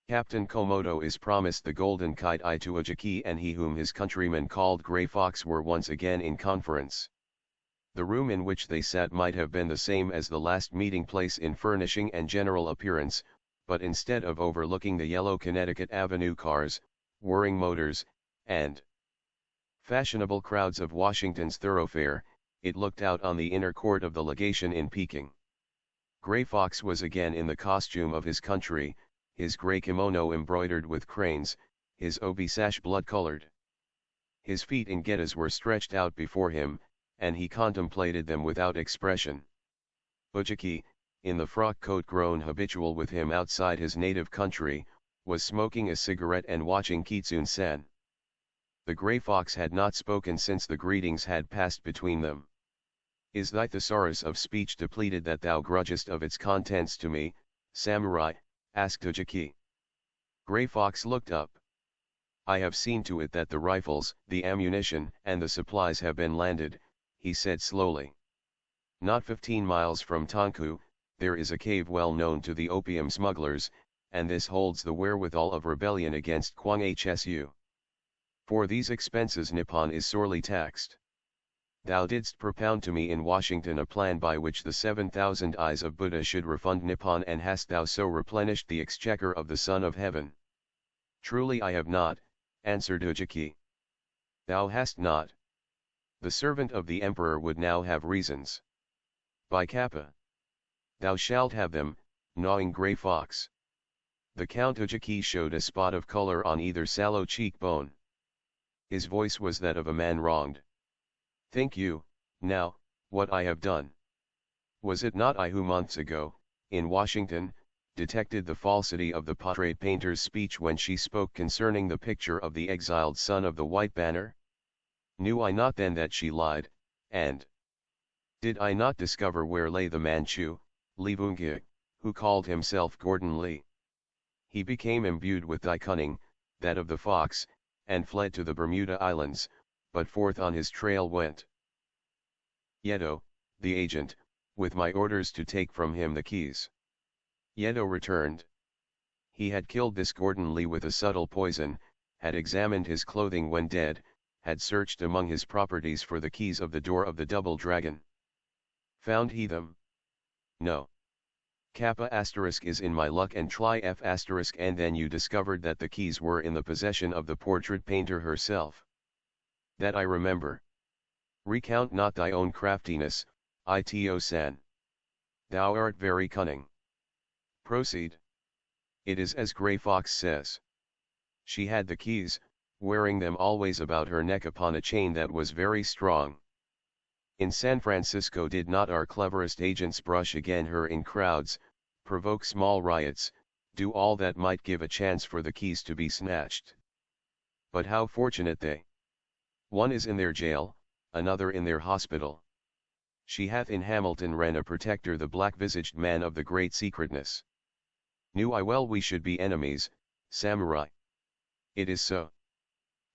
Captain Komodo is promised the golden kite eye to Ojiki, and he whom his countrymen called Grey Fox were once again in conference. The room in which they sat might have been the same as the last meeting place in furnishing and general appearance, but instead of overlooking the yellow Connecticut Avenue cars, whirring motors, and fashionable crowds of Washington's thoroughfare, it looked out on the inner court of the legation in Peking. Grey Fox was again in the costume of his country, his grey kimono embroidered with cranes, his obi sash blood-colored. His feet in getas were stretched out before him, and he contemplated them without expression. Ojiki, in the frock coat grown habitual with him outside his native country, was smoking a cigarette and watching Kitsune-san. The Grey Fox had not spoken since the greetings had passed between them. Is thy thesaurus of speech depleted that thou grudgest of its contents to me, samurai? Asked Ojiki. Grey Fox looked up. I have seen to it that the rifles, the ammunition, and the supplies have been landed, he said slowly. Not 15 miles from Tonku, there is a cave well known to the opium smugglers, and this holds the wherewithal of rebellion against Kwang Hsu. For these expenses Nippon is sorely taxed. Thou didst propound to me in Washington a plan by which the 7,000 eyes of Buddha should refund Nippon, and hast thou so replenished the exchequer of the Son of Heaven? Truly I have not, answered Ojiki. Thou hast not. The servant of the Emperor would now have reasons. By Kappa. Thou shalt have them, gnawing Grey Fox. The Count Ojiki showed a spot of color on either sallow cheekbone. His voice was that of a man wronged. Think you, now, what I have done? Was it not I who months ago, in Washington, detected the falsity of the portrait painter's speech when she spoke concerning the picture of the exiled son of the White Banner? Knew I not then that she lied, and did I not discover where lay the Manchu, Li Vungi, who called himself Gordon Lee? He became imbued with thy cunning, that of the fox, and fled to the Bermuda Islands, but forth on his trail went Yedo, the agent, with my orders to take from him the keys. Yedo returned. He had killed this Gordon Lee with a subtle poison, had examined his clothing when dead, had searched among his properties for the keys of the door of the Double Dragon. Found he them? No. Kappa asterisk is in my luck and try F asterisk, and then you discovered that the keys were in the possession of the portrait painter herself. That I remember. Recount not thy own craftiness, Ito-san. Thou art very cunning. Proceed. It is as Grey Fox says. She had the keys, wearing them always about her neck upon a chain that was very strong. In San Francisco did not our cleverest agents brush against her in crowds, provoke small riots, do all that might give a chance for the keys to be snatched? But how fortunate they! One is in their jail, another in their hospital. She hath in Hamilton Wren a protector, the black-visaged man of the great secretness. Knew I well we should be enemies, samurai. It is so.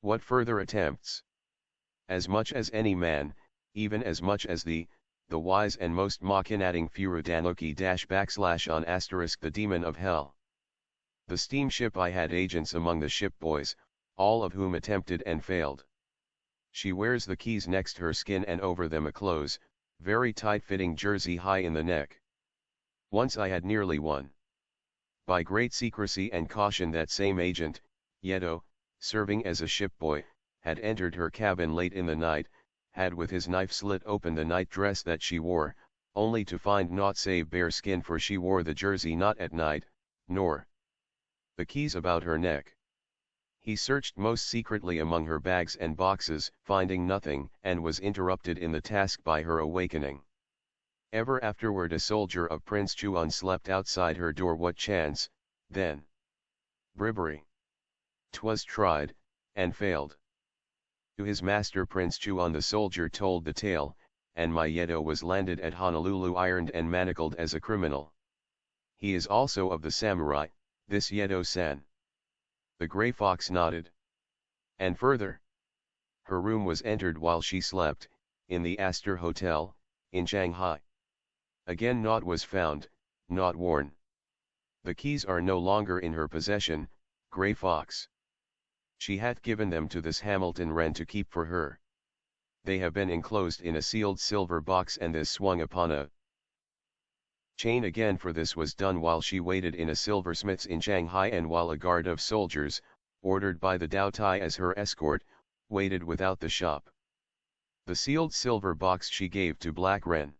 What further attempts? As much as any man, even as much as the wise and most machinating Furudanoki /on asterisk the demon of hell. The steamship I had agents among the ship boys, all of whom attempted and failed. She wears the keys next her skin and over them a close, very tight-fitting jersey high in the neck. Once I had nearly won. By great secrecy and caution that same agent, Yedo, serving as a shipboy, had entered her cabin late in the night, had with his knife slit open the night dress that she wore, only to find naught save bare skin, for she wore the jersey not at night, nor the keys about her neck. He searched most secretly among her bags and boxes, finding nothing, and was interrupted in the task by her awakening. Ever afterward a soldier of Prince Chuan slept outside her door. What chance, then? Bribery. 'Twas tried, and failed. To his master Prince Chuan the soldier told the tale, and my Yedo was landed at Honolulu ironed and manacled as a criminal. He is also of the samurai, this Yedo-san. The Grey Fox nodded. And further? Her room was entered while she slept, in the Astor Hotel, in Shanghai. Again naught was found, naught worn. The keys are no longer in her possession, Grey Fox. She hath given them to this Hamilton Wren to keep for her. They have been enclosed in a sealed silver box and this swung upon a chain again, for this was done while she waited in a silversmith's in Shanghai, and while a guard of soldiers, ordered by the Tao Tai as her escort, waited without the shop. The sealed silver box she gave to Black Wren.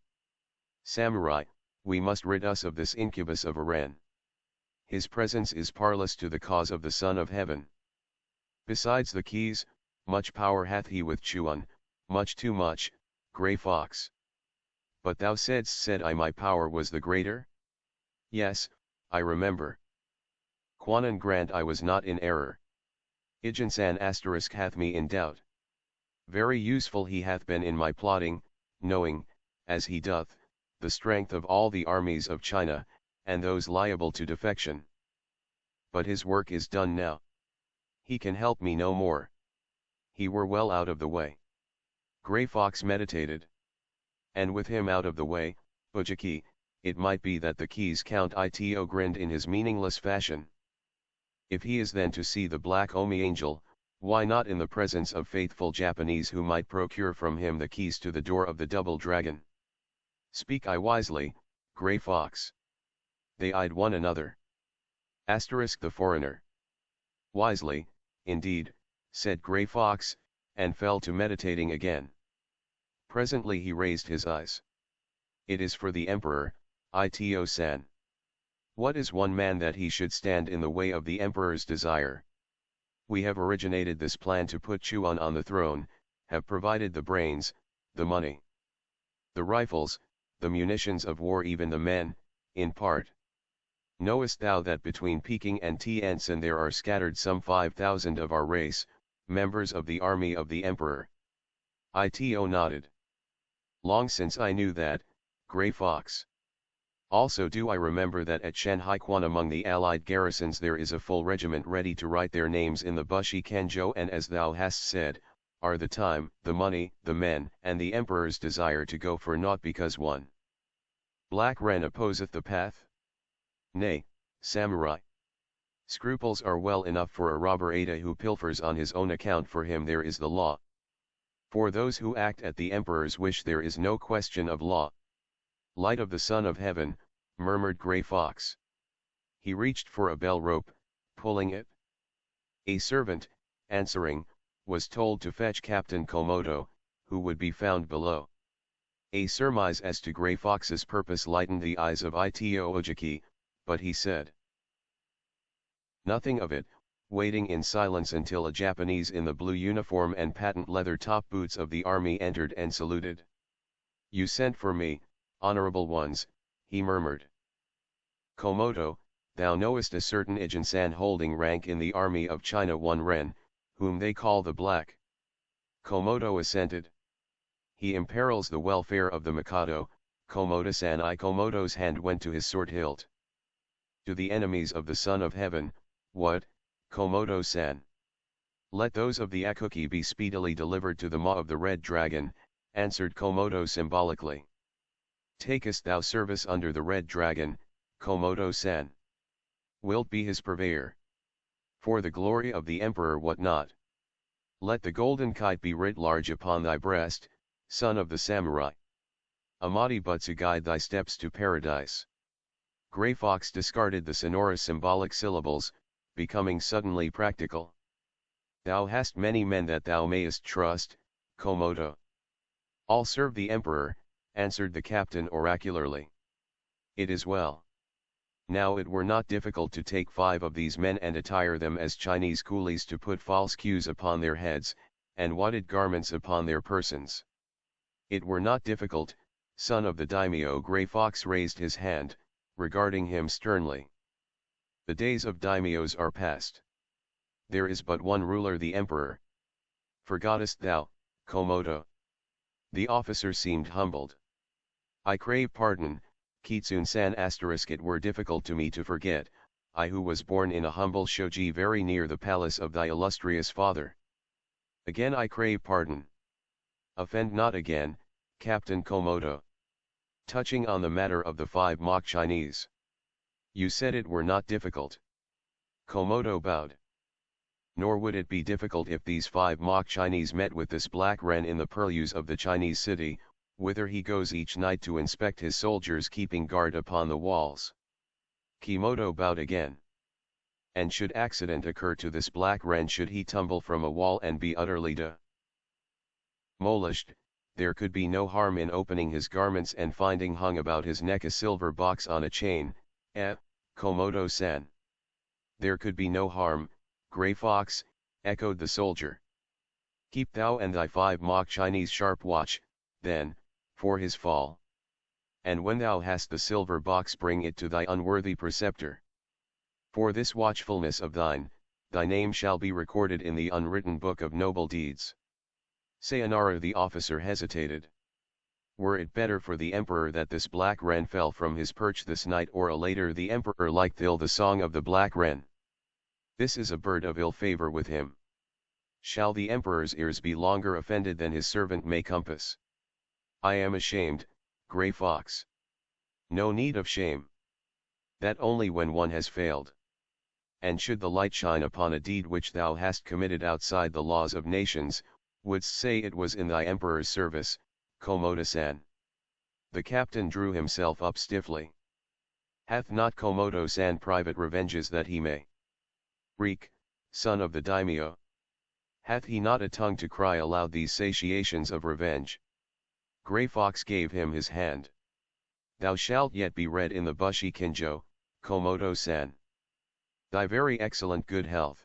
Samurai, we must rid us of this incubus of a wren. His presence is parlous to the cause of the Son of Heaven. Besides the keys, much power hath he with Chuan, much too much, Grey Fox. But thou saidst, said I, my power was the greater? Yes, I remember. Kwanan grant I was not in error. Ijansan asterisk hath me in doubt. Very useful he hath been in my plotting, knowing, as he doth, the strength of all the armies of China, and those liable to defection. But his work is done now. He can help me no more. He were well out of the way. Grey Fox meditated. And with him out of the way, Ujiki, it might be that the keys Count Ito grinned in his meaningless fashion. If he is then to see the Black Omi Angel, why not in the presence of faithful Japanese who might procure from him the keys to the door of the Double Dragon? Speak I wisely, Grey Fox. They eyed one another. Asterisk the foreigner. Wisely, indeed, said Grey Fox, and fell to meditating again. Presently he raised his eyes. It is for the Emperor, Ito-san. What is one man that he should stand in the way of the Emperor's desire? We have originated this plan to put Chuan on the throne, have provided the brains, the money, the rifles, the munitions of war, even the men, in part. Knowest thou that between Peking and Tientsin there are scattered some 5,000 of our race, members of the army of the Emperor? Ito nodded. Long since I knew that, Grey Fox. Also do I remember that at Shanhai Quan among the allied garrisons there is a full regiment ready to write their names in the Bushi Kanjo, and as thou hast said, are the time, the money, the men, and the Emperor's desire to go for naught because one Black Wren opposeth the path? Nay, samurai. Scruples are well enough for a robber Ada who pilfers on his own account, for him there is the law. For those who act at the Emperor's wish there is no question of law. Light of the Son of Heaven, murmured Grey Fox. He reached for a bell rope, pulling it. A servant, answering, was told to fetch Captain Komodo, who would be found below. A surmise as to Grey Fox's purpose lightened the eyes of Ito Ojiki, but he said nothing of it, waiting in silence until a Japanese in the blue uniform and patent leather top boots of the army entered and saluted. You sent for me, honorable ones, he murmured. Komodo, thou knowest a certain Ijansan holding rank in the army of China, one Ren, whom they call the Black. Komodo assented. He imperils the welfare of the Mikado, Komodo-san. Komodo's hand went to his sword hilt. To the enemies of the Son of Heaven, what, Komodo-san? Let those of the Akuki be speedily delivered to the maw of the Red Dragon, answered Komodo symbolically. Takest thou service under the Red Dragon, Komodo-san? Wilt be his purveyor? For the glory of the Emperor, what not? Let the golden kite be writ large upon thy breast, son of the samurai. Amati Butsu guide thy steps to paradise. Grey Fox discarded the sonorous symbolic syllables, becoming suddenly practical. Thou hast many men that thou mayest trust, Komodo. All serve the Emperor, answered the captain oracularly. It is well. Now it were not difficult to take 5 of these men and attire them as Chinese coolies, to put false queues upon their heads, and wadded garments upon their persons. It were not difficult, son of the daimyo. Grey Fox raised his hand, regarding him sternly. The days of daimyos are past. There is but one ruler, the Emperor. Forgottest thou, Komodo? The officer seemed humbled. I crave pardon, Kitsune-san. It were difficult to me to forget, I who was born in a humble shoji very near the palace of thy illustrious father. Again I crave pardon. Offend not again, Captain Komodo. Touching on the matter of the 5 mock Chinese. You said it were not difficult. Komodo bowed. Nor would it be difficult if these 5 mock Chinese met with this black wren in the purlieus of the Chinese city, whither he goes each night to inspect his soldiers keeping guard upon the walls. Komodo bowed again. And should accident occur to this black wren, should he tumble from a wall and be utterly demolished, there could be no harm in opening his garments and finding hung about his neck a silver box on a chain, Komodo-san. There could be no harm, Grey Fox, echoed the soldier. Keep thou and thy 5 mock Chinese sharp watch, then, for his fall. And when thou hast the silver box, bring it to thy unworthy preceptor. For this watchfulness of thine, thy name shall be recorded in the unwritten book of noble deeds. Sayonara. The officer hesitated. Were it better for the emperor that this black wren fell from his perch this night, or a later the emperor liked ill the song of the black wren? This is a bird of ill favor with him. Shall the emperor's ears be longer offended than his servant may compass? I am ashamed, Grey Fox. No need of shame. That only when one has failed. And should the light shine upon a deed which thou hast committed outside the laws of nations, wouldst say it was in thy emperor's service, Komodo-san? The captain drew himself up stiffly. Hath not Komodo-san private revenges that he may wreak, son of the daimyo? Hath he not a tongue to cry aloud these satiations of revenge? Grey Fox gave him his hand. Thou shalt yet be read in the Bushi Kinjo, Komodo-san. Thy very excellent good health.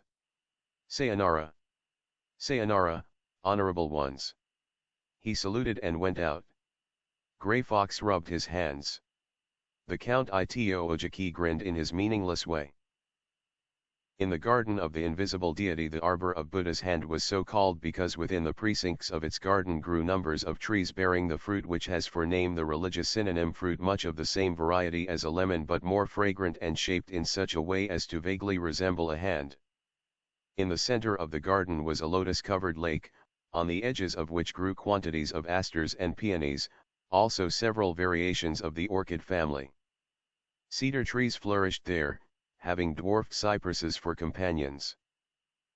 Sayonara. Sayonara, honorable ones. He saluted and went out. Grey Fox rubbed his hands. The Count Ito Ojiki grinned in his meaningless way. In the garden of the invisible deity, the arbor of Buddha's hand was so called because within the precincts of its garden grew numbers of trees bearing the fruit which has for name the religious synonym fruit, much of the same variety as a lemon but more fragrant and shaped in such a way as to vaguely resemble a hand. In the center of the garden was a lotus-covered lake, on the edges of which grew quantities of asters and peonies, also several variations of the orchid family. Cedar trees flourished there, having dwarfed cypresses for companions.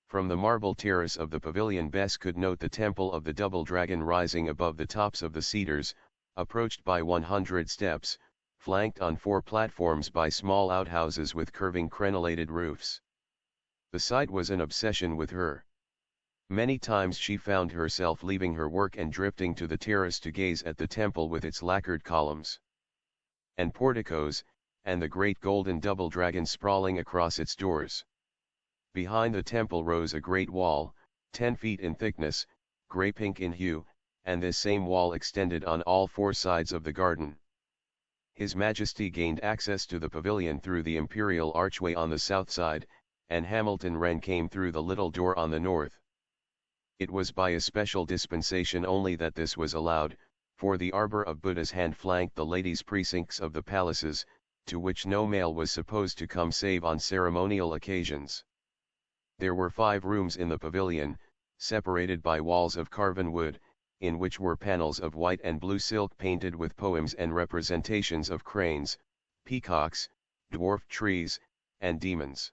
From the marble terrace of the pavilion Bess could note the temple of the double dragon rising above the tops of the cedars, approached by 100 steps, flanked on 4 platforms by small outhouses with curving crenellated roofs. The sight was an obsession with her. Many times she found herself leaving her work and drifting to the terrace to gaze at the temple with its lacquered columns and porticos, and the great golden double dragon sprawling across its doors. Behind the temple rose a great wall, 10 feet in thickness, grey-pink in hue, and this same wall extended on all 4 sides of the garden. His Majesty gained access to the pavilion through the imperial archway on the south side, and Hamilton Wren came through the little door on the north. It was by a special dispensation only that this was allowed, for the arbor of Buddha's hand flanked the ladies' precincts of the palaces, to which no male was supposed to come save on ceremonial occasions. There were 5 rooms in the pavilion, separated by walls of carven wood, in which were panels of white and blue silk painted with poems and representations of cranes, peacocks, dwarf trees, and demons.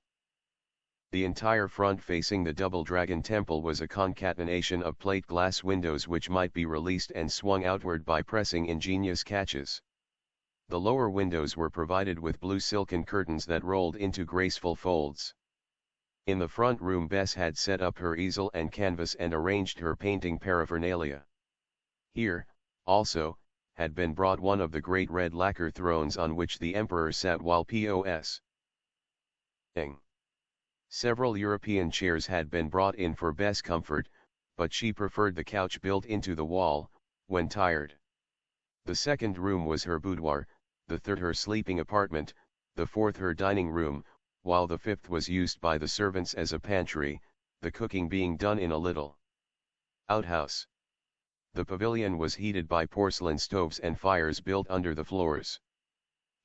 The entire front facing the Double Dragon Temple was a concatenation of plate glass windows which might be released and swung outward by pressing ingenious catches. The lower windows were provided with blue silken curtains that rolled into graceful folds. In the front room Bess had set up her easel and canvas and arranged her painting paraphernalia. Here, also, had been brought one of the great red lacquer thrones on which the emperor sat while posing. Several European chairs had been brought in for Bess' comfort, but she preferred the couch built into the wall, when tired. The second room was her boudoir, the third her sleeping apartment, the fourth her dining room, while the fifth was used by the servants as a pantry, the cooking being done in a little outhouse. The pavilion was heated by porcelain stoves and fires built under the floors.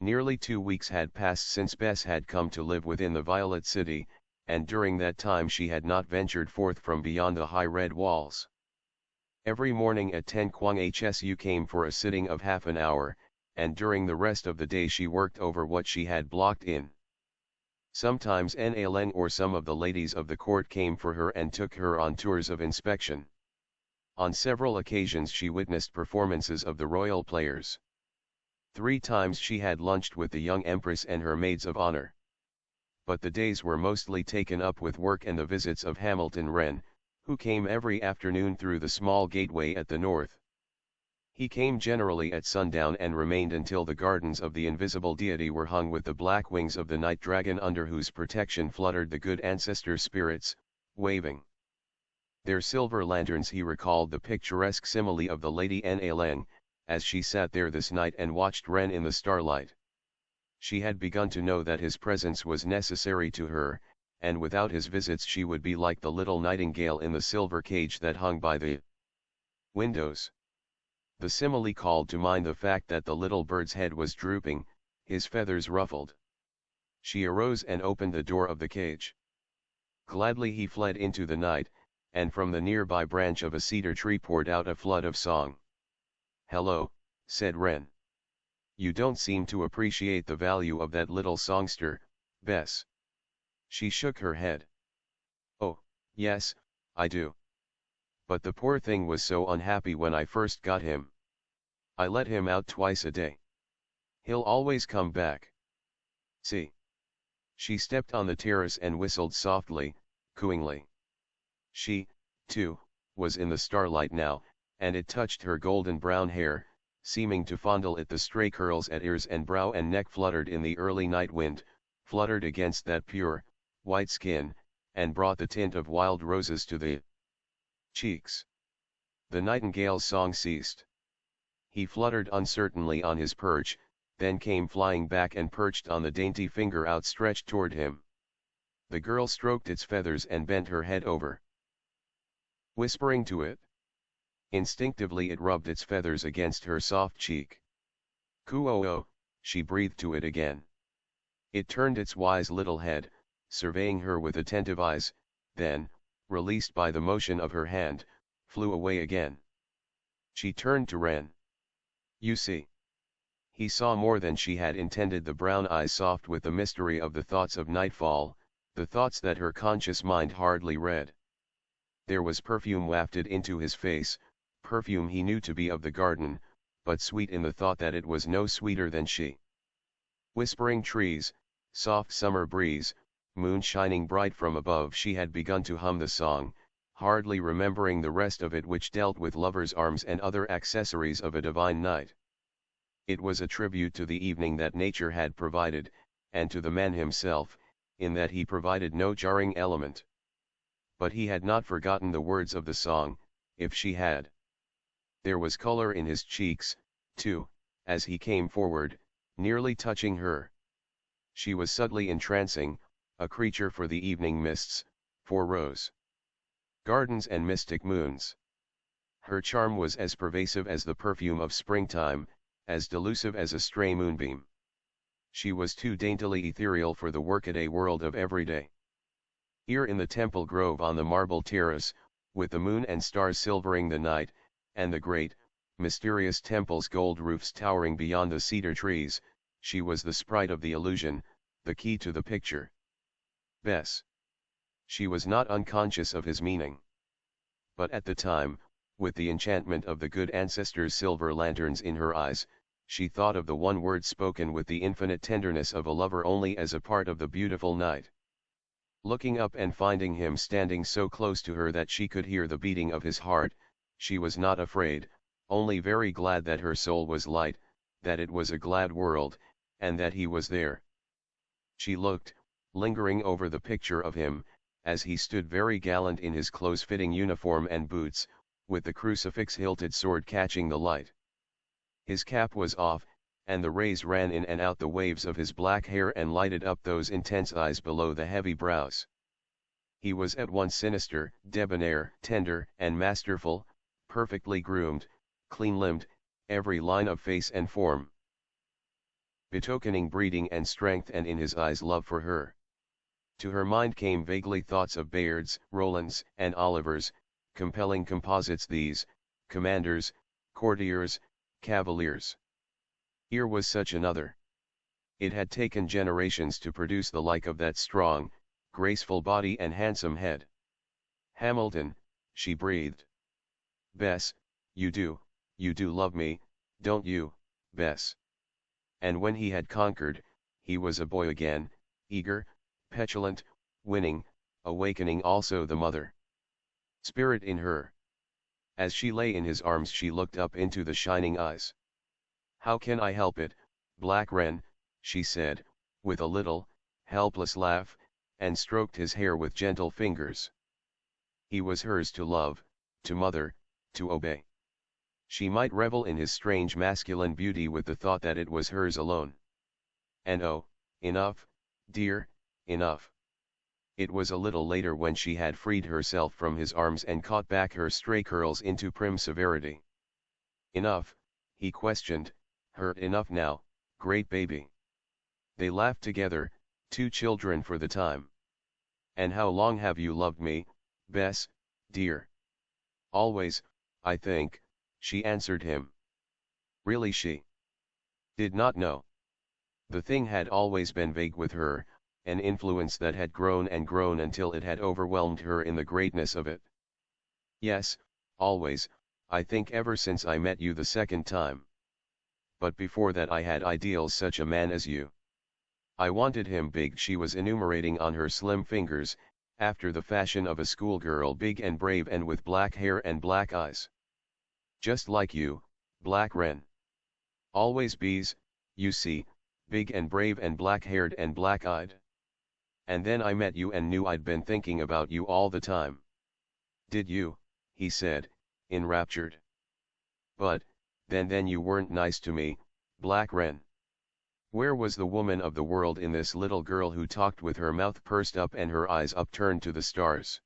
Nearly 2 weeks had passed since Bess had come to live within the Violet City, and during that time she had not ventured forth from beyond the high red walls. Every morning at 10 Kwang Hsu came for a sitting of half an hour, and during the rest of the day she worked over what she had blocked in. Sometimes Na Leng or some of the ladies of the court came for her and took her on tours of inspection. On several occasions she witnessed performances of the royal players. 3 times she had lunched with the young empress and her maids of honor. But the days were mostly taken up with work and the visits of Hamilton Wren, who came every afternoon through the small gateway at the north. He came generally at sundown and remained until the gardens of the invisible deity were hung with the black wings of the night dragon under whose protection fluttered the good ancestor spirits, waving their silver lanterns. He recalled the picturesque simile of the Lady Na Leng, as she sat there this night and watched Wren in the starlight. She had begun to know that his presence was necessary to her, and without his visits she would be like the little nightingale in the silver cage that hung by the windows. The simile called to mind the fact that the little bird's head was drooping, his feathers ruffled. She arose and opened the door of the cage. Gladly he fled into the night, and from the nearby branch of a cedar tree poured out a flood of song. "Hello," said Wren. "You don't seem to appreciate the value of that little songster, Bess." She shook her head. "Oh, yes, I do. But the poor thing was so unhappy when I first got him. I let him out twice a day. He'll always come back. See." She stepped on the terrace and whistled softly, cooingly. She, too, was in the starlight now, and it touched her golden brown hair, seeming to fondle it. The stray curls at ears and brow and neck fluttered in the early night wind, fluttered against that pure, white skin, and brought the tint of wild roses to the cheeks. The nightingale's song ceased. He fluttered uncertainly on his perch, then came flying back and perched on the dainty finger outstretched toward him. The girl stroked its feathers and bent her head over, whispering to it. Instinctively it rubbed its feathers against her soft cheek. "Coo-oh-oh," she breathed to it again. It turned its wise little head, surveying her with attentive eyes, then, released by the motion of her hand, flew away again. She turned to Wren. "You see." He saw more than she had intended, the brown eyes soft with the mystery of the thoughts of nightfall, the thoughts that her conscious mind hardly read. There was perfume wafted into his face, perfume he knew to be of the garden, but sweet in the thought that it was no sweeter than she. Whispering trees, soft summer breeze, moon shining bright from above. She had begun to hum the song, hardly remembering the rest of it, which dealt with lovers' arms and other accessories of a divine night. It was a tribute to the evening that nature had provided, and to the man himself, in that he provided no jarring element. But he had not forgotten the words of the song, if she had. There was color in his cheeks, too, as he came forward, nearly touching her. She was subtly entrancing, a creature for the evening mists, for rose gardens and mystic moons. Her charm was as pervasive as the perfume of springtime, as delusive as a stray moonbeam. She was too daintily ethereal for the workaday world of everyday. Here in the temple grove on the marble terrace, with the moon and stars silvering the night, and the great, mysterious temple's gold roofs towering beyond the cedar trees, she was the sprite of the illusion, the key to the picture. Bess. She was not unconscious of his meaning. But at the time, with the enchantment of the good ancestor's silver lanterns in her eyes, she thought of the one word spoken with the infinite tenderness of a lover only as a part of the beautiful night. Looking up and finding him standing so close to her that she could hear the beating of his heart, she was not afraid, only very glad that her soul was light, that it was a glad world, and that he was there. She looked, lingering over the picture of him, as he stood very gallant in his close-fitting uniform and boots, with the crucifix-hilted sword catching the light. His cap was off, and the rays ran in and out the waves of his black hair and lighted up those intense eyes below the heavy brows. He was at once sinister, debonair, tender, and masterful, perfectly groomed, clean-limbed, every line of face and form betokening breeding and strength, and in his eyes love for her. To her mind came vaguely thoughts of Bayards, Rolands, and Olivers, compelling composites these, commanders, courtiers, cavaliers. Here was such another. It had taken generations to produce the like of that strong, graceful body and handsome head. Hamilton, she breathed. Bess, you do love me, don't you, Bess? And when he had conquered, he was a boy again, eager, petulant, winning, awakening also the mother spirit in her. As she lay in his arms she looked up into the shining eyes. How can I help it, Black Wren, she said, with a little, helpless laugh, and stroked his hair with gentle fingers. He was hers to love, to mother, to obey. She might revel in his strange masculine beauty with the thought that it was hers alone. And oh, enough, dear, enough. It was a little later when she had freed herself from his arms and caught back her stray curls into prim severity. Enough, he questioned, hurt enough now, great baby. They laughed together, two children for the time. And how long have you loved me, Bess, dear? Always, I think, she answered him. Really she did not know. The thing had always been vague with her, an influence that had grown and grown until it had overwhelmed her in the greatness of it. Yes, always, I think ever since I met you the second time. But before that I had ideals such a man as you. I wanted him big, she was enumerating on her slim fingers, after the fashion of a schoolgirl, big and brave and with black hair and black eyes. Just like you, Black Wren. Always bees, you see, big and brave and black-haired and black-eyed. And then I met you and knew I'd been thinking about you all the time. Did you? He said, enraptured. But, then you weren't nice to me, Black Wren. Where was the woman of the world in this little girl who talked with her mouth pursed up and her eyes upturned to the stars?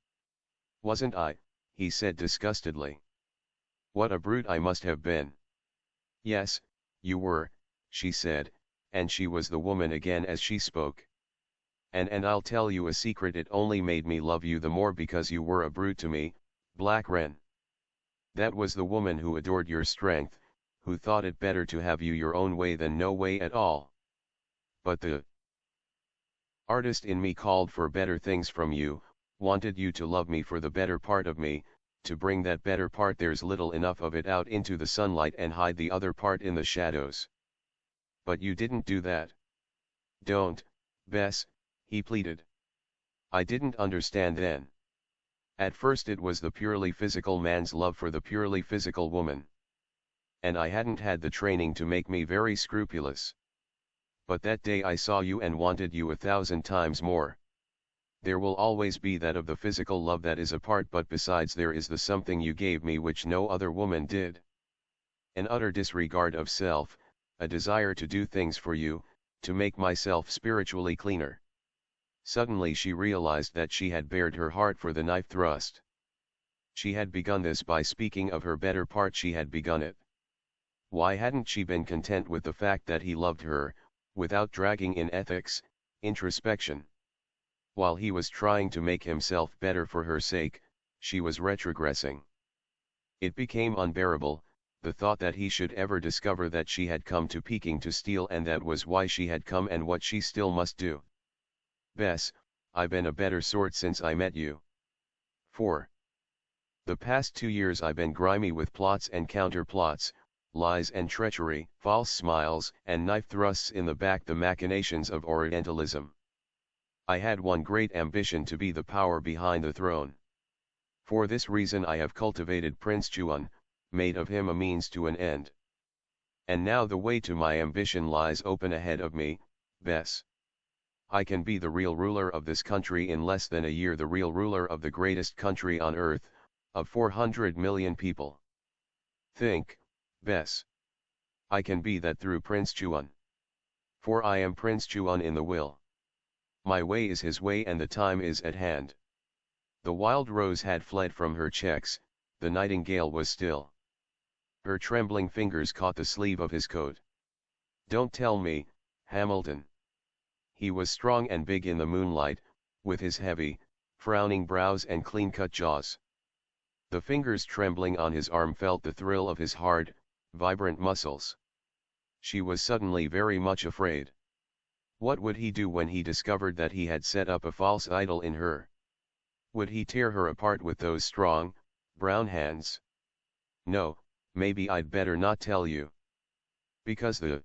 Wasn't I? He said disgustedly. What a brute I must have been. Yes, you were, she said, and she was the woman again as she spoke. And I'll tell you a secret, it only made me love you the more because you were a brute to me, Black Wren. That was the woman who adored your strength, who thought it better to have you your own way than no way at all. But the artist in me called for better things from you, wanted you to love me for the better part of me, to bring that better part, there's little enough of it, out into the sunlight and hide the other part in the shadows. But you didn't do that. Don't, Bess, he pleaded. I didn't understand then. At first it was the purely physical man's love for the purely physical woman. And I hadn't had the training to make me very scrupulous. But that day I saw you and wanted you 1,000 times more. There will always be that of the physical love that is apart, but besides there is the something you gave me which no other woman did. An utter disregard of self, a desire to do things for you, to make myself spiritually cleaner. Suddenly she realized that she had bared her heart for the knife thrust. She had begun this by speaking of her better part, she had begun it. Why hadn't she been content with the fact that he loved her, without dragging in ethics, introspection? While he was trying to make himself better for her sake, she was retrogressing. It became unbearable, the thought that he should ever discover that she had come to Peking to steal, and that was why she had come and what she still must do. Bess, I've been a better sort since I met you. For the past 2 years I've been grimy with plots and counterplots, lies and treachery, false smiles and knife thrusts in the back, the machinations of Orientalism. I had one great ambition, to be the power behind the throne. For this reason I have cultivated Prince Chuan, made of him a means to an end. And now the way to my ambition lies open ahead of me, Bess. I can be the real ruler of this country in less than a year, the real ruler of the greatest country on earth, of 400 million people. Think, Bess. I can be that through Prince Chuan. For I am Prince Chuan in the will. My way is his way and the time is at hand. The wild rose had fled from her checks, the nightingale was still. Her trembling fingers caught the sleeve of his coat. Don't tell me, Hamilton. He was strong and big in the moonlight, with his heavy, frowning brows and clean-cut jaws. The fingers trembling on his arm felt the thrill of his hard, vibrant muscles. She was suddenly very much afraid. What would he do when he discovered that he had set up a false idol in her? Would he tear her apart with those strong, brown hands? No, maybe I'd better not tell you. Because the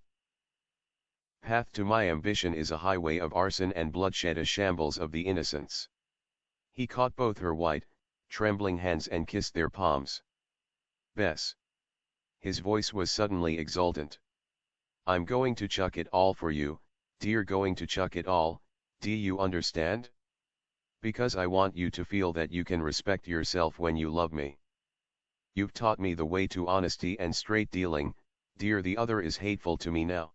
path to my ambition is a highway of arson and bloodshed, a shambles of the innocents. He caught both her white, trembling hands and kissed their palms. Bess. His voice was suddenly exultant. I'm going to chuck it all for you, dear, going to chuck it all, do you understand? Because I want you to feel that you can respect yourself when you love me. You've taught me the way to honesty and straight dealing, dear, the other is hateful to me now.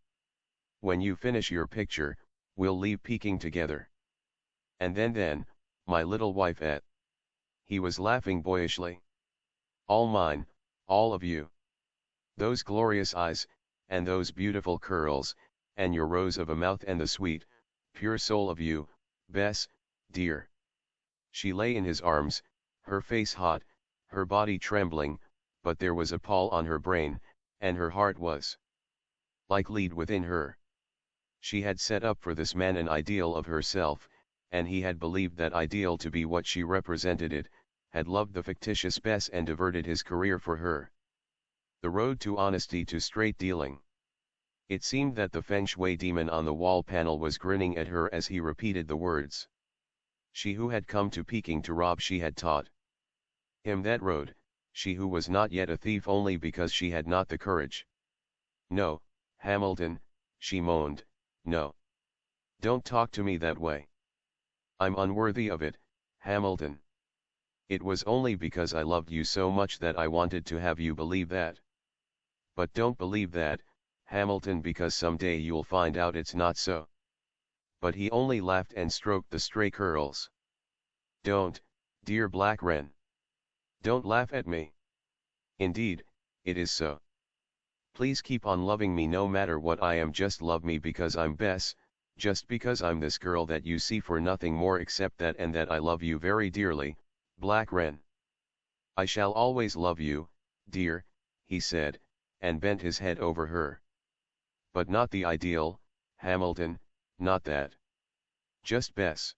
When you finish your picture, we'll leave peeking together. And then, my little wifette. He was laughing boyishly. All mine, all of you. Those glorious eyes, and those beautiful curls, and your rose of a mouth, and the sweet, pure soul of you, Bess, dear. She lay in his arms, her face hot, her body trembling, but there was a pall on her brain, and her heart was like lead within her. She had set up for this man an ideal of herself, and he had believed that ideal to be what she represented it, had loved the fictitious Bess and diverted his career for her. The road to honesty, to straight dealing. It seemed that the feng shui demon on the wall panel was grinning at her as he repeated the words. She who had come to Peking to rob, she had taught him that road, she who was not yet a thief only because she had not the courage. No, Hamilton, she moaned, no. Don't talk to me that way. I'm unworthy of it, Hamilton. It was only because I loved you so much that I wanted to have you believe that. But don't believe that, Hamilton, because someday you'll find out it's not so. But he only laughed and stroked the stray curls. Don't, dear Black Wren. Don't laugh at me. Indeed, it is so. Please keep on loving me no matter what I am, just love me because I'm Bess, just because I'm this girl that you see, for nothing more except that, and that I love you very dearly, Black Wren. I shall always love you, dear, he said, and bent his head over her. But not the ideal, Hamilton, not that. Just Bess.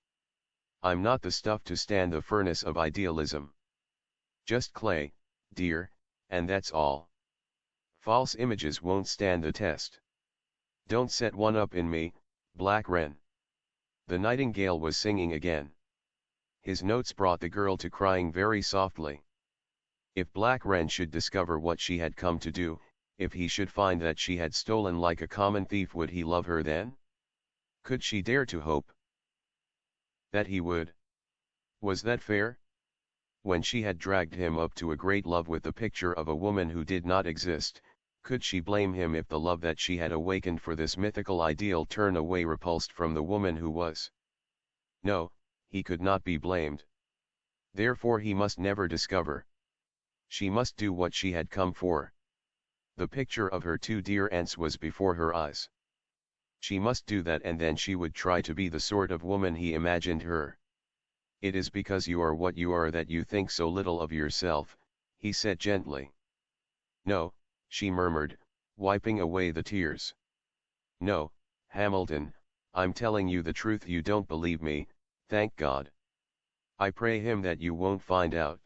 I'm not the stuff to stand the furnace of idealism. Just clay, dear, and that's all. False images won't stand the test. Don't set one up in me, Black Wren. The nightingale was singing again. His notes brought the girl to crying very softly. If Black Wren should discover what she had come to do, if he should find that she had stolen like a common thief, would he love her then? Could she dare to hope that he would? Was that fair? When she had dragged him up to a great love with the picture of a woman who did not exist, could she blame him if the love that she had awakened for this mythical ideal turned away repulsed from the woman who was? No, he could not be blamed. Therefore he must never discover. She must do what she had come for. The picture of her two dear aunts was before her eyes. She must do that, and then she would try to be the sort of woman he imagined her. It is because you are what you are that you think so little of yourself, he said gently. No, she murmured, wiping away the tears. No, Hamilton, I'm telling you the truth. You don't believe me, thank God. I pray him that you won't find out.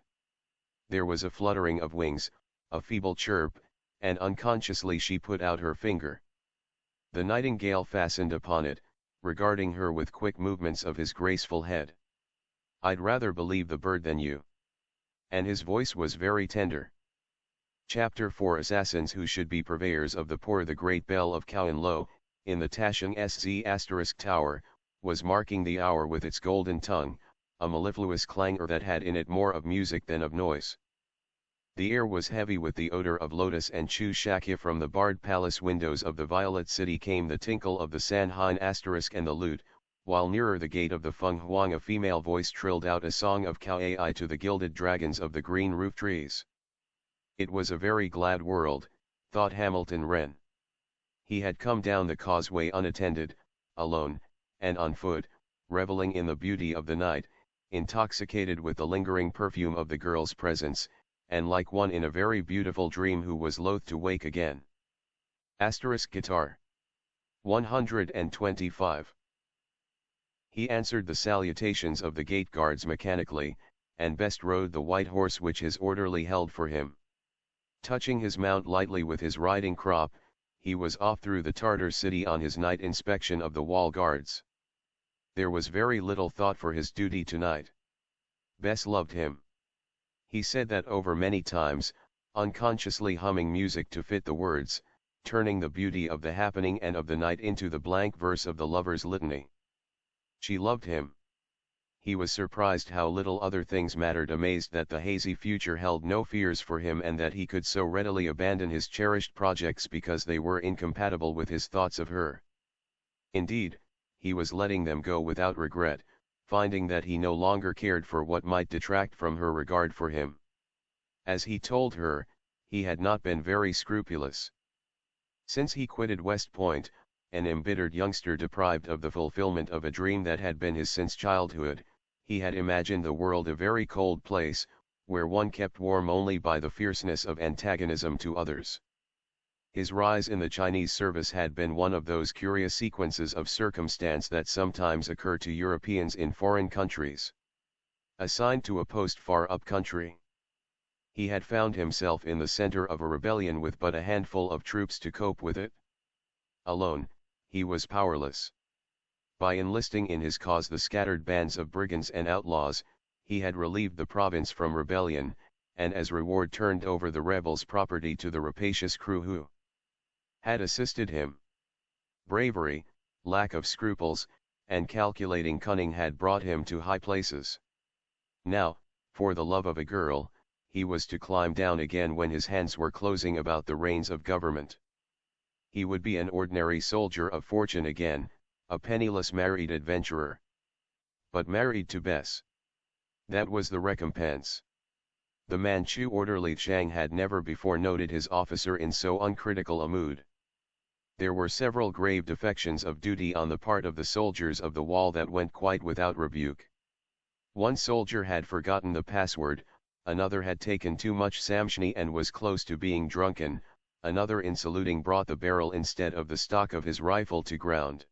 There was a fluttering of wings, a feeble chirp, and unconsciously she put out her finger. The nightingale fastened upon it, regarding her with quick movements of his graceful head. I'd rather believe the bird than you. And his voice was very tender. Chapter 4 Assassins who should be purveyors of the poor. The great bell of Kowloon Lo, in the Tashang Sz Tower, was marking the hour with its golden tongue, a mellifluous clangor that had in it more of music than of noise. The air was heavy with the odor of lotus and chu shakya. From the barred palace windows of the Violet City came the tinkle of the Sanhine asterisk and the lute, while nearer the gate of the Feng Huang a female voice trilled out a song of Kao Ai to the gilded dragons of the green roof trees. It was a very glad world, thought Hamilton Wren. He had come down the causeway unattended, alone, and on foot, reveling in the beauty of the night, intoxicated with the lingering perfume of the girl's presence, and like one in a very beautiful dream who was loath to wake again. Asterisk guitar. 125. He answered the salutations of the gate guards mechanically, and best rode the white horse which his orderly held for him. Touching his mount lightly with his riding crop, he was off through the Tartar city on his night inspection of the wall guards. There was very little thought for his duty tonight. Bess loved him. He said that over many times, unconsciously humming music to fit the words, turning the beauty of the happening and of the night into the blank verse of the lover's litany. She loved him. He was surprised how little other things mattered, amazed that the hazy future held no fears for him and that he could so readily abandon his cherished projects because they were incompatible with his thoughts of her. Indeed, he was letting them go without regret, finding that he no longer cared for what might detract from her regard for him. As he told her, he had not been very scrupulous. Since he quitted West Point, an embittered youngster deprived of the fulfillment of a dream that had been his since childhood, he had imagined the world a very cold place, where one kept warm only by the fierceness of antagonism to others. His rise in the Chinese service had been one of those curious sequences of circumstance that sometimes occur to Europeans in foreign countries. Assigned to a post far up country, he had found himself in the center of a rebellion with but a handful of troops to cope with it. Alone, he was powerless. By enlisting in his cause the scattered bands of brigands and outlaws, he had relieved the province from rebellion, and as reward turned over the rebels' property to the rapacious crew who had assisted him. Bravery, lack of scruples, and calculating cunning had brought him to high places. Now, for the love of a girl, he was to climb down again when his hands were closing about the reins of government. He would be an ordinary soldier of fortune again, a penniless married adventurer. But married to Bess. That was the recompense. The Manchu orderly Chang had never before noted his officer in so uncritical a mood. There were several grave defections of duty on the part of the soldiers of the wall that went quite without rebuke. One soldier had forgotten the password, another had taken too much samshni and was close to being drunken, another in saluting brought the barrel instead of the stock of his rifle to ground.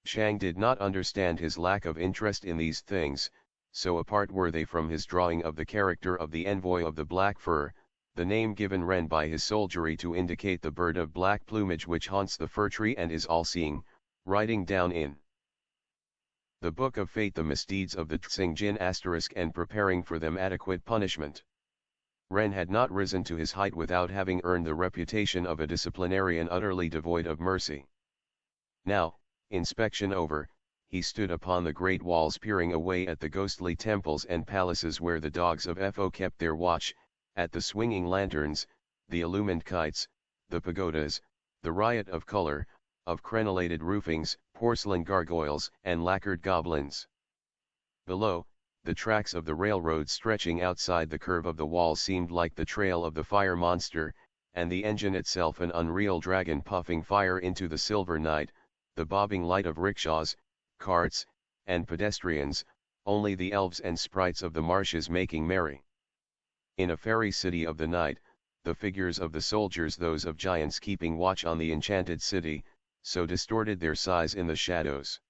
Chang did not understand his lack of interest in these things, so apart were they from his drawing of the character of the envoy of the black fur, the name given Ren by his soldiery to indicate the bird of black plumage which haunts the fir tree and is all-seeing, writing down in the Book of Fate the misdeeds of the Tsing Jin * and preparing for them adequate punishment. Ren had not risen to his height without having earned the reputation of a disciplinarian utterly devoid of mercy. Now, inspection over, he stood upon the great walls peering away at the ghostly temples and palaces where the dogs of Fo kept their watch, at the swinging lanterns, the illumined kites, the pagodas, the riot of color, of crenellated roofings, porcelain gargoyles, and lacquered goblins. Below, the tracks of the railroad stretching outside the curve of the wall seemed like the trail of the fire monster, and the engine itself an unreal dragon puffing fire into the silver night, the bobbing light of rickshaws, carts, and pedestrians, only the elves and sprites of the marshes making merry. In a fairy city of the night, the figures of the soldiers, those of giants keeping watch on the enchanted city, so distorted their size in the shadows.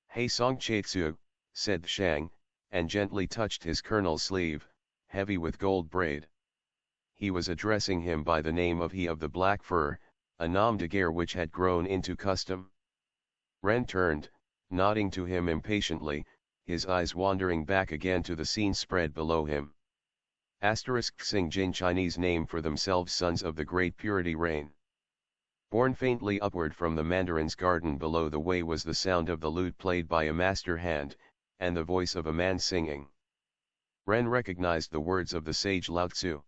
"Hey Song Chaitsu," said Shang, and gently touched his colonel's sleeve, heavy with gold braid. He was addressing him by the name of he of the black fur, a nom de guerre which had grown into custom. Ren turned, nodding to him impatiently, his eyes wandering back again to the scene spread below him. Xing Jin, Chinese name for themselves sons of the great purity rain. Borne faintly upward from the mandarin's garden below the way was the sound of the lute played by a master hand, and the voice of a man singing. Ren recognized the words of the sage Lao Tzu.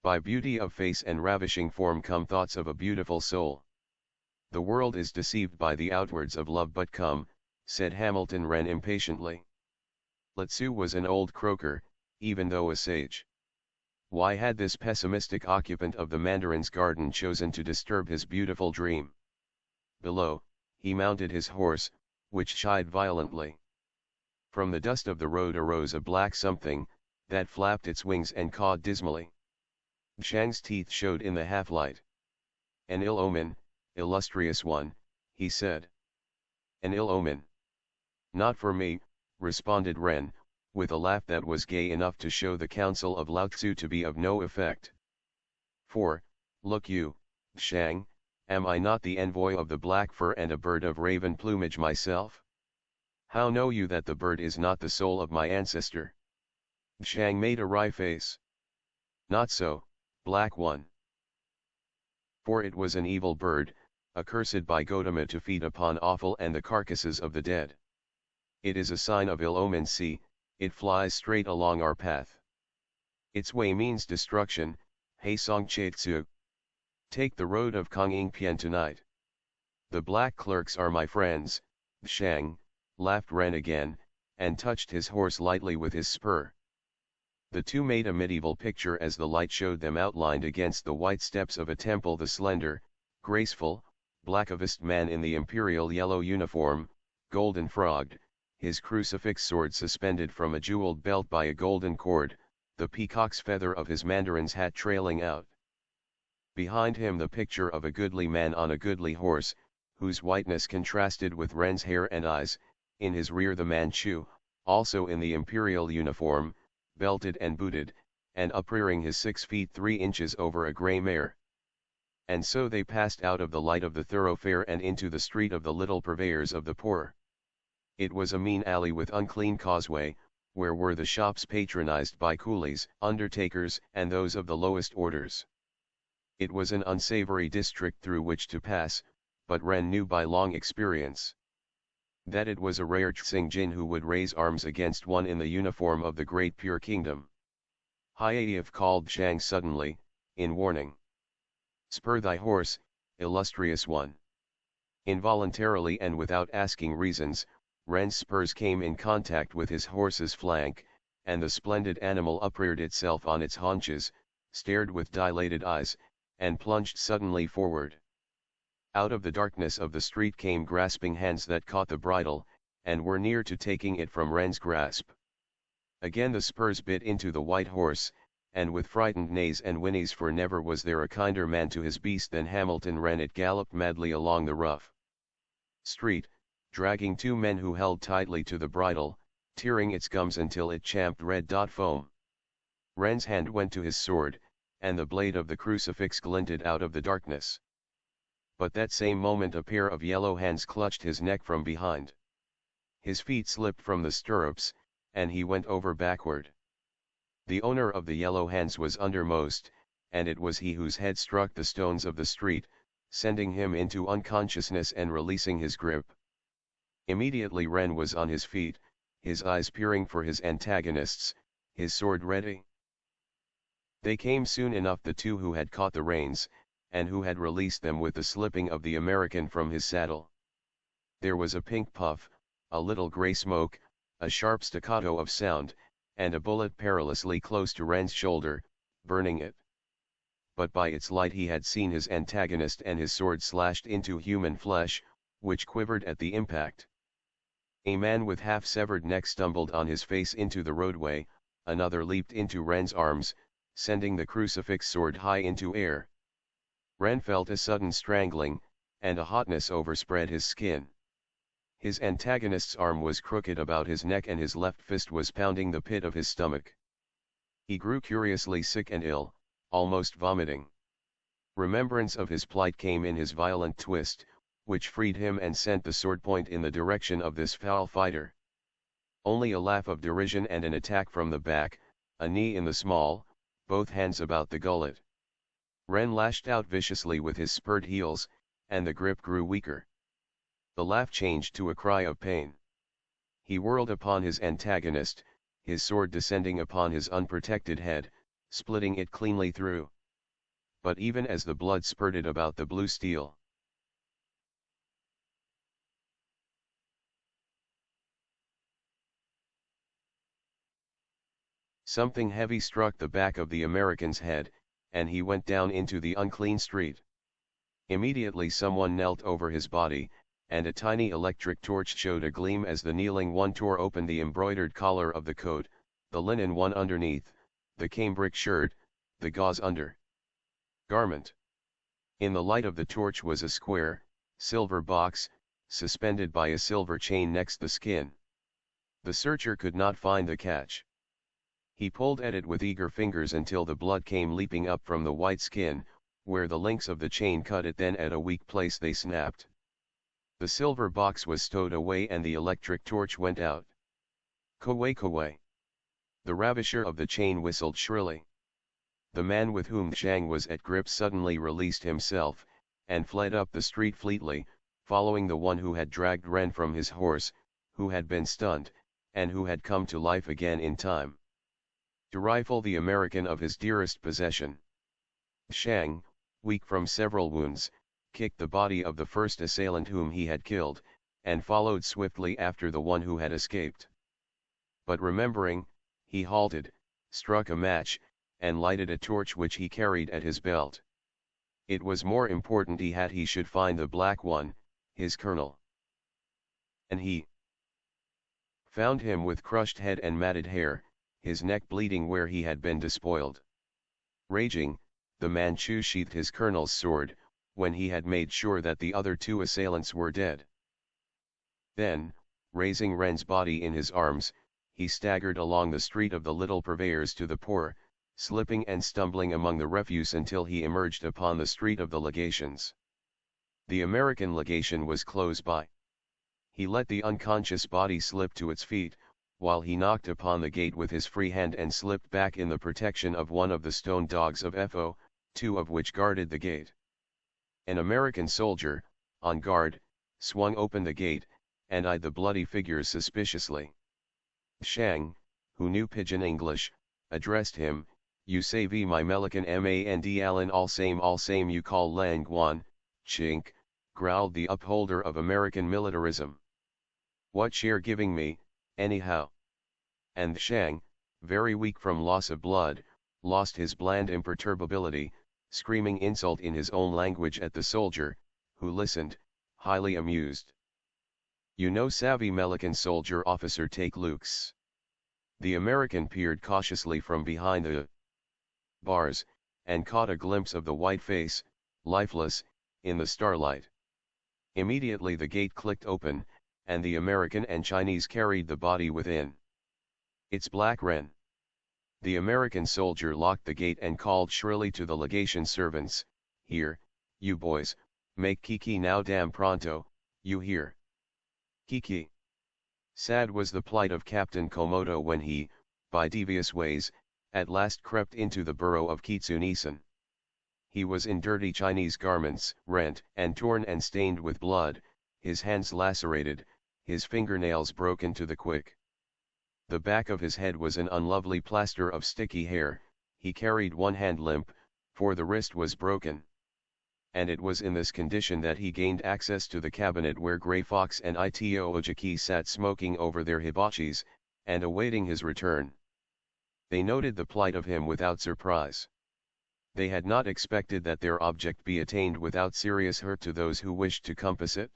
By beauty of face and ravishing form come thoughts of a beautiful soul. The world is deceived by the outwards of love, but come, said Hamilton Wren impatiently. Lao Tzu was an old croaker, even though a sage. Why had this pessimistic occupant of the mandarin's garden chosen to disturb his beautiful dream? Below, he mounted his horse, which shied violently. From the dust of the road arose a black something, that flapped its wings and cawed dismally. Shang's teeth showed in the half-light. An ill omen, illustrious one, he said. An ill omen. Not for me, responded Ren, with a laugh that was gay enough to show the counsel of Lao Tzu to be of no effect. For, look you, Shang, am I not the envoy of the black fur and a bird of raven plumage myself? How know you that the bird is not the soul of my ancestor? Shang made a wry face. Not so, Black One. For it was an evil bird, accursed by Gautama to feed upon offal and the carcasses of the dead. It is a sign of ill omen. See, it flies straight along our path. Its way means destruction. Hei Song Che Tzu. Take the road of Kongingpian tonight. The black clerks are my friends, Shang, laughed Ren again, and touched his horse lightly with his spur. The two made a medieval picture as the light showed them outlined against the white steps of a temple. The slender, graceful, blackavist man in the imperial yellow uniform, golden-frogged, his crucifix sword suspended from a jeweled belt by a golden cord, the peacock's feather of his mandarin's hat trailing out. Behind him the picture of a goodly man on a goodly horse, whose whiteness contrasted with Ren's hair and eyes. In his rear the Manchu, also in the imperial uniform, belted and booted, and uprearing his 6 feet 3 inches over a grey mare. And so they passed out of the light of the thoroughfare and into the street of the little purveyors of the poor. It was a mean alley with unclean causeway, where were the shops patronized by coolies, undertakers, and those of the lowest orders. It was an unsavory district through which to pass, but Ren knew by long experience that it was a rare Tsing Jin who would raise arms against one in the uniform of the great pure kingdom. Hyaev called Shang suddenly, in warning. Spur thy horse, illustrious one. Involuntarily and without asking reasons, Ren's spurs came in contact with his horse's flank, and the splendid animal upreared itself on its haunches, stared with dilated eyes, and plunged suddenly forward. Out of the darkness of the street came grasping hands that caught the bridle, and were near to taking it from Ren's grasp. Again the spurs bit into the white horse, and with frightened neighs and whinnies, for never was there a kinder man to his beast than Hamilton Wren, it galloped madly along the rough street, dragging 2 men who held tightly to the bridle, tearing its gums until it champed red foam. Ren's hand went to his sword, and the blade of the crucifix glinted out of the darkness. But that same moment a pair of yellow hands clutched his neck from behind. His feet slipped from the stirrups, and he went over backward. The owner of the yellow hands was undermost, and it was he whose head struck the stones of the street, sending him into unconsciousness and releasing his grip. Immediately Ren was on his feet, his eyes peering for his antagonists, his sword ready. They came soon enough, the two who had caught the reins, and who had released them with the slipping of the American from his saddle. There was a pink puff, a little grey smoke, a sharp staccato of sound, and a bullet perilously close to Ren's shoulder, burning it. But by its light he had seen his antagonist, and his sword slashed into human flesh, which quivered at the impact. A man with half-severed neck stumbled on his face into the roadway, another leaped into Ren's arms, sending the crucifix sword high into air. Ren felt a sudden strangling, and a hotness overspread his skin. His antagonist's arm was crooked about his neck, and his left fist was pounding the pit of his stomach. He grew curiously sick and ill, almost vomiting. Remembrance of his plight came in his violent twist, which freed him and sent the sword point in the direction of this foul fighter. Only a laugh of derision and an attack from the back, a knee in the small, both hands about the gullet. Ren lashed out viciously with his spurred heels, and the grip grew weaker. The laugh changed to a cry of pain. He whirled upon his antagonist, his sword descending upon his unprotected head, splitting it cleanly through. But even as the blood spurted about the blue steel, something heavy struck the back of the American's head, and he went down into the unclean street. Immediately someone knelt over his body, and a tiny electric torch showed a gleam as the kneeling one tore open the embroidered collar of the coat, the linen one underneath, the cambric shirt, the gauze under garment. In the light of the torch was a square, silver box, suspended by a silver chain next the skin. The searcher could not find the catch. He pulled at it with eager fingers until the blood came leaping up from the white skin, where the links of the chain cut it, then at a weak place they snapped. The silver box was stowed away and the electric torch went out. Koway koway. The ravisher of the chain whistled shrilly. The man with whom Shang was at grips suddenly released himself, and fled up the street fleetly, following the one who had dragged Ren from his horse, who had been stunned, and who had come to life again in time to rifle the American of his dearest possession. Shang, weak from several wounds, kicked the body of the first assailant whom he had killed, and followed swiftly after the one who had escaped. But remembering, he halted, struck a match, and lighted a torch which he carried at his belt. It was more important he should find the black one, his colonel. And he found him with crushed head and matted hair, his neck bleeding where he had been despoiled. Raging, the Manchu sheathed his colonel's sword, when he had made sure that the other two assailants were dead. Then, raising Ren's body in his arms, he staggered along the street of the little purveyors to the poor, slipping and stumbling among the refuse until he emerged upon the street of the legations. The American legation was close by. He let the unconscious body slip to its feet, while he knocked upon the gate with his free hand and slipped back in the protection of one of the stone dogs of FO, two of which guarded the gate. An American soldier, on guard, swung open the gate, and eyed the bloody figures suspiciously. Shang, who knew pidgin English, addressed him, "You say v my Melican mand Alan all same you call Lang Guan, chink," growled the upholder of American militarism. "What share giving me, anyhow?" And Shang, very weak from loss of blood, lost his bland imperturbability, screaming insult in his own language at the soldier, who listened, highly amused. "You know savvy Melican soldier officer take Luke's." The American peered cautiously from behind the bars, and caught a glimpse of the white face, lifeless, in the starlight. Immediately the gate clicked open, and the American and Chinese carried the body within. "It's Black Ren." The American soldier locked the gate and called shrilly to the legation servants, "Here, you boys, make kiki now damn pronto, you hear? Kiki." Sad was the plight of Captain Komodo when he, by devious ways, at last crept into the borough of Kitsunisen. He was in dirty Chinese garments, rent and torn and stained with blood, his hands lacerated, his fingernails broken to the quick. The back of his head was an unlovely plaster of sticky hair, he carried one hand limp, for the wrist was broken. And it was in this condition that he gained access to the cabinet where Grey Fox and Ito Ojiki sat smoking over their hibachis, and awaiting his return. They noted the plight of him without surprise. They had not expected that their object be attained without serious hurt to those who wished to compass it.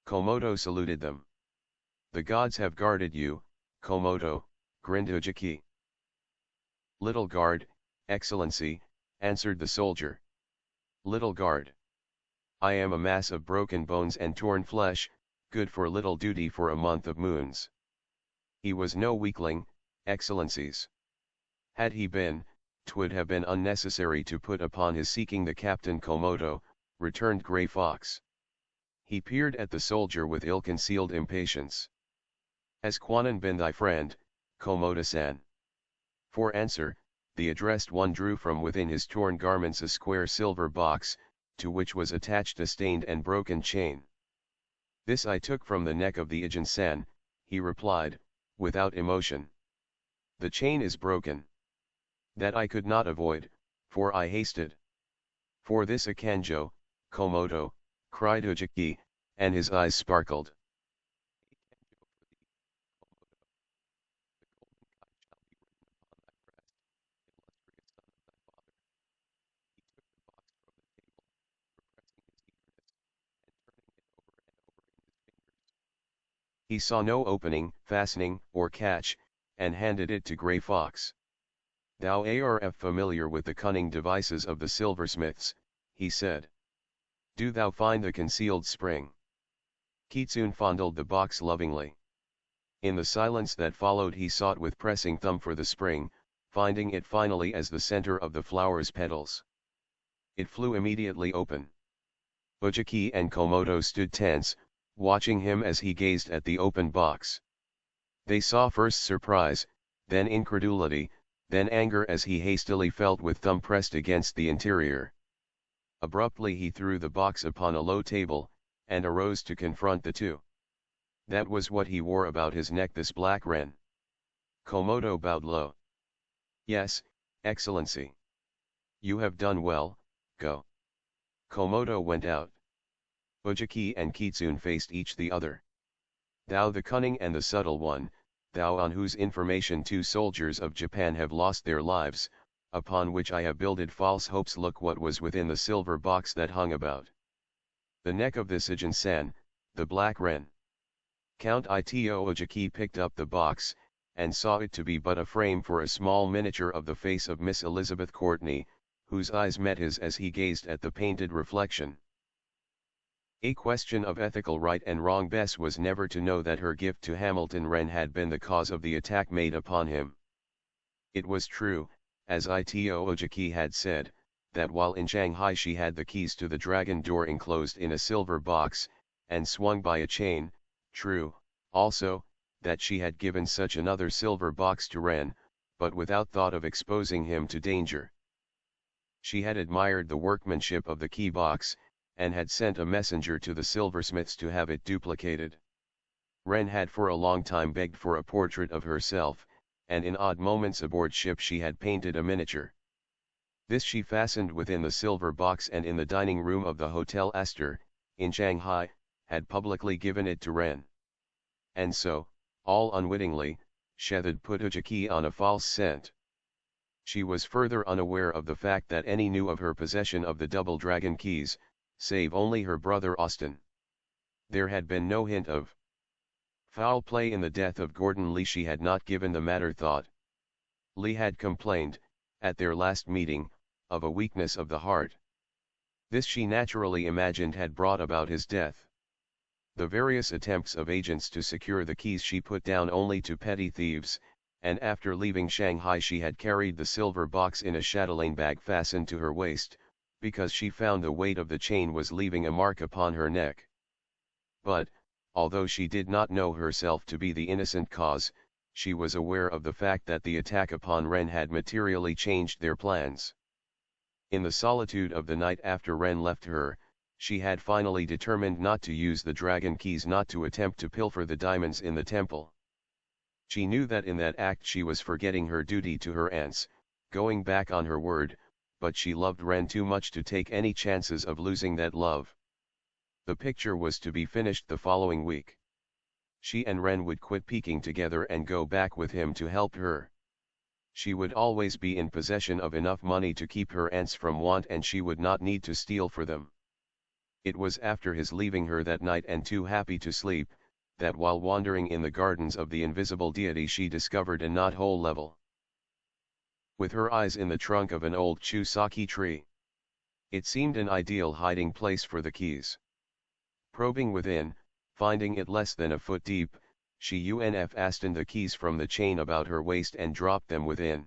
Komodo saluted them. "The gods have guarded you, Komodo," grinned Ojiki. "Little guard, Excellency," answered the soldier. "Little guard. I am a mass of broken bones and torn flesh, good for little duty for a month of moons." He was no weakling, Excellencies. Had he been, 'twould have been unnecessary to put upon his seeking the Captain Komodo, returned Grey Fox. He peered at the soldier with ill-concealed impatience. "Has Kwanan been thy friend, Komodo-san?" For answer, the addressed one drew from within his torn garments a square silver box, to which was attached a stained and broken chain. "This I took from the neck of the Ijin-san," he replied, without emotion. "The chain is broken. That I could not avoid, for I hasted." "For this a kanjo, Komodo," cried Ojiki, and his eyes sparkled. He saw no opening, fastening, or catch, and handed it to Grey Fox. "Thou arf familiar with the cunning devices of the silversmiths," he said. Do thou find the concealed spring. Kitsune fondled the box lovingly. In the silence that followed he sought with pressing thumb for the spring, finding it finally as the center of the flower's petals. It flew immediately open. Ujiki and Komodo stood tense, watching him as he gazed at the open box. They saw first surprise, then incredulity, then anger as he hastily felt with thumb pressed against the interior. Abruptly he threw the box upon a low table, and arose to confront the two. That was what he wore about his neck, this black wren. Komodo bowed low. Yes, Excellency. You have done well, go. Komodo went out. Ujiki and Kitsune faced each the other. Thou the cunning and the subtle one, thou on whose information 2 soldiers of Japan have lost their lives, upon which I have builded false hopes. Look what was within the silver box that hung about the neck of the Sijin-san, the black wren. Count Ito Ujiki picked up the box, and saw it to be but a frame for a small miniature of the face of Miss Elizabeth Courtney, whose eyes met his as he gazed at the painted reflection. A question of ethical right and wrong. Bess was never to know that her gift to Hamilton Wren had been the cause of the attack made upon him. It was true, as Ito Ujiki had said, that while in Shanghai she had the keys to the dragon door enclosed in a silver box, and swung by a chain. True, also, that she had given such another silver box to Wren, but without thought of exposing him to danger. She had admired the workmanship of the key box, and had sent a messenger to the silversmiths to have it duplicated. Wren had for a long time begged for a portrait of herself, and in odd moments aboard ship she had painted a miniature. This she fastened within the silver box, and in the dining room of the Hotel Astor, in Shanghai, had publicly given it to Wren. And so, all unwittingly, she had put Ujiki on a false scent. She was further unaware of the fact that any knew of her possession of the double dragon keys, save only her brother Austin. There had been no hint of foul play in the death of Gordon Lee. She had not given the matter thought. Lee had complained, at their last meeting, of a weakness of the heart. This she naturally imagined had brought about his death. The various attempts of agents to secure the keys she put down only to petty thieves, and after leaving Shanghai she had carried the silver box in a chatelaine bag fastened to her waist, because she found the weight of the chain was leaving a mark upon her neck. But, although she did not know herself to be the innocent cause, she was aware of the fact that the attack upon Wren had materially changed their plans. In the solitude of the night after Wren left her, she had finally determined not to use the dragon keys, not to attempt to pilfer the diamonds in the temple. She knew that in that act she was forgetting her duty to her aunts, going back on her word, but she loved Wren too much to take any chances of losing that love. The picture was to be finished the following week. She and Wren would quit peeking together and go back with him to help her. She would always be in possession of enough money to keep her aunts from want, and she would not need to steal for them. It was after his leaving her that night, and too happy to sleep, that while wandering in the gardens of the invisible deity she discovered a knot-hole level with her eyes in the trunk of an old Chusaki tree. It seemed an ideal hiding place for the keys. Probing within, finding it less than a foot deep, she unfastened the keys from the chain about her waist and dropped them within.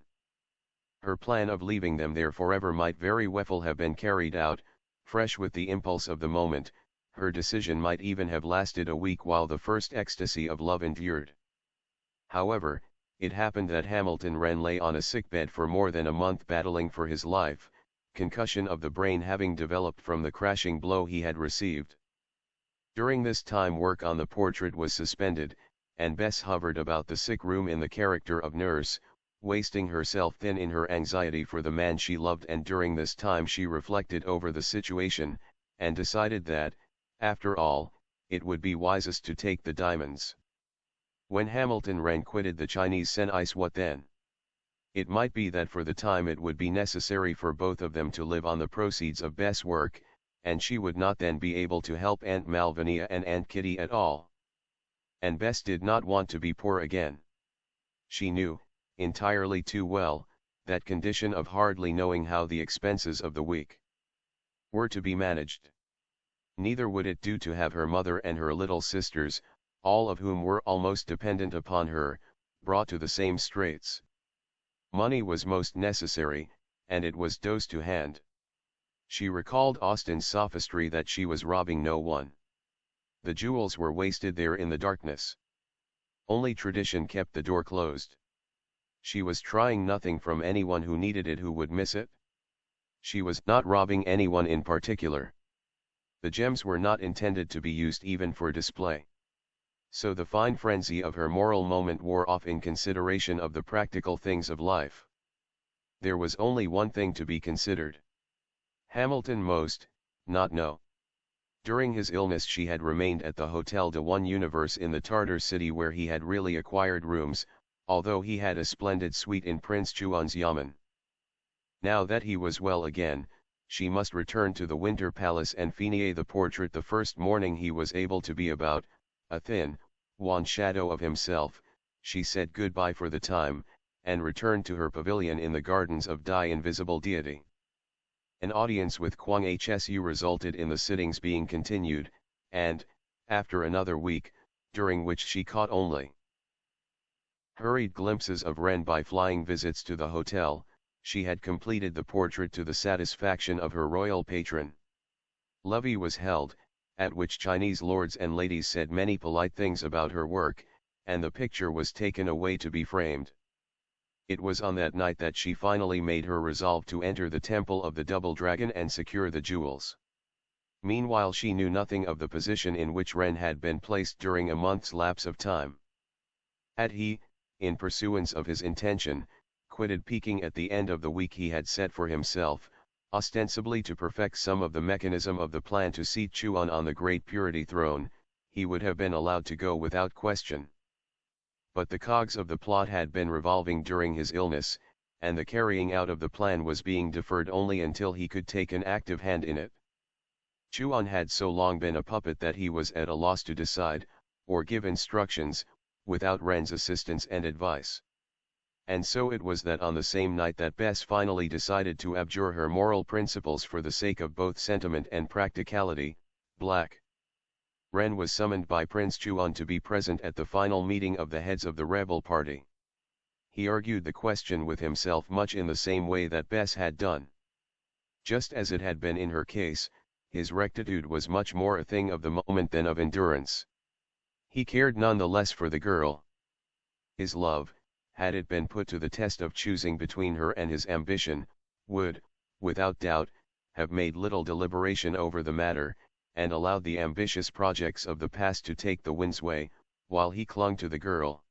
Her plan of leaving them there forever might very well have been carried out, fresh with the impulse of the moment. Her decision might even have lasted a week while the first ecstasy of love endured. However, it happened that Hamilton Wren lay on a sickbed for more than a month battling for his life, concussion of the brain having developed from the crashing blow he had received. During this time work on the portrait was suspended, and Bess hovered about the sick room in the character of nurse, wasting herself thin in her anxiety for the man she loved, and during this time she reflected over the situation, and decided that, after all, it would be wisest to take the diamonds. When Hamilton Wren quitted the Chinese Sen Ice, what then? It might be that for the time it would be necessary for both of them to live on the proceeds of Bess' work, and she would not then be able to help Aunt Malvania and Aunt Kitty at all. And Bess did not want to be poor again. She knew, entirely too well, that condition of hardly knowing how the expenses of the week were to be managed. Neither would it do to have her mother and her little sisters, all of whom were almost dependent upon her, brought to the same straits. Money was most necessary, and it was dose to hand. She recalled Austin's sophistry that she was robbing no one. The jewels were wasted there in the darkness. Only tradition kept the door closed. She was trying nothing from anyone who needed it who would miss it. She was not robbing anyone in particular. The gems were not intended to be used even for display. So the fine frenzy of her moral moment wore off in consideration of the practical things of life. There was only one thing to be considered. Hamilton most, not know. During his illness she had remained at the Hotel de One Univers in the Tartar city where he had really acquired rooms, although he had a splendid suite in Prince Chuan's yamen. Now that he was well again, she must return to the Winter Palace and finish the portrait the first morning he was able to be about. A thin, wan shadow of himself, she said goodbye for the time, and returned to her pavilion in the gardens of Dai Invisible Deity. An audience with Kwang Hsu resulted in the sittings being continued, and, after another week, during which she caught only hurried glimpses of Ren by flying visits to the hotel, she had completed the portrait to the satisfaction of her royal patron. Levee was held, at which Chinese lords and ladies said many polite things about her work, and the picture was taken away to be framed. It was on that night that she finally made her resolve to enter the Temple of the Double Dragon and secure the jewels. Meanwhile she knew nothing of the position in which Ren had been placed during a month's lapse of time. Had he, in pursuance of his intention, quitted Peking at the end of the week he had set for himself, ostensibly to perfect some of the mechanism of the plan to seat Chuan on the Great Purity throne, he would have been allowed to go without question. But the cogs of the plot had been revolving during his illness, and the carrying out of the plan was being deferred only until he could take an active hand in it. Chuan had so long been a puppet that he was at a loss to decide, or give instructions, without Ren's assistance and advice. And so it was that on the same night that Bess finally decided to abjure her moral principles for the sake of both sentiment and practicality, Black Ren was summoned by Prince Chuan to be present at the final meeting of the heads of the rebel party. He argued the question with himself much in the same way that Bess had done. Just as it had been in her case, his rectitude was much more a thing of the moment than of endurance. He cared none the less for the girl. His love, had it been put to the test of choosing between her and his ambition, would, without doubt, have made little deliberation over the matter, and allowed the ambitious projects of the past to take the wind's way, while he clung to the girl.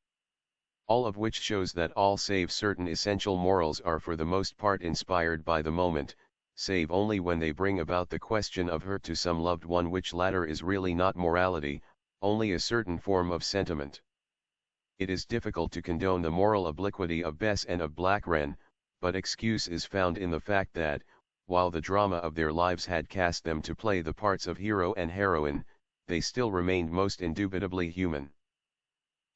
All of which shows that all save certain essential morals are for the most part inspired by the moment, save only when they bring about the question of hurt to some loved one, which latter is really not morality, only a certain form of sentiment. It is difficult to condone the moral obliquity of Bess and of Black Ren, but excuse is found in the fact that, while the drama of their lives had cast them to play the parts of hero and heroine, they still remained most indubitably human.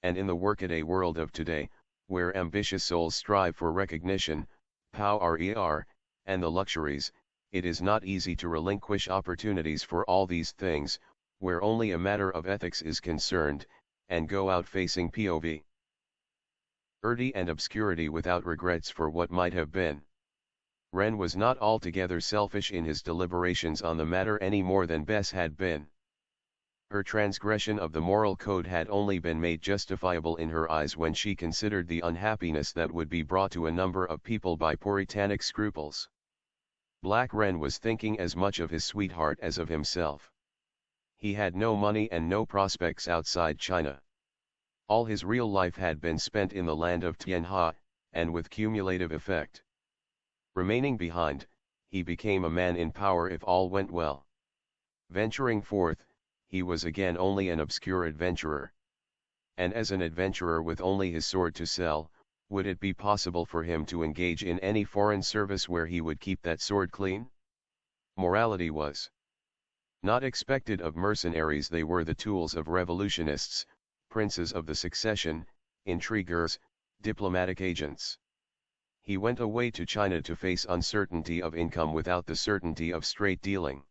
And in the workaday world of today, where ambitious souls strive for recognition, power, and the luxuries, it is not easy to relinquish opportunities for all these things, where only a matter of ethics is concerned, and go out facing POV. And obscurity without regrets for what might have been. Ren was not altogether selfish in his deliberations on the matter any more than Bess had been. Her transgression of the moral code had only been made justifiable in her eyes when she considered the unhappiness that would be brought to a number of people by puritanic scruples. Black Ren was thinking as much of his sweetheart as of himself. He had no money and no prospects outside China. All his real life had been spent in the land of Tianha, and with cumulative effect. Remaining behind, he became a man in power if all went well. Venturing forth, he was again only an obscure adventurer. And as an adventurer with only his sword to sell, would it be possible for him to engage in any foreign service where he would keep that sword clean? Morality was not expected of mercenaries. They were the tools of revolutionists, princes of the succession, intriguers, diplomatic agents. He went away to China to face uncertainty of income without the certainty of straight dealing.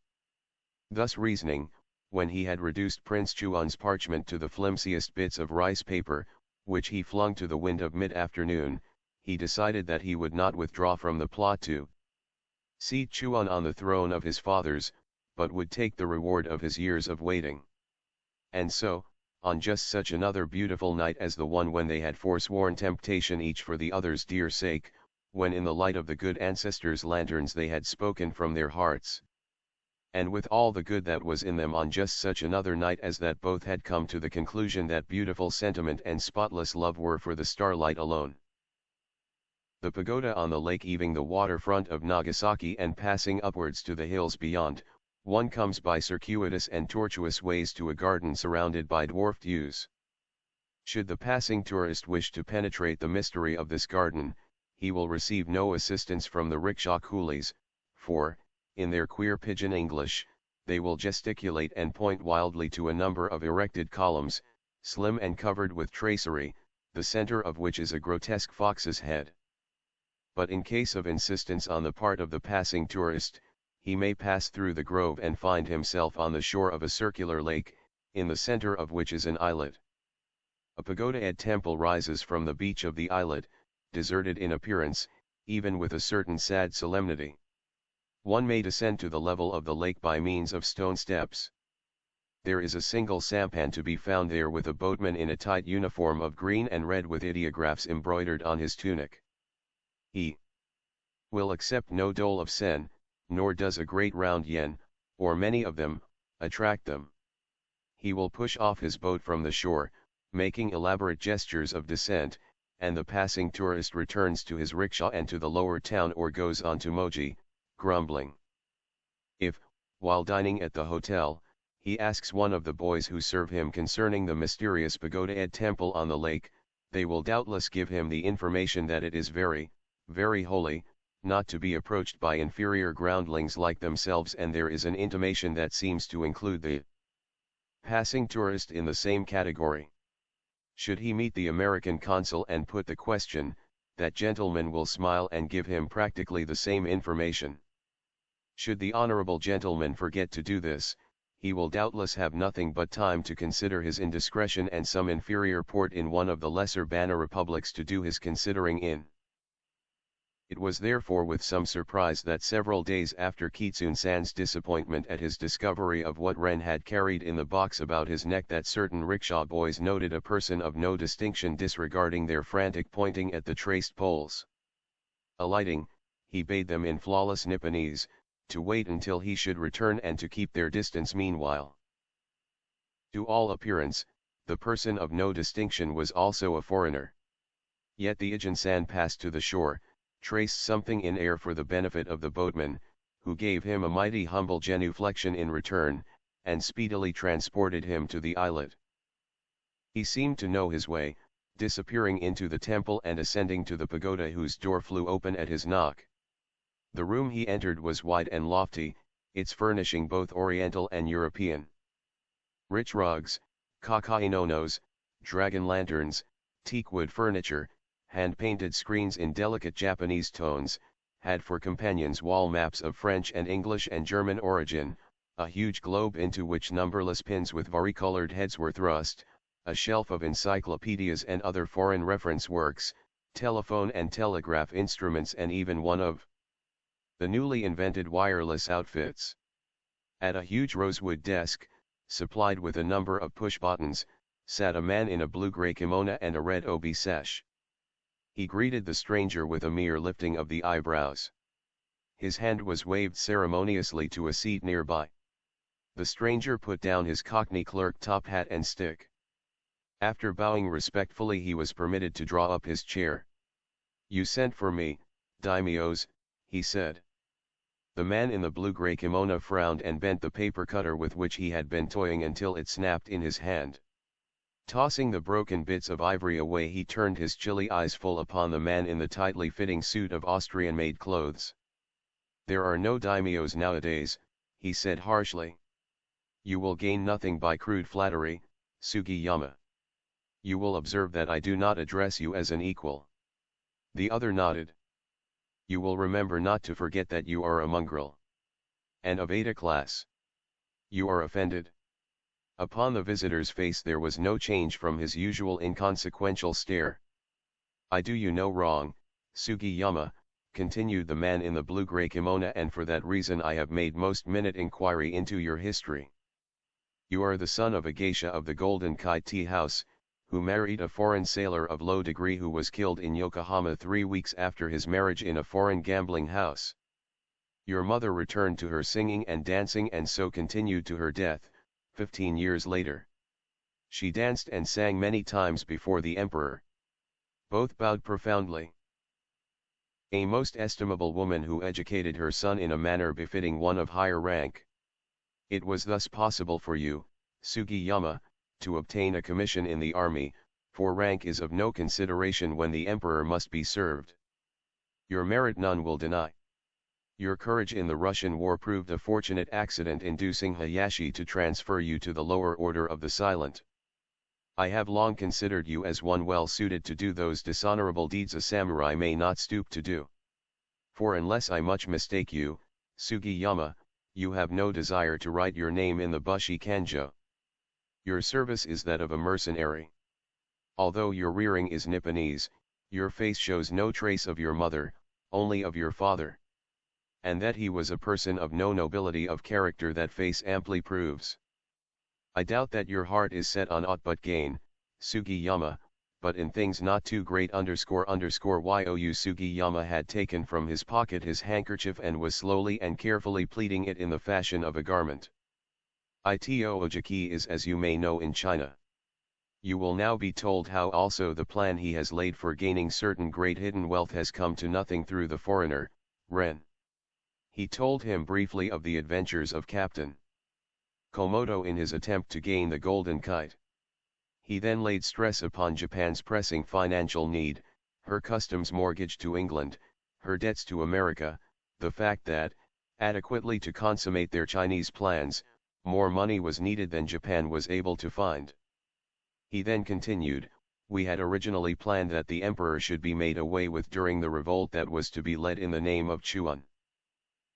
Thus reasoning, when he had reduced Prince Chuan's parchment to the flimsiest bits of rice paper, which he flung to the wind of mid-afternoon, he decided that he would not withdraw from the plot to seat Chuan on the throne of his fathers, but would take the reward of his years of waiting. And so, on just such another beautiful night as the one when they had forsworn temptation each for the other's dear sake, when in the light of the good ancestors' lanterns they had spoken from their hearts, and with all the good that was in them, on just such another night as that both had come to the conclusion that beautiful sentiment and spotless love were for the starlight alone. The pagoda on the lake eaving the waterfront of Nagasaki and passing upwards to the hills beyond, one comes by circuitous and tortuous ways to a garden surrounded by dwarfed yews. Should the passing tourist wish to penetrate the mystery of this garden, he will receive no assistance from the rickshaw coolies, for, in their queer pidgin English, they will gesticulate and point wildly to a number of erected columns, slim and covered with tracery, the center of which is a grotesque fox's head. But in case of insistence on the part of the passing tourist, he may pass through the grove and find himself on the shore of a circular lake, in the center of which is an islet. A pagoda temple rises from the beach of the islet, deserted in appearance, even with a certain sad solemnity. One may descend to the level of the lake by means of stone steps. There is a single sampan to be found there with a boatman in a tight uniform of green and red with ideographs embroidered on his tunic. He will accept no dole of sen, nor does a great round yen, or many of them, attract them. He will push off his boat from the shore, making elaborate gestures of dissent, and the passing tourist returns to his rickshaw and to the lower town or goes on to Moji, grumbling. If, while dining at the hotel, he asks one of the boys who serve him concerning the mysterious pagoda temple on the lake, they will doubtless give him the information that it is very, very holy, not to be approached by inferior groundlings like themselves, and there is an intimation that seems to include the passing tourist in the same category. Should he meet the American consul and put the question, that gentleman will smile and give him practically the same information. Should the honorable gentleman forget to do this, he will doubtless have nothing but time to consider his indiscretion and some inferior port in one of the lesser banner republics to do his considering in. It was therefore with some surprise that several days after Kitsun-san's disappointment at his discovery of what Ren had carried in the box about his neck that certain rickshaw boys noted a person of no distinction disregarding their frantic pointing at the traced poles. Alighting, he bade them in flawless Nipponese, to wait until he should return and to keep their distance meanwhile. To all appearance, the person of no distinction was also a foreigner. Yet the Ijin-san passed to the shore, traced something in air for the benefit of the boatman, who gave him a mighty humble genuflection in return, and speedily transported him to the islet. He seemed to know his way, disappearing into the temple and ascending to the pagoda whose door flew open at his knock. The room he entered was wide and lofty, its furnishing both Oriental and European. Rich rugs, kakainonos, dragon lanterns, teakwood furniture, hand-painted screens in delicate Japanese tones, had for companions wall maps of French and English and German origin, a huge globe into which numberless pins with varicolored heads were thrust, a shelf of encyclopedias and other foreign reference works, telephone and telegraph instruments, and even one of the newly invented wireless outfits. At a huge rosewood desk, supplied with a number of push-buttons, sat a man in a blue-gray kimono and a red obi sash. He greeted the stranger with a mere lifting of the eyebrows. His hand was waved ceremoniously to a seat nearby. The stranger put down his Cockney clerk top hat and stick. After bowing respectfully, he was permitted to draw up his chair. "You sent for me, daimyos," he said. The man in the blue-gray kimono frowned and bent the paper cutter with which he had been toying until it snapped in his hand. Tossing the broken bits of ivory away, he turned his chilly eyes full upon the man in the tightly fitting suit of Austrian-made clothes. "There are no daimyos nowadays," he said harshly. "You will gain nothing by crude flattery, Sugiyama. You will observe that I do not address you as an equal." The other nodded. You will remember not to forget that you are a mongrel. And of Eta class. You are offended? Upon the visitor's face there was no change from his usual inconsequential stare. I do you no wrong, Sugiyama, continued the man in the blue-gray kimono, and for that reason I have made most minute inquiry into your history. You are the son of a geisha of the Golden Kite Tea House, who married a foreign sailor of low degree who was killed in Yokohama 3 weeks after his marriage in a foreign gambling house. Your mother returned to her singing and dancing and so continued to her death, 15 years later. She danced and sang many times before the emperor. Both bowed profoundly. A most estimable woman who educated her son in a manner befitting one of higher rank. It was thus possible for you, Sugiyama, to obtain a commission in the army, for rank is of no consideration when the emperor must be served. Your merit none will deny. Your courage in the Russian war proved a fortunate accident inducing Hayashi to transfer you to the lower order of the silent. I have long considered you as one well suited to do those dishonorable deeds a samurai may not stoop to do. For unless I much mistake you, Sugiyama, you have no desire to write your name in the Bushi Kanjo. Your service is that of a mercenary. Although your rearing is Nipponese, your face shows no trace of your mother, only of your father. And that he was a person of no nobility of character that face amply proves. I doubt that your heart is set on aught but gain, Sugiyama, but in things not too great ___. You Sugiyama had taken from his pocket his handkerchief and was slowly and carefully pleating it in the fashion of a garment. Ito Ojiki is, as you may know, in China. You will now be told how also the plan he has laid for gaining certain great hidden wealth has come to nothing through the foreigner, Ren. He told him briefly of the adventures of Captain Komodo in his attempt to gain the Golden Kite. He then laid stress upon Japan's pressing financial need, her customs mortgage to England, her debts to America, the fact that, adequately to consummate their Chinese plans, more money was needed than Japan was able to find. He then continued, we had originally planned that the emperor should be made away with during the revolt that was to be led in the name of Chuan.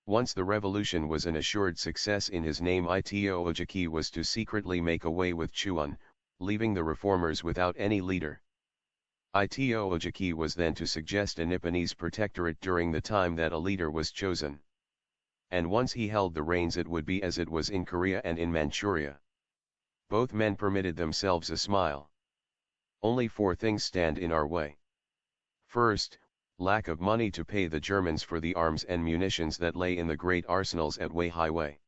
Once the revolution was an assured success in his name, Ito Ojiki was to secretly make away with Chuan, leaving the reformers without any leader. Ito Ojiki was then to suggest a Nipponese protectorate during the time that a leader was chosen. And once he held the reins it would be as it was in Korea and in Manchuria. Both men permitted themselves a smile. Only 4 things stand in our way. First, lack of money to pay the Germans for the arms and munitions that lay in the great arsenals at Wei Highway.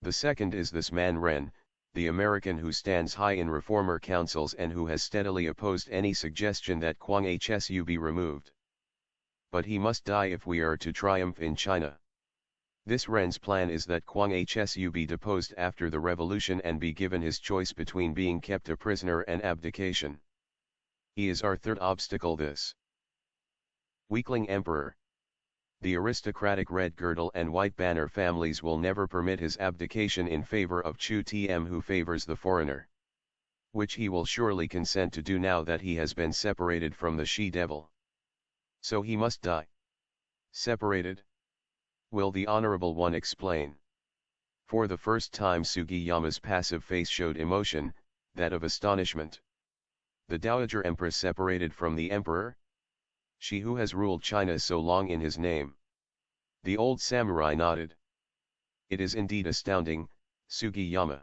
The second is this man Ren, the American who stands high in reformer councils and who has steadily opposed any suggestion that Kwang Hsu be removed. But he must die if we are to triumph in China. This Ren's plan is that Kwang Hsu be deposed after the revolution and be given his choice between being kept a prisoner and abdication. He is our third obstacle. This weakling emperor. The aristocratic red girdle and white banner families will never permit his abdication in favor of Chu Tm, who favors the foreigner. Which he will surely consent to do now that he has been separated from the she-devil. So he must die. Separated? Will the Honorable One explain? For the first time Sugiyama's passive face showed emotion, that of astonishment. The Dowager Empress separated from the Emperor? She who has ruled China so long in his name. The old samurai nodded. It is indeed astounding, Sugiyama.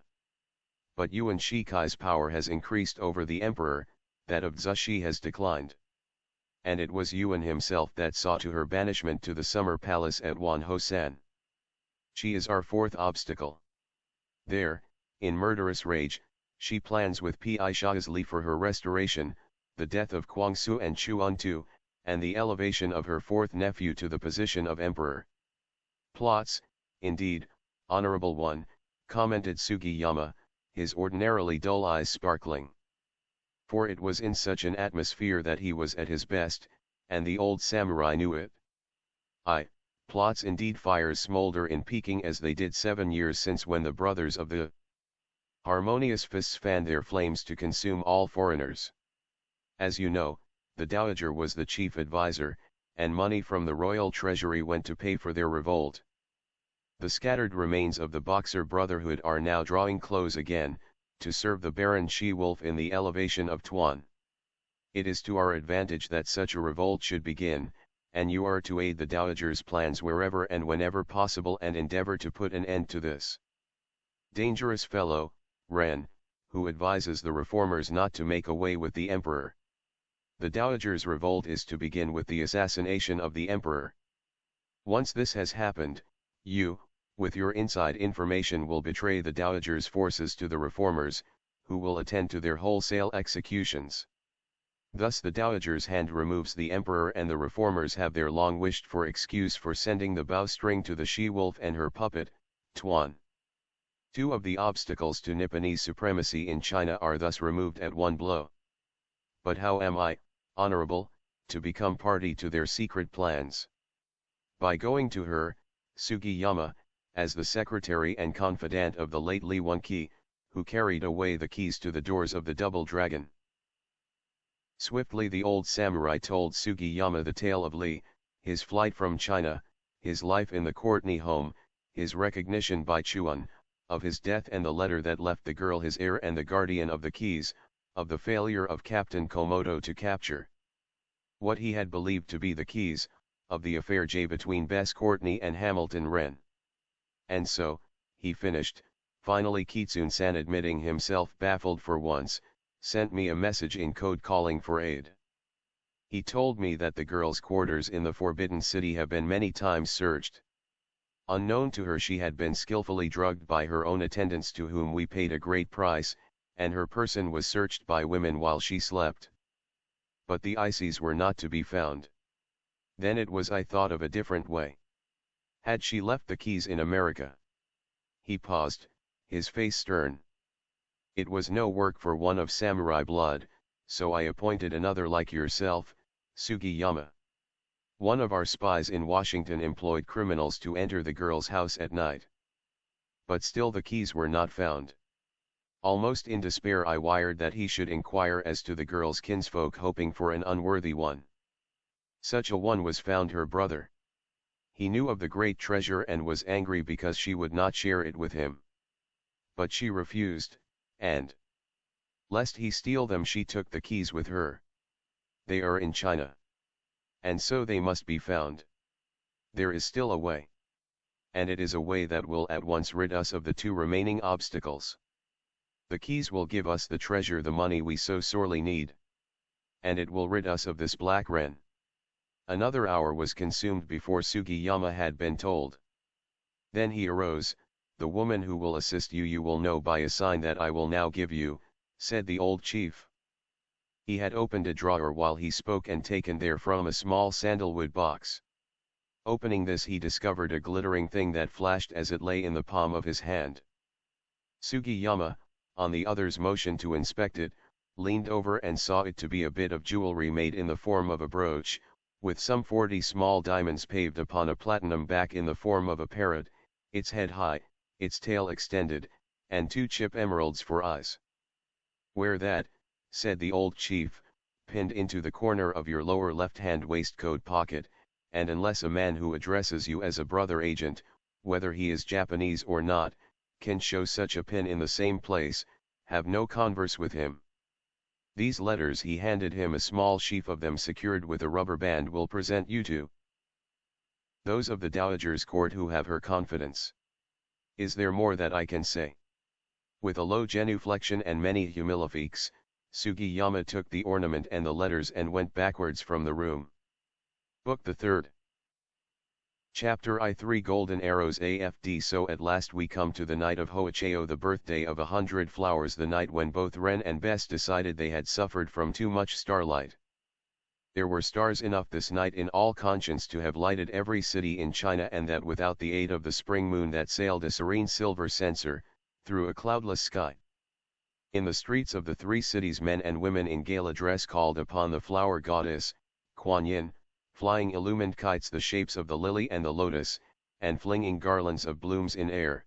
But Yuan Shikai's power has increased over the emperor, that of Zushi has declined. And it was Yuan himself that saw to her banishment to the summer palace at Wanhosan. She is our fourth obstacle. There, in murderous rage, she plans with Pi Shazli for her restoration, the death of Kwangsu and Chuan Tu, and the elevation of her fourth nephew to the position of emperor. Plots, indeed, Honorable One, commented Sugiyama, his ordinarily dull eyes sparkling. For it was in such an atmosphere that he was at his best, and the old samurai knew it. Plots indeed. Fires smolder in Peking as they did 7 years since, when the brothers of the Harmonious Fists fanned their flames to consume all foreigners. As you know, the Dowager was the chief advisor, and money from the royal treasury went to pay for their revolt. The scattered remains of the Boxer Brotherhood are now drawing close again, to serve the Baron She-Wolf in the elevation of Tuan. It is to our advantage that such a revolt should begin, and you are to aid the Dowager's plans wherever and whenever possible and endeavor to put an end to this dangerous fellow, Ren, who advises the reformers not to make away with the emperor. The Dowager's revolt is to begin with the assassination of the emperor. Once this has happened, you, with your inside information, will betray the Dowager's forces to the reformers, who will attend to their wholesale executions. Thus the Dowager's hand removes the emperor and the reformers have their long wished for excuse for sending the bowstring to the she-wolf and her puppet, Tuan. Two of the obstacles to Nipponese supremacy in China are thus removed at one blow. But how am I, honorable, to become party to their secret plans? By going to her, Sugiyama, as the secretary and confidant of the late Li Wenqi, who carried away the keys to the doors of the Double Dragon. Swiftly the old samurai told Sugiyama the tale of Li, his flight from China, his life in the Courtenay home, his recognition by Chuan, of his death and the letter that left the girl his heir and the guardian of the keys, of the failure of Captain Komodo to capture what he had believed to be the keys, of the affair between Bess Courtenay and Hamilton Wren. And so, he finished, finally Kitsune-san, admitting himself baffled for once, sent me a message in code calling for aid. He told me that the girl's quarters in the Forbidden City have been many times searched. Unknown to her, she had been skillfully drugged by her own attendants, to whom we paid a great price, and her person was searched by women while she slept. But the ICs were not to be found. Then it was I thought of a different way. Had she left the keys in America? He paused, his face stern. It was no work for one of samurai blood, so I appointed another like yourself, Sugiyama. One of our spies in Washington employed criminals to enter the girl's house at night. But still the keys were not found. Almost in despair I wired that he should inquire as to the girl's kinsfolk, hoping for an unworthy one. Such a one was found, her brother. He knew of the great treasure and was angry because she would not share it with him. But she refused, and, lest he steal them, she took the keys with her. They are in China. And so they must be found. There is still a way. And it is a way that will at once rid us of the two remaining obstacles. The keys will give us the treasure, the money we so sorely need. And it will rid us of this black wren. Another hour was consumed before Sugiyama had been told. Then he arose. The woman who will assist you will know by a sign that I will now give you, said the old chief. He had opened a drawer while he spoke and taken therefrom a small sandalwood box. Opening this, he discovered a glittering thing that flashed as it lay in the palm of his hand. Sugiyama, on the other's motion to inspect it, leaned over and saw it to be a bit of jewelry made in the form of a brooch, with some 40 small diamonds paved upon a platinum back in the form of a parrot, its head high, its tail extended, and 2 chip emeralds for eyes. Wear that, said the old chief, pinned into the corner of your lower left-hand waistcoat pocket, and unless a man who addresses you as a brother agent, whether he is Japanese or not, can show such a pin in the same place, have no converse with him. These letters, he handed him a small sheaf of them secured with a rubber band, will present you to those of the Dowager's court who have her confidence. Is there more that I can say? With a low genuflection and many humilifiques, Sugiyama took the ornament and the letters and went backwards from the room. Book the Third. Chapter I. 3 Golden Arrows AFD. So at last we come to the night of Hoicheo, the birthday of 100 flowers, the night when both Ren and Bess decided they had suffered from too much starlight. There were stars enough this night in all conscience to have lighted every city in China, and that without the aid of the spring moon that sailed a serene silver censer, through a cloudless sky. In the streets of the 3 cities men and women in gala dress called upon the flower goddess, Kuan Yin, flying illumined kites the shapes of the lily and the lotus, and flinging garlands of blooms in air.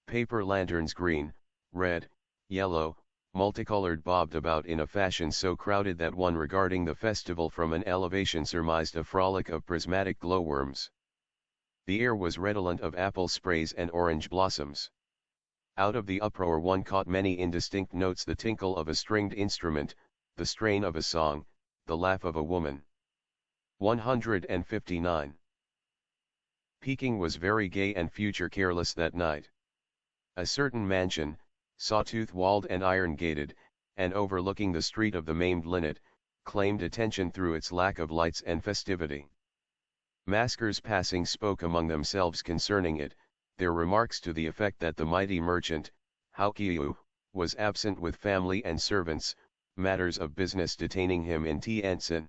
Paper lanterns green, red, yellow, multicolored, bobbed about in a fashion so crowded that one regarding the festival from an elevation surmised a frolic of prismatic glowworms. The air was redolent of apple sprays and orange blossoms. Out of the uproar one caught many indistinct notes: the tinkle of a stringed instrument, the strain of a song, the laugh of a woman. 159. Peking was very gay and future careless that night. A certain mansion, sawtooth-walled and iron-gated, and overlooking the street of the maimed linnet, claimed attention through its lack of lights and festivity. Maskers passing spoke among themselves concerning it, their remarks to the effect that the mighty merchant, Hao Qiu, was absent with family and servants, matters of business detaining him in Tientsin.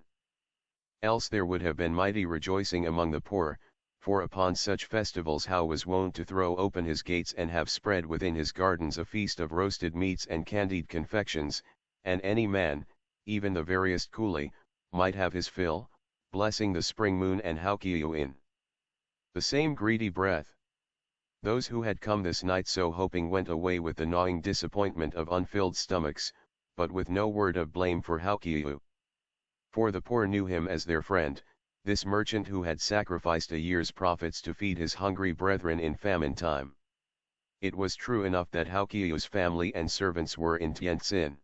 Else there would have been mighty rejoicing among the poor, for upon such festivals Hao was wont to throw open his gates and have spread within his gardens a feast of roasted meats and candied confections, and any man, even the veriest coolie, might have his fill, blessing the spring moon and Hao Qiu in the same greedy breath. Those who had come this night so hoping went away with the gnawing disappointment of unfilled stomachs, but with no word of blame for Hao Qiu. For the poor knew him as their friend, this merchant who had sacrificed a year's profits to feed his hungry brethren in famine time. It was true enough that Hao Qiu's family and servants were in Tientsin.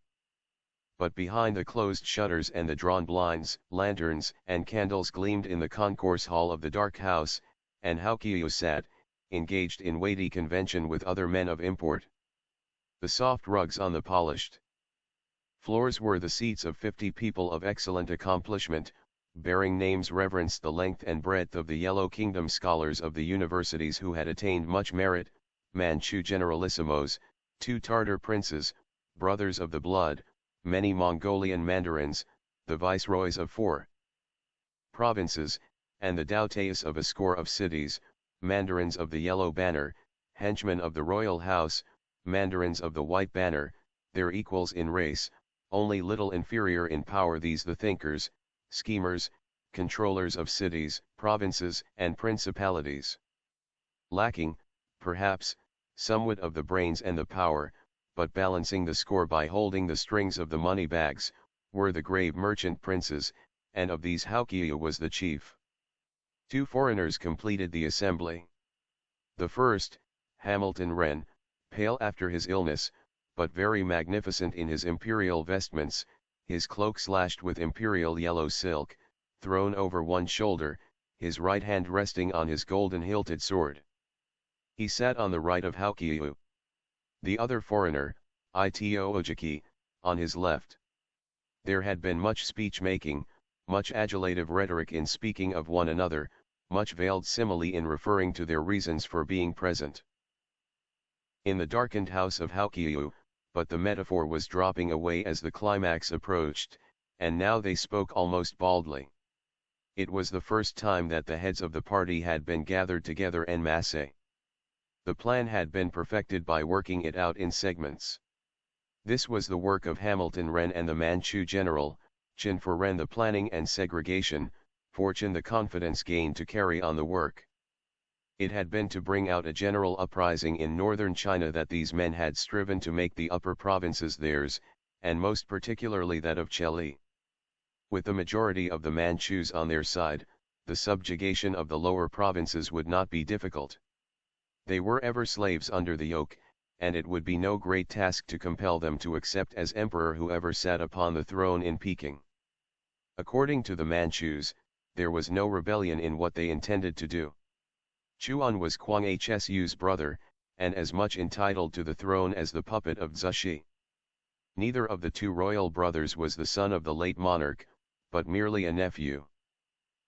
But behind the closed shutters and the drawn blinds, lanterns and candles gleamed in the concourse hall of the dark house, and Hao Qiu sat, engaged in weighty convention with other men of import. The soft rugs on the polished floors were the seats of 50 people of excellent accomplishment, bearing names reverenced the length and breadth of the Yellow Kingdom scholars of the universities who had attained much merit, Manchu generalissimos, 2 Tartar princes, brothers of the blood, many Mongolian mandarins, the viceroys of 4 provinces, and the Daotais of a score of cities, mandarins of the Yellow Banner, henchmen of the royal house, mandarins of the White Banner, their equals in race, only little inferior in power, these the thinkers, schemers, controllers of cities, provinces, and principalities. Lacking, perhaps, somewhat of the brains and the power, but balancing the score by holding the strings of the money bags, were the grave merchant princes, and of these Hao Qiu was the chief. 2 foreigners completed the assembly. The first, Hamilton Wren, pale after his illness, but very magnificent in his imperial vestments, his cloak slashed with imperial yellow silk, thrown over one shoulder, his right hand resting on his golden-hilted sword. He sat on the right of Hao Qiu. The other foreigner, Ito Ojiki, on his left. There had been much speech-making, much adulative rhetoric in speaking of one another, much veiled simile in referring to their reasons for being present in the darkened house of Hao Qiu, but the metaphor was dropping away as the climax approached, and now they spoke almost baldly. It was the first time that the heads of the party had been gathered together en masse. The plan had been perfected by working it out in segments. This was the work of Hamilton Wren and the Manchu general, Qin for Wren the planning and segregation, Fortune the confidence gained to carry on the work. It had been to bring out a general uprising in northern China that these men had striven to make the upper provinces theirs, and most particularly that of Cheli. With the majority of the Manchus on their side, the subjugation of the lower provinces would not be difficult. They were ever slaves under the yoke, and it would be no great task to compel them to accept as emperor whoever sat upon the throne in Peking. According to the Manchus, there was no rebellion in what they intended to do. Chuan was Kwang Hsu's brother, and as much entitled to the throne as the puppet of Zhishi. Neither of the 2 royal brothers was the son of the late monarch, but merely a nephew.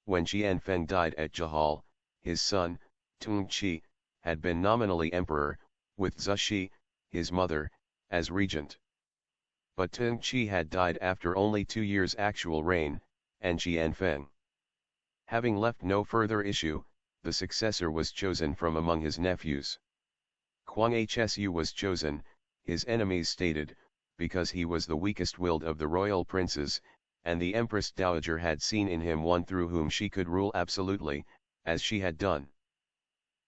When Qianfeng died at Jahal, his son, Tung Qi, had been nominally emperor, with Zhishi, his mother, as regent. But Tung Qi had died after only 2 years' actual reign, and Qianfeng, having left no further issue, the successor was chosen from among his nephews. Kwang Hsu was chosen, his enemies stated, because he was the weakest-willed of the royal princes, and the Empress Dowager had seen in him one through whom she could rule absolutely, as she had done.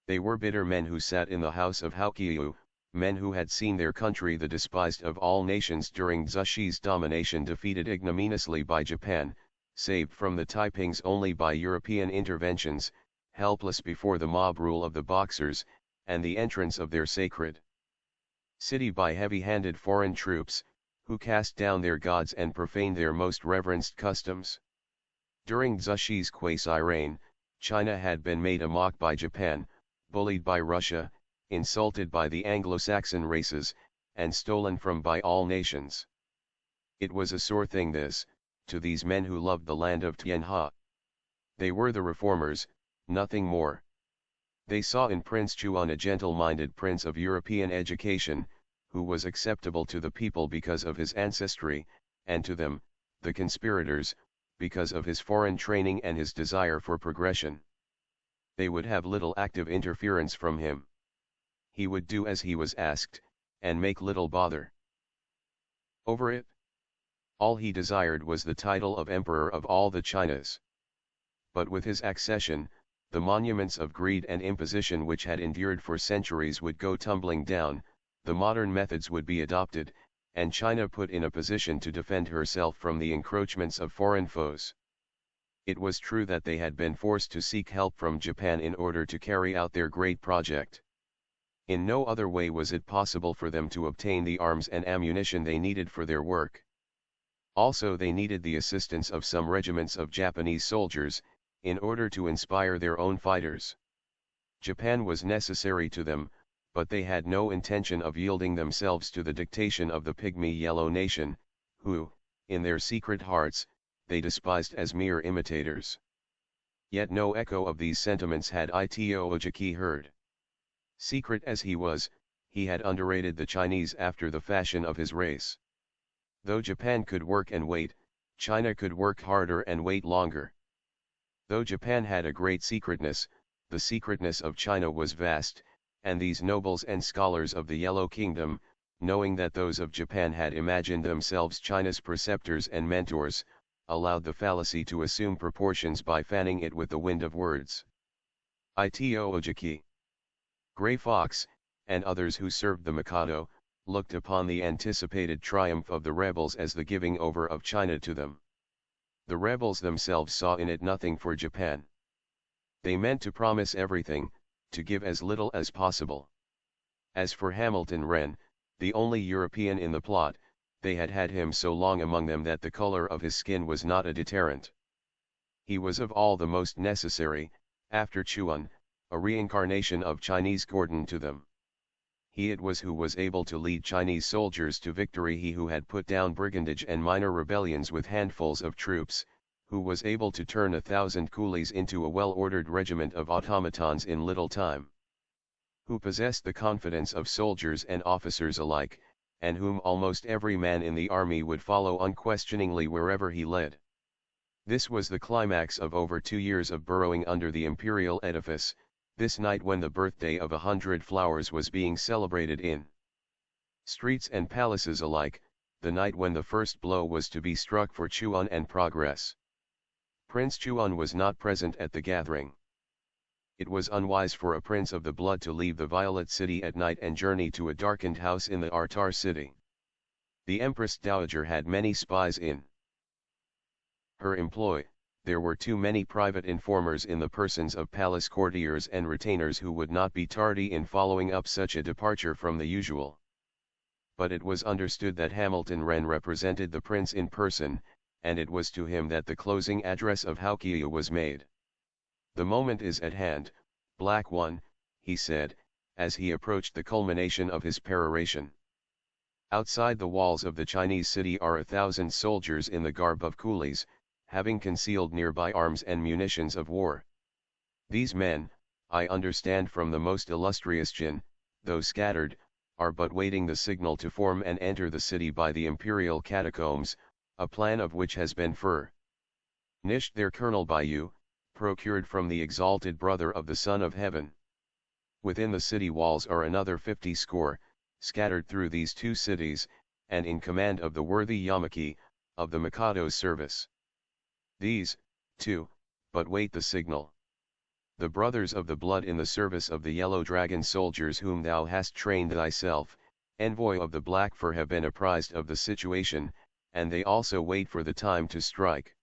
They were bitter men who sat in the house of Hao Qiu, men who had seen their country the despised of all nations during Cix's domination defeated ignominiously by Japan, saved from the Taipings only by European interventions, helpless before the mob rule of the Boxers, and the entrance of their sacred city by heavy-handed foreign troops, who cast down their gods and profaned their most reverenced customs. During Cix's quasi-reign, China had been made a mock by Japan, bullied by Russia, insulted by the Anglo-Saxon races, and stolen from by all nations. It was a sore thing this, to these men who loved the land of Tianhe. They were the reformers, nothing more. They saw in Prince Chuan a gentle-minded prince of European education, who was acceptable to the people because of his ancestry, and to them, the conspirators, because of his foreign training and his desire for progression. They would have little active interference from him. He would do as he was asked, and make little bother over it. All he desired was the title of Emperor of all the Chinas. But with his accession, the monuments of greed and imposition which had endured for centuries would go tumbling down, the modern methods would be adopted, and China put in a position to defend herself from the encroachments of foreign foes. It was true that they had been forced to seek help from Japan in order to carry out their great project. In no other way was it possible for them to obtain the arms and ammunition they needed for their work. Also they needed the assistance of some regiments of Japanese soldiers, in order to inspire their own fighters. Japan was necessary to them, but they had no intention of yielding themselves to the dictation of the pygmy yellow nation, who, in their secret hearts, they despised as mere imitators. Yet no echo of these sentiments had Ito Ojiki heard. Secret as he was, he had underrated the Chinese after the fashion of his race. Though Japan could work and wait, China could work harder and wait longer. Though Japan had a great secretness, the secretness of China was vast, and these nobles and scholars of the Yellow Kingdom, knowing that those of Japan had imagined themselves China's preceptors and mentors, allowed the fallacy to assume proportions by fanning it with the wind of words. Ito Ojiki, Grey Fox, and others who served the Mikado, looked upon the anticipated triumph of the rebels as the giving over of China to them. The rebels themselves saw in it nothing for Japan. They meant to promise everything, to give as little as possible. As for Hamilton Wren, the only European in the plot, they had had him so long among them that the color of his skin was not a deterrent. He was of all the most necessary, after Chuan, a reincarnation of Chinese Gordon to them. He it was who was able to lead Chinese soldiers to victory, he who had put down brigandage and minor rebellions with handfuls of troops, who was able to turn 1,000 coolies into a well-ordered regiment of automatons in little time. Who possessed the confidence of soldiers and officers alike, and whom almost every man in the army would follow unquestioningly wherever he led. This was the climax of over 2 years of burrowing under the imperial edifice, this night when the birthday of 100 Flowers was being celebrated in streets and palaces alike, the night when the first blow was to be struck for Chuan and progress. Prince Chuan was not present at the gathering. It was unwise for a prince of the blood to leave the Violet City at night and journey to a darkened house in the Artar city. The Empress Dowager had many spies in her employ. There were too many private informers in the persons of palace courtiers and retainers who would not be tardy in following up such a departure from the usual. But it was understood that Hamilton Wren represented the prince in person, and it was to him that the closing address of Haukiu was made. "The moment is at hand, Black One," he said, as he approached the culmination of his peroration. "Outside the walls of the Chinese city are 1,000 soldiers in the garb of coolies, having concealed nearby arms and munitions of war. These men, I understand from the most illustrious Jin, though scattered, are but waiting the signal to form and enter the city by the imperial catacombs, a plan of which has been furnished their colonel by you, procured from the exalted brother of the Son of Heaven. Within the city walls are another 50 score, scattered through these 2 cities, and in command of the worthy Yamaki, of the Mikado's service. These, too, but wait the signal. the brothers of the blood in the service of the yellow dragon soldiers whom thou hast trained thyself, envoy of the black fur, have been apprised of the situation, and they also wait for the time to strike.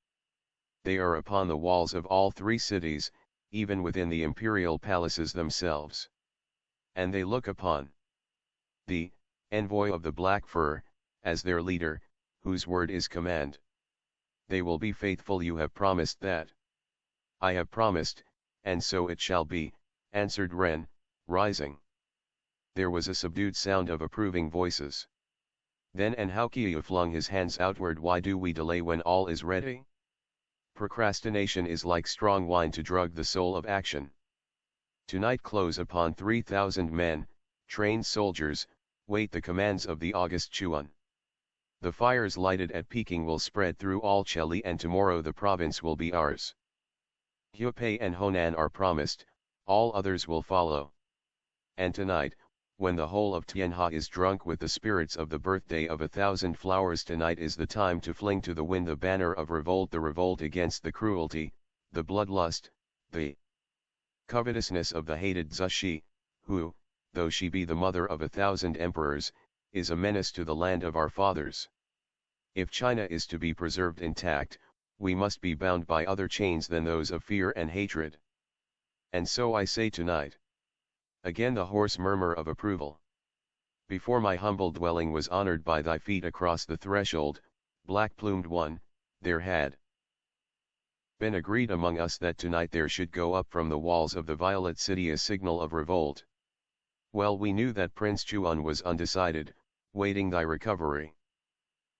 They are upon the walls of all three cities, even within the imperial palaces themselves. And they look upon the envoy of the black fur as their leader, whose word is command. They will be faithful. You have promised that. I have promised, and so it shall be, answered Ren, rising. There was a subdued sound of approving voices. Then Enhaokiyu flung his hands outward. Why do we delay when all is ready? Procrastination is like strong wine to drug the soul of action. Tonight close upon 3,000 men, trained soldiers, wait the commands of the august Chuan. The fires lighted at Peking will spread through all Cheli, and tomorrow the province will be ours. Hebei and Honan are promised, all others will follow. And tonight, when the whole of Tianhe is drunk with the spirits of the birthday of 1,000 flowers, tonight is the time to fling to the wind the banner of revolt, the revolt against the cruelty, the bloodlust, the covetousness of the hated Zushi, who, though she be the mother of 1,000 emperors, is a menace to the land of our fathers. If China is to be preserved intact, we must be bound by other chains than those of fear and hatred. And so I say tonight. Again the hoarse murmur of approval. Before my humble dwelling was honored by thy feet across the threshold, black-plumed one, there had been agreed among us that tonight there should go up from the walls of the Violet City a signal of revolt. Well, we knew that Prince Chuan was undecided, waiting thy recovery.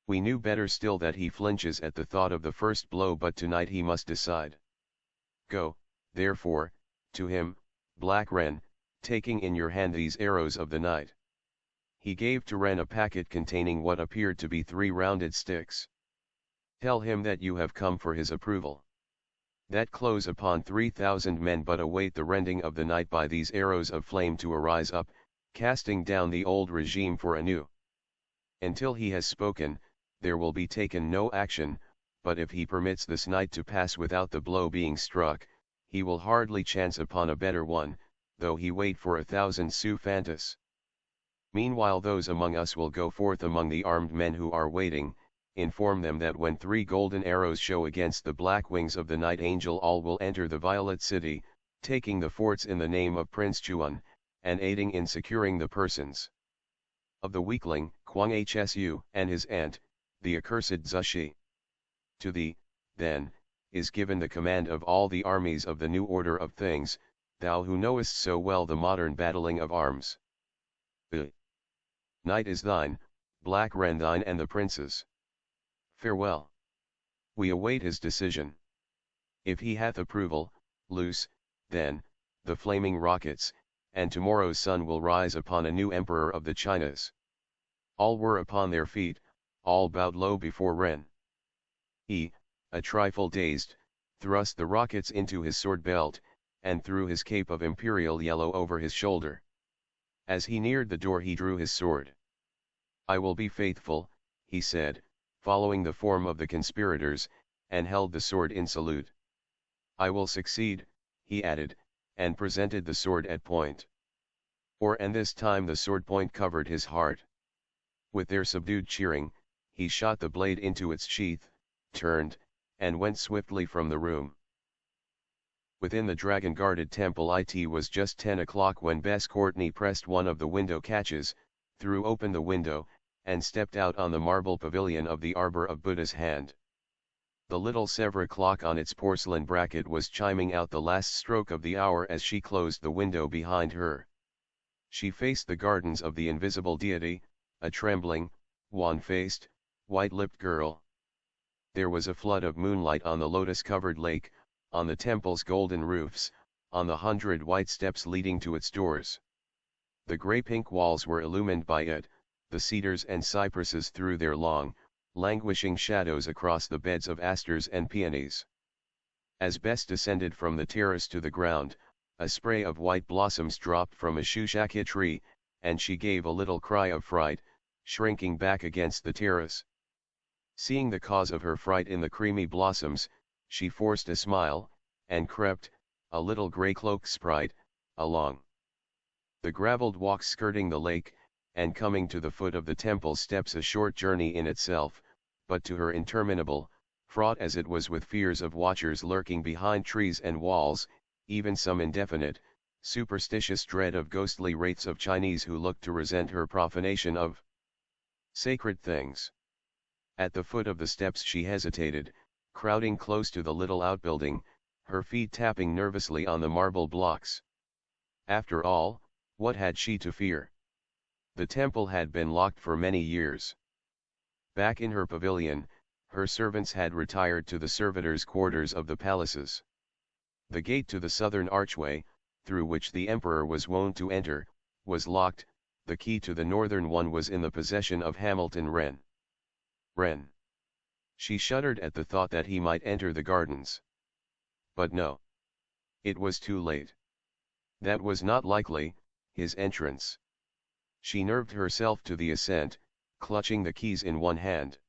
We knew better still that he flinches at the thought of the first blow, but tonight he must decide. Go, therefore, to him, Black Ren, taking in your hand these arrows of the night. He gave to Ren a packet containing what appeared to be 3 rounded sticks. Tell him that you have come for his approval. That close upon 3,000 men but await the rending of the night by these arrows of flame to arise up, casting down the old regime for a new. Until he has spoken, there will be taken no action, but if he permits this night to pass without the blow being struck, he will hardly chance upon a better one, though he wait for 1,000 Sioux Fantas. Meanwhile those among us will go forth among the armed men who are waiting, inform them that when 3 golden arrows show against the black wings of the night angel, all will enter the Violet City, taking the forts in the name of Prince Chuan, and aiding in securing the persons of the weakling, Kwang Hsu, and his aunt, the accursed Zushi. To thee, then, is given the command of all the armies of the new order of things, thou who knowest so well the modern battling of arms. The night is thine, Black Ren, thine and the prince's. Farewell. We await his decision. If he hath approval, loose, then, the flaming rockets, and tomorrow's sun will rise upon a new emperor of the Chinas. All were upon their feet, all bowed low before Ren. He, a trifle dazed, thrust the rockets into his sword belt, and threw his cape of imperial yellow over his shoulder. As he neared the door he drew his sword. I will be faithful, he said, following the form of the conspirators, and held the sword in salute. I will succeed, he added, and presented the sword at point. And this time the sword point covered his heart. With their subdued cheering, he shot the blade into its sheath, turned, and went swiftly from the room. Within the dragon-guarded temple it was just 10 o'clock when Bess Courtney pressed one of the window catches, threw open the window, and stepped out on the marble pavilion of the Arbor of Buddha's hand. The little Sèvres clock on its porcelain bracket was chiming out the last stroke of the hour as she closed the window behind her. She faced the gardens of the invisible deity, a trembling, wan-faced, white-lipped girl. There was a flood of moonlight on the lotus-covered lake, on the temple's golden roofs, on the 100 white steps leading to its doors. The grey-pink walls were illumined by it, the cedars and cypresses threw their long, languishing shadows across the beds of asters and peonies. As Bess descended from the terrace to the ground, a spray of white blossoms dropped from a shushaki tree, and she gave a little cry of fright, shrinking back against the terrace. Seeing the cause of her fright in the creamy blossoms, she forced a smile, and crept, a little grey-cloaked sprite, along the gravelled walks skirting the lake, and coming to the foot of the temple steps, a short journey in itself, but to her interminable, fraught as it was with fears of watchers lurking behind trees and walls, even some indefinite, superstitious dread of ghostly wraiths of Chinese who looked to resent her profanation of sacred things. At the foot of the steps she hesitated, crowding close to the little outbuilding, her feet tapping nervously on the marble blocks. After all, what had she to fear? The temple had been locked for many years. Back in her pavilion, her servants had retired to the servitors' quarters of the palaces. The gate to the southern archway, through which the emperor was wont to enter, was locked. The key to the northern one was in the possession of Hamilton Wren. Wren. She shuddered at the thought that he might enter the gardens. But no. It was too late. That was not likely, his entrance. She nerved herself to the ascent, clutching the keys in one hand.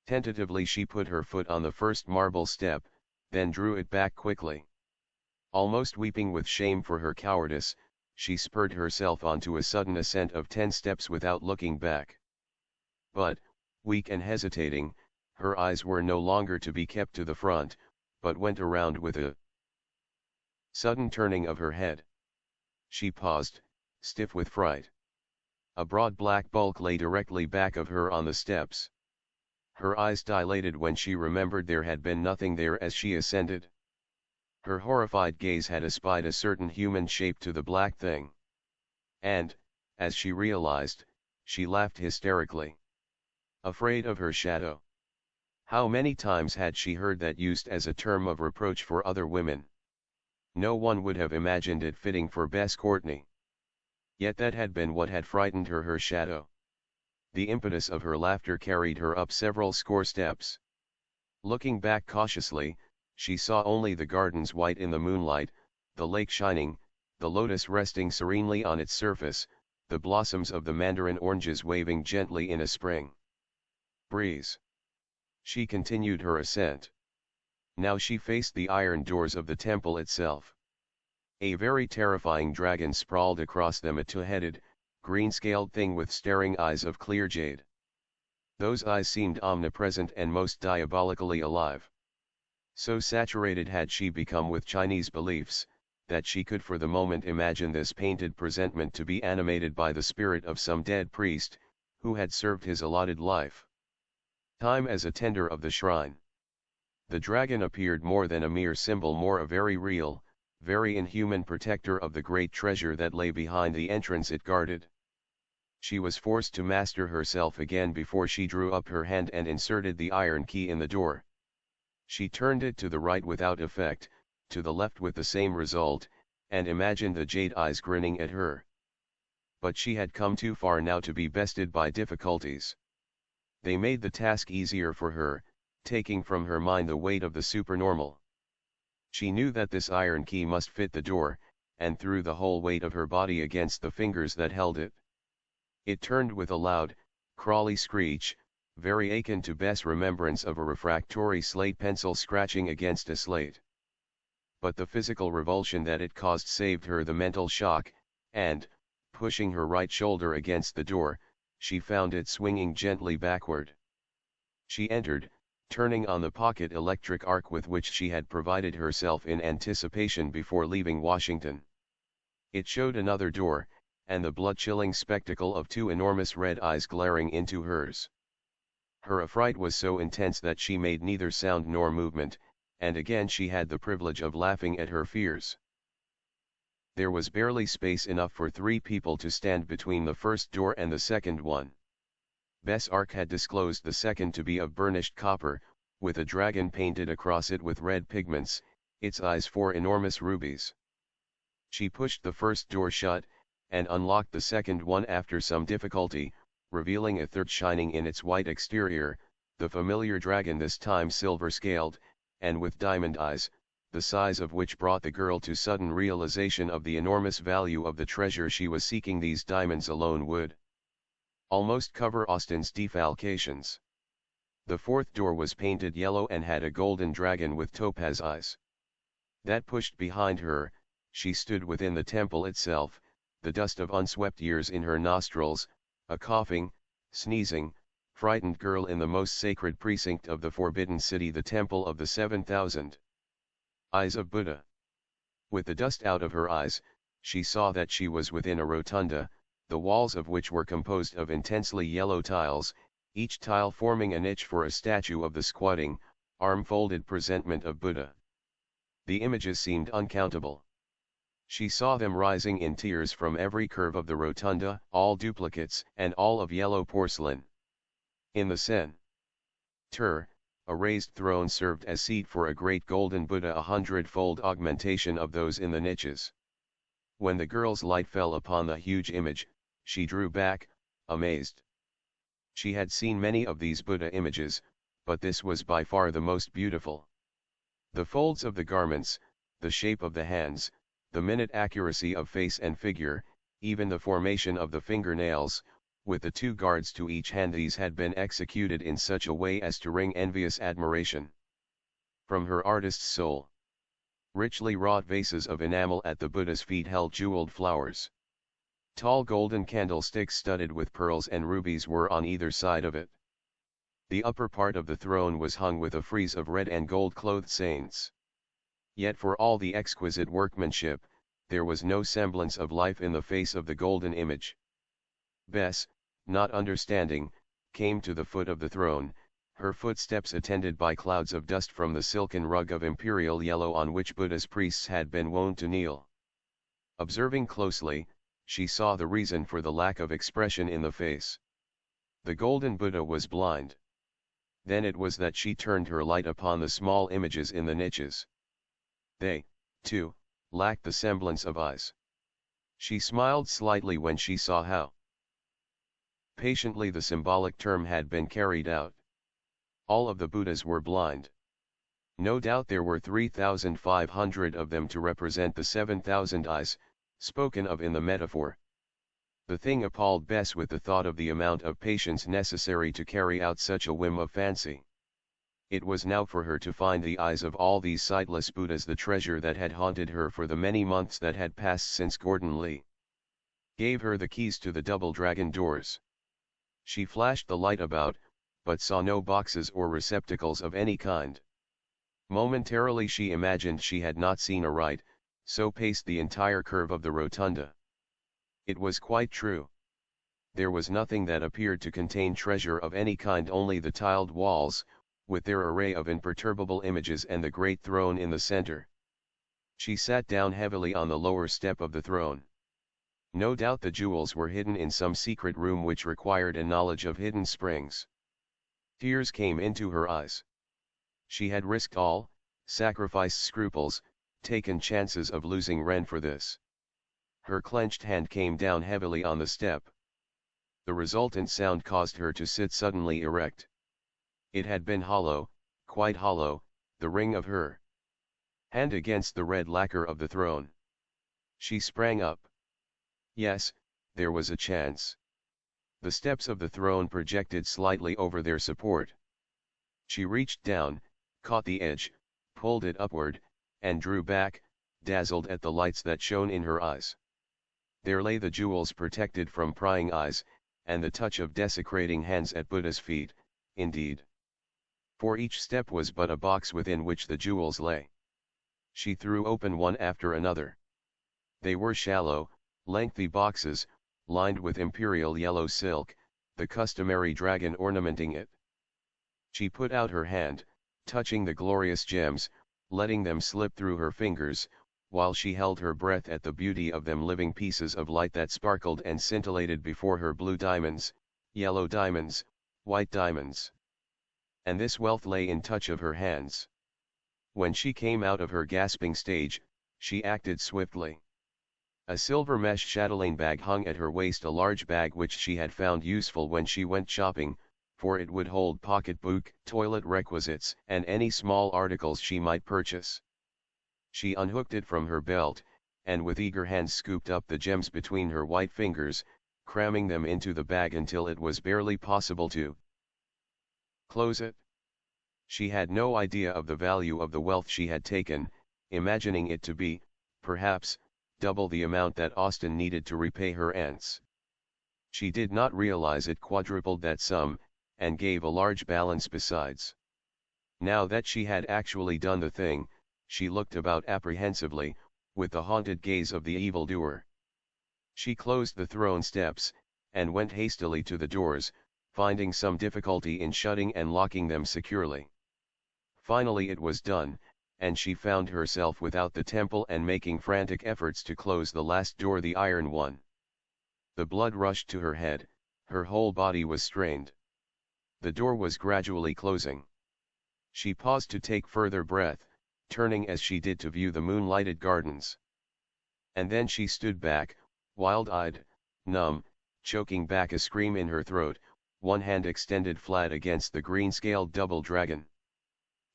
Tentatively she put her foot on the first marble step, then drew it back quickly. Almost weeping with shame for her cowardice, she spurred herself onto a sudden ascent of 10 steps without looking back. But, weak and hesitating, her eyes were no longer to be kept to the front, but went around with a sudden turning of her head. She paused, stiff with fright. A broad black bulk lay directly back of her on the steps. Her eyes dilated when she remembered there had been nothing there as she ascended. Her horrified gaze had espied a certain human shape to the black thing. And, as she realized, she laughed hysterically. Afraid of her shadow. How many times had she heard that used as a term of reproach for other women? No one would have imagined it fitting for Bess Courtney. Yet that had been what had frightened her, her shadow. The impetus of her laughter carried her up several score steps. Looking back cautiously, she saw only the gardens white in the moonlight, the lake shining, the lotus resting serenely on its surface, the blossoms of the mandarin oranges waving gently in a spring breeze. She continued her ascent. Now she faced the iron doors of the temple itself. A very terrifying dragon sprawled across them, a two-headed, green-scaled thing with staring eyes of clear jade. Those eyes seemed omnipresent and most diabolically alive. So saturated had she become with Chinese beliefs, that she could for the moment imagine this painted presentment to be animated by the spirit of some dead priest, who had served his allotted life time as a tender of the shrine. The dragon appeared more than a mere symbol, more a very real, very inhuman protector of the great treasure that lay behind the entrance it guarded. She was forced to master herself again before she drew up her hand and inserted the iron key in the door. She turned it to the right without effect, to the left with the same result, and imagined the jade eyes grinning at her. But she had come too far now to be bested by difficulties. They made the task easier for her, taking from her mind the weight of the supernormal. She knew that this iron key must fit the door, and threw the whole weight of her body against the fingers that held it. It turned with a loud, crawly screech, very akin to Bess' remembrance of a refractory slate pencil scratching against a slate. But the physical revulsion that it caused saved her the mental shock, and, pushing her right shoulder against the door, she found it swinging gently backward. She entered, turning on the pocket electric arc with which she had provided herself in anticipation before leaving Washington. It showed another door, and the blood-chilling spectacle of two enormous red eyes glaring into hers. Her affright was so intense that she made neither sound nor movement, and again she had the privilege of laughing at her fears. There was barely space enough for 3 people to stand between the first door and the second one. Bess Ark had disclosed the second to be of burnished copper, with a dragon painted across it with red pigments, its eyes 4 enormous rubies. She pushed the first door shut, and unlocked the second one after some difficulty, revealing a third shining in its white exterior, the familiar dragon, this time silver-scaled, and with diamond eyes, the size of which brought the girl to sudden realization of the enormous value of the treasure she was seeking. These diamonds alone would almost cover Austin's defalcations. The fourth door was painted yellow and had a golden dragon with topaz eyes. that pushed behind her. She stood within the temple itself, the dust of unswept years in her nostrils, a coughing, sneezing, frightened girl in the most sacred precinct of the forbidden city, the temple of the 7,000 eyes of Buddha. With the dust out of her eyes, she saw that she was within a rotunda, the walls of which were composed of intensely yellow tiles, each tile forming a niche for a statue of the squatting, arm-folded presentment of Buddha. The images seemed uncountable. She saw them rising in tiers from every curve of the rotunda, all duplicates and all of yellow porcelain. In the center, a raised throne served as seat for a great golden Buddha, 100-fold augmentation of those in the niches. When the girl's light fell upon the huge image, she drew back, amazed. She had seen many of these Buddha images, but this was by far the most beautiful. The folds of the garments, the shape of the hands, the minute accuracy of face and figure, even the formation of the fingernails, with the 2 guards to each hand, these had been executed in such a way as to wring envious admiration from her artist's soul. Richly wrought vases of enamel at the Buddha's feet held jeweled flowers. Tall golden candlesticks studded with pearls and rubies were on either side of it. The upper part of the throne was hung with a frieze of red and gold clothed saints. Yet for all the exquisite workmanship, there was no semblance of life in the face of the golden image. Bess, not understanding, came to the foot of the throne, her footsteps attended by clouds of dust from the silken rug of imperial yellow on which Buddha's priests had been wont to kneel. Observing closely, she saw the reason for the lack of expression in the face. The golden Buddha was blind. Then it was that she turned her light upon the small images in the niches. They, too, lacked the semblance of eyes. She smiled slightly when she saw how patiently the symbolic term had been carried out. All of the Buddhas were blind. No doubt there were 3,500 of them to represent the 7,000 eyes, spoken of in the metaphor. The thing appalled Bess with the thought of the amount of patience necessary to carry out such a whim of fancy. It was now for her to find the eyes of all these sightless Buddhas, the treasure that had haunted her for the many months that had passed since Gordon Lee gave her the keys to the double dragon doors. She flashed the light about, but saw no boxes or receptacles of any kind. Momentarily she imagined she had not seen aright, so paced the entire curve of the rotunda. It was quite true. There was nothing that appeared to contain treasure of any kind, only the tiled walls, with their array of imperturbable images, and the great throne in the center. She sat down heavily on the lower step of the throne. No doubt the jewels were hidden in some secret room which required a knowledge of hidden springs. Tears came into her eyes. She had risked all, sacrificed scruples, taken chances of losing Ren for this. Her clenched hand came down heavily on the step. The resultant sound caused her to sit suddenly erect. It had been hollow, quite hollow, the ring of her hand against the red lacquer of the throne. She sprang up. Yes, there was a chance. The steps of the throne projected slightly over their support. She reached down, caught the edge, pulled it upward, and drew back, dazzled at the lights that shone in her eyes. There lay the jewels protected from prying eyes, and the touch of desecrating hands at Buddha's feet, indeed. For each step was but a box within which the jewels lay. She threw open one after another. They were shallow, lengthy boxes, lined with imperial yellow silk, the customary dragon ornamenting it. She put out her hand, touching the glorious gems, letting them slip through her fingers, while she held her breath at the beauty of them, living pieces of light that sparkled and scintillated before her, blue diamonds, yellow diamonds, white diamonds. And this wealth lay in touch of her hands. When she came out of her gasping stage, she acted swiftly. A silver mesh chatelaine bag hung at her waist, a large bag which she had found useful when she went shopping, for it would hold pocketbook, toilet requisites, and any small articles she might purchase. She unhooked it from her belt, and with eager hands scooped up the gems between her white fingers, cramming them into the bag until it was barely possible to close it. She had no idea of the value of the wealth she had taken, imagining it to be, perhaps, double the amount that Austin needed to repay her aunts. She did not realize it quadrupled that sum, and gave a large balance besides. Now that she had actually done the thing, she looked about apprehensively, with the haunted gaze of the evildoer. She closed the throne steps, and went hastily to the doors, finding some difficulty in shutting and locking them securely. Finally it was done, and she found herself without the temple and making frantic efforts to close the last door, the iron one. The blood rushed to her head, her whole body was strained. The door was gradually closing. She paused to take further breath, turning as she did to view the moonlighted gardens. And then she stood back, wild-eyed, numb, choking back a scream in her throat, one hand extended flat against the green-scaled double dragon.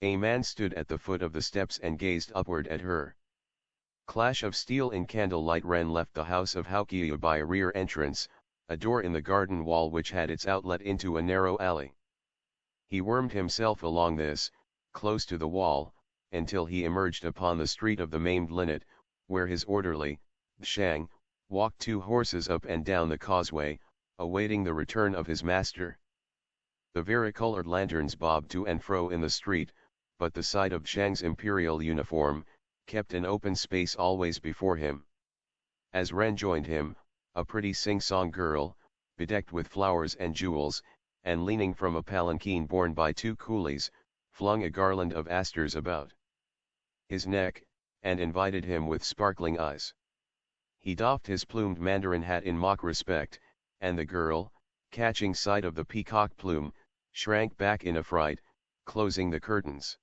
A man stood at the foot of the steps and gazed upward at her. Clash of steel in candlelight. Ren left the house of Haukyu by a rear entrance, a door in the garden wall which had its outlet into a narrow alley. He wormed himself along this, close to the wall, until he emerged upon the street of the maimed linnet, where his orderly, Shang, walked two horses up and down the causeway, awaiting the return of his master. The varicolored lanterns bobbed to and fro in the street, but the sight of Shang's imperial uniform kept an open space always before him. As Ren joined him, a pretty sing-song girl, bedecked with flowers and jewels, and leaning from a palanquin borne by two coolies, flung a garland of asters about his neck, and invited him with sparkling eyes. He doffed his plumed mandarin hat in mock respect, and the girl, catching sight of the peacock plume, shrank back in affright, closing the curtains.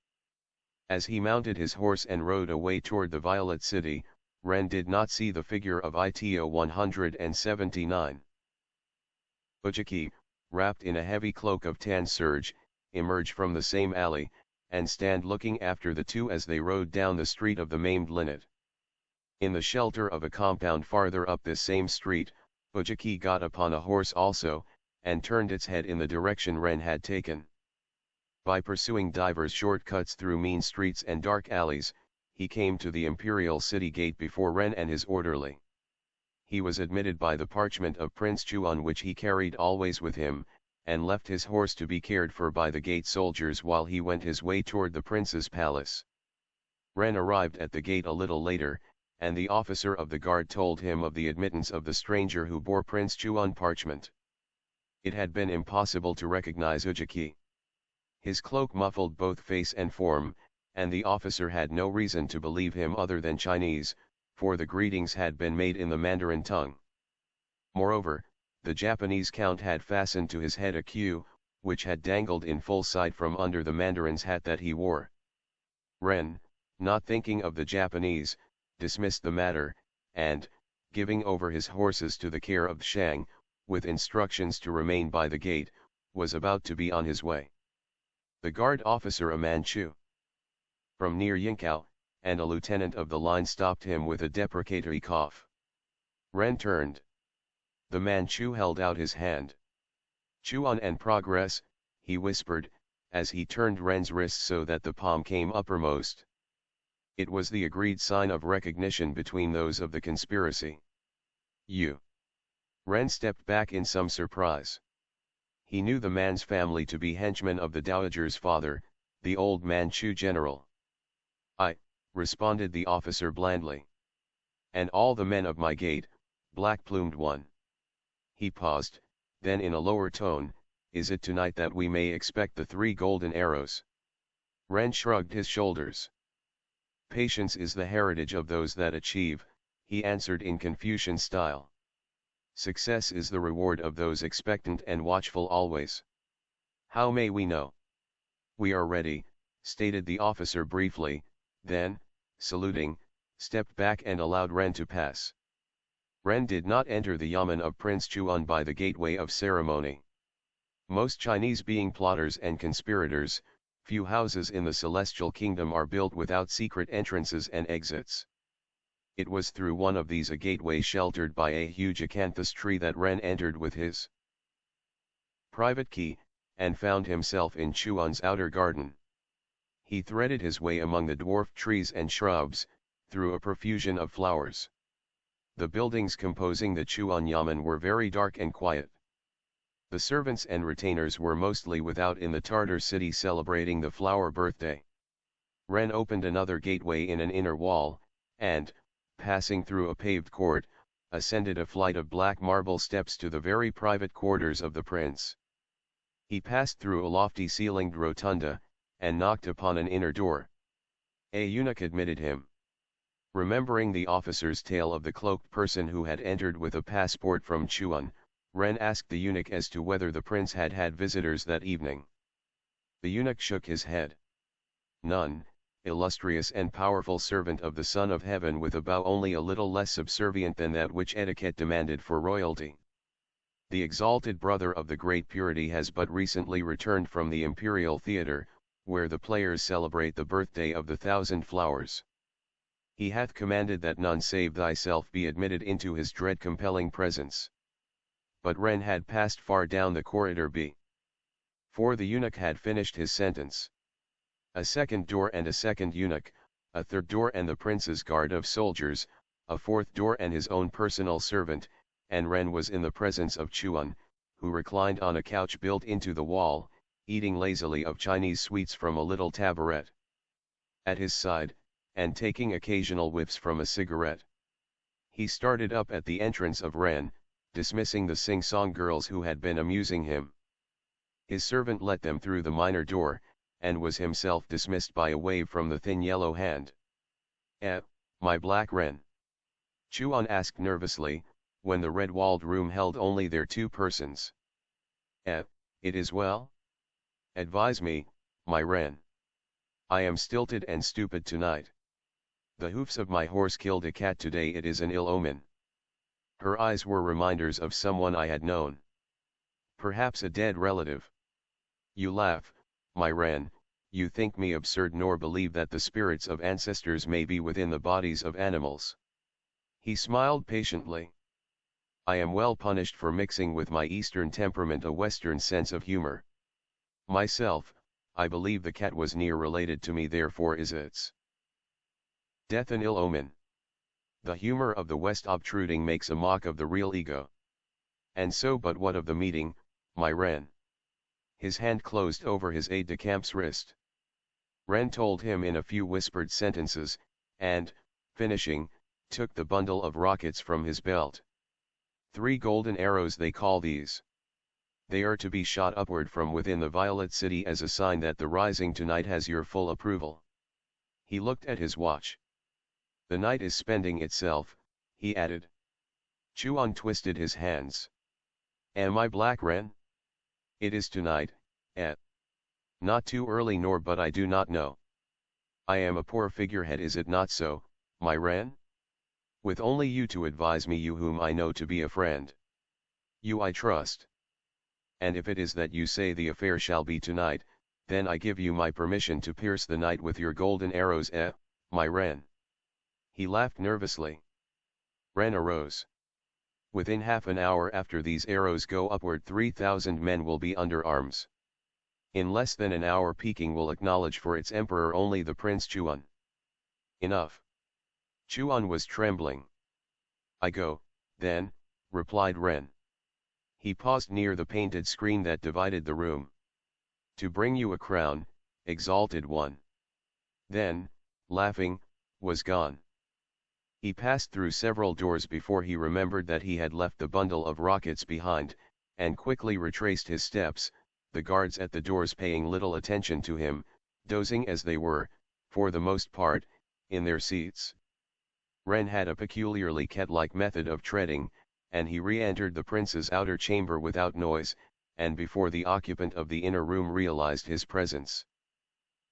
As he mounted his horse and rode away toward the Violet City, Ren did not see the figure of ITO 179. Ujiki, wrapped in a heavy cloak of tan serge, emerged from the same alley, and stand looking after the two as they rode down the street of the maimed linnet. In the shelter of a compound farther up this same street, Ujiki got upon a horse also, and turned its head in the direction Ren had taken. By pursuing divers shortcuts through mean streets and dark alleys, he came to the imperial city gate before Ren and his orderly. He was admitted by the parchment of Prince Chuan which he carried always with him, and left his horse to be cared for by the gate soldiers while he went his way toward the prince's palace. Ren arrived at the gate a little later, and the officer of the guard told him of the admittance of the stranger who bore Prince Chuan parchment. It had been impossible to recognize Ujiki. His cloak muffled both face and form, and the officer had no reason to believe him other than Chinese, for the greetings had been made in the Mandarin tongue. Moreover, the Japanese count had fastened to his head a queue, which had dangled in full sight from under the Mandarin's hat that he wore. Ren, not thinking of the Japanese, dismissed the matter, and, giving over his horses to the care of Shang, with instructions to remain by the gate, was about to be on his way. The guard officer, a Manchu from near Yinkao, and a lieutenant of the line, stopped him with a deprecatory cough. Ren turned. The Manchu held out his hand. "Chuan and progress," he whispered, as he turned Ren's wrist so that the palm came uppermost. It was the agreed sign of recognition between those of the conspiracy. "You." Ren stepped back in some surprise. He knew the man's family to be henchmen of the dowager's father, the old Manchu general. "I," responded the officer blandly. "And all the men of my gate, black-plumed one." He paused, then in a lower tone, "Is it tonight that we may expect the 3 golden arrows?" Ren shrugged his shoulders. "Patience is the heritage of those that achieve," he answered in Confucian style. "Success is the reward of those expectant and watchful always." "How may we know?" "We are ready," stated the officer briefly, then, saluting, stepped back and allowed Ren to pass. Ren did not enter the yamen of Prince Chuan by the gateway of ceremony. Most Chinese being plotters and conspirators, few houses in the Celestial Kingdom are built without secret entrances and exits. It was through one of these, a gateway sheltered by a huge acanthus tree, that Ren entered with his private key, and found himself in Chuan's outer garden. He threaded his way among the dwarf trees and shrubs, through a profusion of flowers. The buildings composing the Chuan Yamen were very dark and quiet. The servants and retainers were mostly without in the Tartar city celebrating the flower birthday. Ren opened another gateway in an inner wall, and, passing through a paved court, ascended a flight of black marble steps to the very private quarters of the prince. He passed through a lofty ceilinged rotunda, and knocked upon an inner door. A eunuch admitted him. Remembering the officer's tale of the cloaked person who had entered with a passport from Chuan, Ren asked the eunuch as to whether the prince had had visitors that evening. The eunuch shook his head. None, illustrious and powerful servant of the Son of Heaven, with a bow only a little less subservient than that which etiquette demanded for royalty. The exalted brother of the great purity has but recently returned from the imperial theatre, where the players celebrate the birthday of the thousand flowers. He hath commanded that none save thyself be admitted into his dread compelling presence. But Ren had passed far down the corridor before the eunuch had finished his sentence. A second door and a second eunuch, a third door and the prince's guard of soldiers, a fourth door and his own personal servant, and Ren was in the presence of Chuan, who reclined on a couch built into the wall, eating lazily of Chinese sweets from a little taboret. At his side, and taking occasional whiffs from a cigarette, he started up at the entrance of Ren, dismissing the sing-song girls who had been amusing him. His servant let them through the minor door, and was himself dismissed by a wave from the thin yellow hand. My black Ren?" Chuan asked nervously, when the red-walled room held only their two persons. It is well? Advise me, my Ren. I am stilted and stupid tonight. The hoofs of my horse killed a cat today, it is an ill omen. Her eyes were reminders of someone I had known. Perhaps a dead relative. You laugh, my Ren, you think me absurd nor believe that the spirits of ancestors may be within the bodies of animals. He smiled patiently. I am well punished for mixing with my Eastern temperament a Western sense of humor. Myself, I believe the cat was near related to me, therefore is its death an ill omen. The humor of the West obtruding makes a mock of the real ego. And so, but what of the meeting, my Ren? His hand closed over his aide-de-camp's wrist. Ren told him in a few whispered sentences, and, finishing, took the bundle of rockets from his belt. 3 golden arrows they call these. They are to be shot upward from within the Violet City as a sign that the rising tonight has your full approval. He looked at his watch. The night is spending itself, he added. Chuan twisted his hands. Am I black Ren? It is tonight, not too early nor but I do not know. I am a poor figurehead, is it not so, my Ren? With only you to advise me, you whom I know to be a friend. You I trust. And if it is that you say the affair shall be tonight, then I give you my permission to pierce the night with your golden arrows, my Ren. He laughed nervously. Ren arose. Within half an hour after these arrows go upward, 3,000 men will be under arms. In less than an hour Peking will acknowledge for its emperor only the Prince Chuan. Enough. Chuan was trembling. I go, then, replied Ren. He paused near the painted screen that divided the room. To bring you a crown, exalted one. Then, laughing, was gone. He passed through several doors before he remembered that he had left the bundle of rockets behind, and quickly retraced his steps, the guards at the doors paying little attention to him, dozing as they were, for the most part, in their seats. Ren had a peculiarly cat-like method of treading, and he re-entered the prince's outer chamber without noise, and before the occupant of the inner room realized his presence.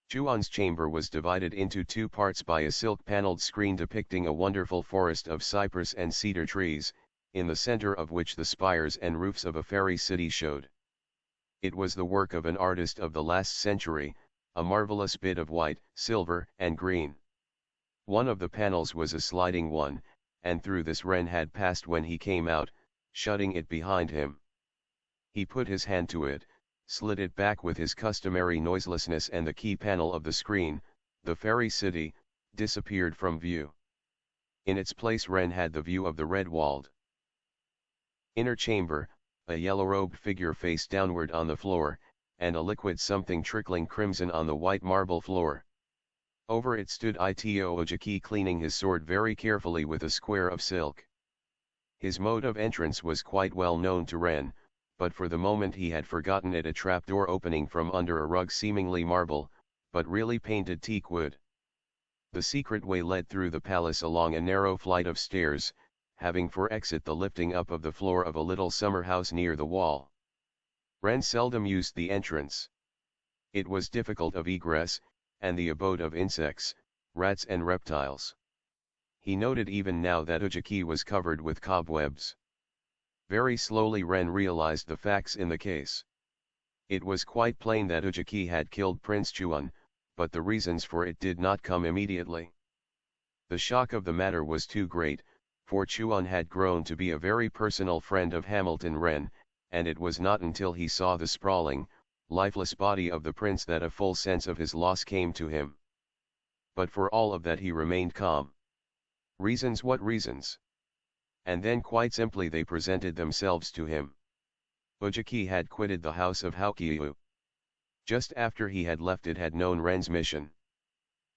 Chuan's chamber was divided into 2 parts by a silk-paneled screen depicting a wonderful forest of cypress and cedar trees, in the center of which the spires and roofs of a fairy city showed. It was the work of an artist of the last century, a marvelous bit of white, silver, and green. One of the panels was a sliding one, and through this Ren had passed when he came out, shutting it behind him. He put his hand to it, slid it back with his customary noiselessness, and the key panel of the screen, the Fairy City, disappeared from view. In its place Ren had the view of the red-walled inner chamber, a yellow-robed figure face downward on the floor, and a liquid something trickling crimson on the white marble floor. Over it stood Ito Ojiki, cleaning his sword very carefully with a square of silk. His mode of entrance was quite well known to Ren, but for the moment he had forgotten it, a trapdoor opening from under a rug seemingly marble, but really painted teak wood. The secret way led through the palace along a narrow flight of stairs, having for exit the lifting up of the floor of a little summer house near the wall. Ren seldom used the entrance. It was difficult of egress, and the abode of insects, rats and reptiles. He noted even now that Ojiki was covered with cobwebs. Very slowly Ren realized the facts in the case. It was quite plain that Ojiki had killed Prince Chuan, but the reasons for it did not come immediately. The shock of the matter was too great, for Chuan had grown to be a very personal friend of Hamilton Ren, and it was not until he saw the sprawling, lifeless body of the prince that a full sense of his loss came to him. But for all of that he remained calm. Reasons? What reasons? And then quite simply they presented themselves to him. Ojiki had quitted the house of Haokyu. Just after he had left it had known Ren's mission.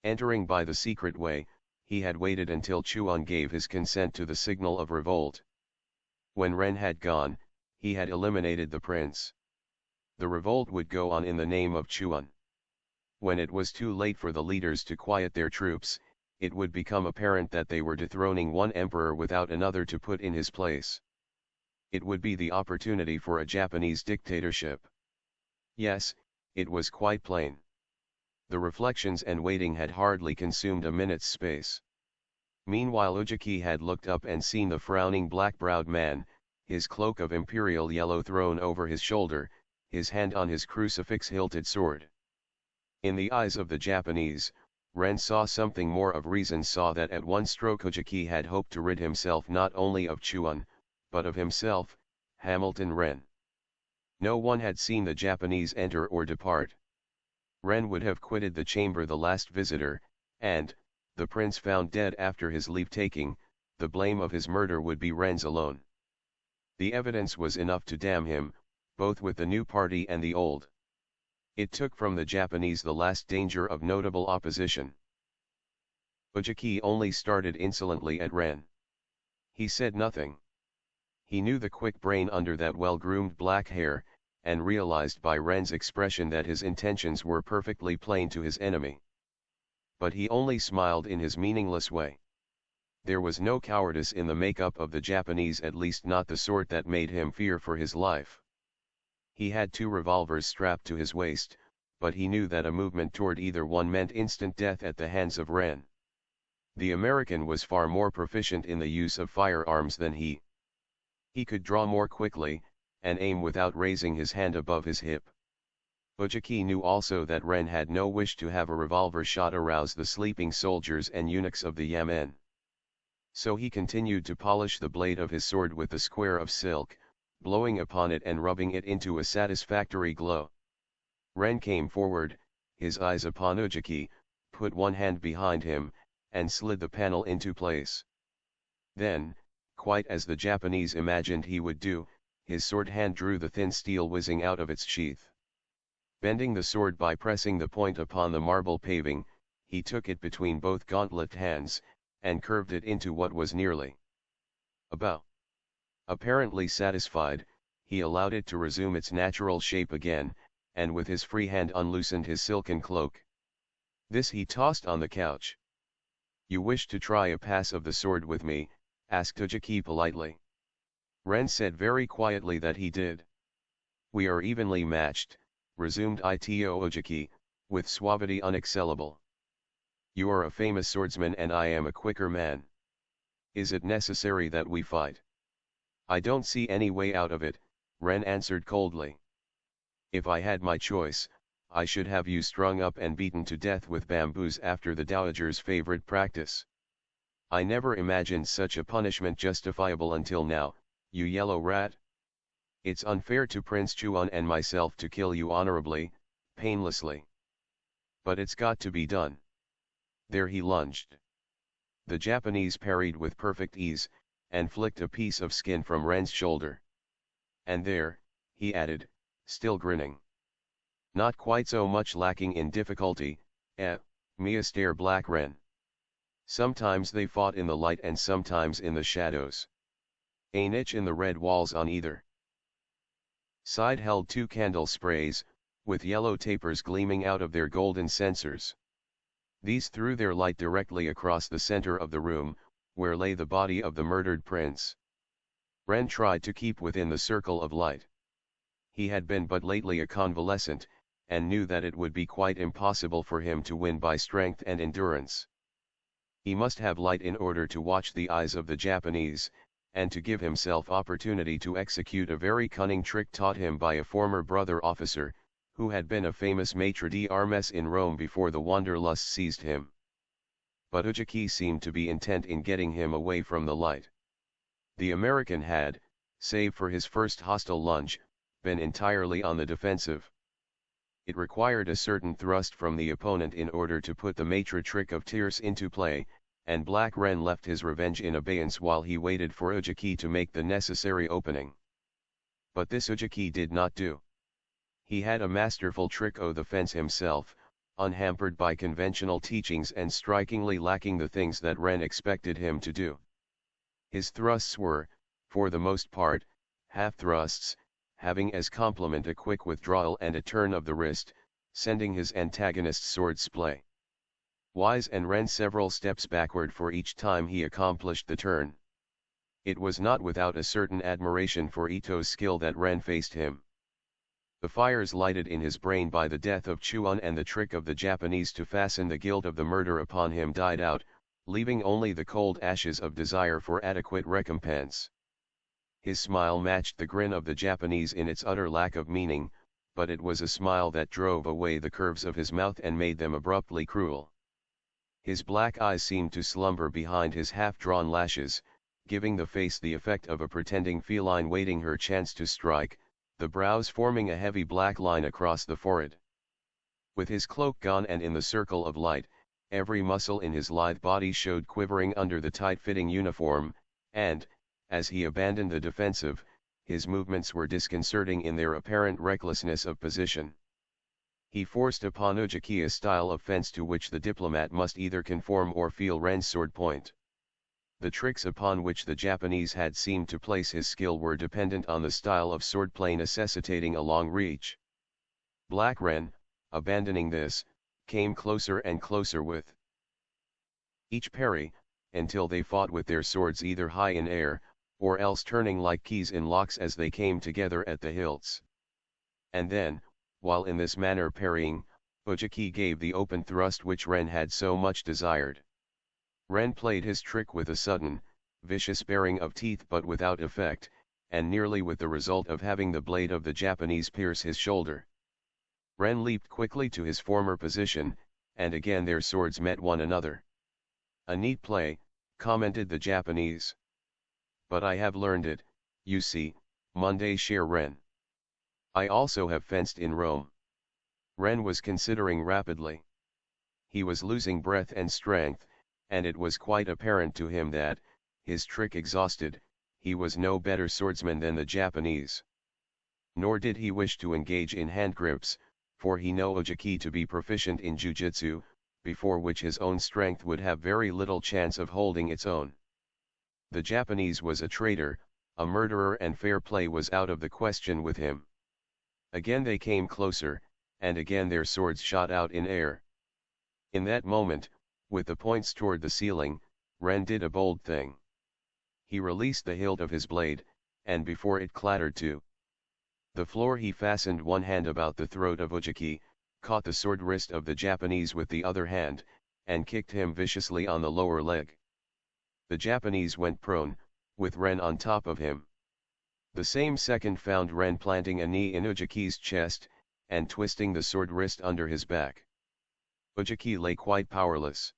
Entering by the secret way, he had waited until Chuan gave his consent to the signal of revolt. When Ren had gone, he had eliminated the prince. The revolt would go on in the name of Chuan. When it was too late for the leaders to quiet their troops, it would become apparent that they were dethroning one emperor without another to put in his place. It would be the opportunity for a Japanese dictatorship. Yes, it was quite plain. The reflections and waiting had hardly consumed a minute's space. Meanwhile Ojiki had looked up and seen the frowning black-browed man, his cloak of imperial yellow thrown over his shoulder, his hand on his crucifix-hilted sword. In the eyes of the Japanese, Ren saw something more of reason, saw that at one stroke Ojiki had hoped to rid himself not only of Chuan, but of himself, Hamilton Ren. No one had seen the Japanese enter or depart. Ren would have quitted the chamber the last visitor, and, the prince found dead after his leave-taking, the blame of his murder would be Ren's alone. The evidence was enough to damn him, both with the new party and the old. It took from the Japanese the last danger of notable opposition. Ojiki only started insolently at Ren. He said nothing. He knew the quick brain under that well-groomed black hair, and realized by Ren's expression that his intentions were perfectly plain to his enemy. But he only smiled in his meaningless way. There was no cowardice in the makeup of the Japanese, at least not the sort that made him fear for his life. He had 2 revolvers strapped to his waist, but he knew that a movement toward either one meant instant death at the hands of Ren. The American was far more proficient in the use of firearms than he. He could draw more quickly, and aim without raising his hand above his hip. Ojiki knew also that Ren had no wish to have a revolver shot arouse the sleeping soldiers and eunuchs of the Yamen. So he continued to polish the blade of his sword with the square of silk, blowing upon it and rubbing it into a satisfactory glow. Ren came forward, his eyes upon Ojiki, put one hand behind him, and slid the panel into place. Then, quite as the Japanese imagined he would do, his sword hand drew the thin steel whizzing out of its sheath. Bending the sword by pressing the point upon the marble paving, he took it between both gauntlet hands, and curved it into what was nearly a bow. Apparently satisfied, he allowed it to resume its natural shape again, and with his free hand unloosened his silken cloak. This he tossed on the couch. "You wish to try a pass of the sword with me?" asked Ojiki politely. Ren said very quietly that he did. "We are evenly matched," resumed Ito Ojiki, with suavity unexcellable. "You are a famous swordsman and I am a quicker man. Is it necessary that we fight?" "I don't see any way out of it," Ren answered coldly. "If I had my choice, I should have you strung up and beaten to death with bamboos after the dowager's favorite practice. I never imagined such a punishment justifiable until now, you yellow rat." It's unfair to Prince Chuan and myself to kill you honorably, painlessly. But it's got to be done. There he lunged. The Japanese parried with perfect ease, and flicked a piece of skin from Ren's shoulder. And there, he added, still grinning. Not quite so much lacking in difficulty, Mr. Black Ren. Sometimes they fought in the light and sometimes in the shadows. A niche in the red walls on either side held 2 candle sprays, with yellow tapers gleaming out of their golden censers. These threw their light directly across the center of the room, where lay the body of the murdered prince. Ren tried to keep within the circle of light. He had been but lately a convalescent, and knew that it would be quite impossible for him to win by strength and endurance. He must have light in order to watch the eyes of the Japanese, and to give himself opportunity to execute a very cunning trick taught him by a former brother officer, who had been a famous maître d'armes in Rome before the wanderlust seized him. But Ujiki seemed to be intent in getting him away from the light. The American had, save for his first hostile lunge, been entirely on the defensive. It required a certain thrust from the opponent in order to put the maître trick of tierce into play, and Black Ren left his revenge in abeyance while he waited for Ujiki to make the necessary opening. But this Ujiki did not do. He had a masterful trick o' the fence himself, unhampered by conventional teachings and strikingly lacking the things that Ren expected him to do. His thrusts were, for the most part, half-thrusts, having as complement a quick withdrawal and a turn of the wrist, sending his antagonist's sword splay wise and Ren several steps backward for each time he accomplished the turn. It was not without a certain admiration for Ito's skill that Ren faced him. The fires lighted in his brain by the death of Chuan and the trick of the Japanese to fasten the guilt of the murder upon him died out, leaving only the cold ashes of desire for adequate recompense. His smile matched the grin of the Japanese in its utter lack of meaning, but it was a smile that drove away the curves of his mouth and made them abruptly cruel. His black eyes seemed to slumber behind his half-drawn lashes, giving the face the effect of a pretending feline waiting her chance to strike, the brows forming a heavy black line across the forehead. With his cloak gone and in the circle of light, every muscle in his lithe body showed quivering under the tight-fitting uniform, and, as he abandoned the defensive, his movements were disconcerting in their apparent recklessness of position. He forced upon Ujiki a style of fence to which the diplomat must either conform or feel Ren's sword point. The tricks upon which the Japanese had seemed to place his skill were dependent on the style of swordplay necessitating a long reach. Black Ren, abandoning this, came closer and closer with each parry, until they fought with their swords either high in air, or else turning like keys in locks as they came together at the hilts. And then, while in this manner parrying, Ujiki gave the open thrust which Ren had so much desired. Ren played his trick with a sudden, vicious baring of teeth but without effect, and nearly with the result of having the blade of the Japanese pierce his shoulder. Ren leaped quickly to his former position, and again their swords met one another. "A neat play," commented the Japanese. "But I have learned it, you see, Monday cher Ren. I also have fenced in Rome." Ren was considering rapidly. He was losing breath and strength, and it was quite apparent to him that, his trick exhausted, he was no better swordsman than the Japanese. Nor did he wish to engage in handgrips, for he knew Ujiki to be proficient in jujutsu, before which his own strength would have very little chance of holding its own. The Japanese was a traitor, a murderer, and fair play was out of the question with him. Again they came closer, and again their swords shot out in air. In that moment, with the points toward the ceiling, Ren did a bold thing. He released the hilt of his blade, and before it clattered to the floor he fastened one hand about the throat of Ujiki, caught the sword wrist of the Japanese with the other hand, and kicked him viciously on the lower leg. The Japanese went prone, with Ren on top of him. The same second found Ren planting a knee in Ujiki's chest, and twisting the sword wrist under his back. Ujiki lay quite powerless.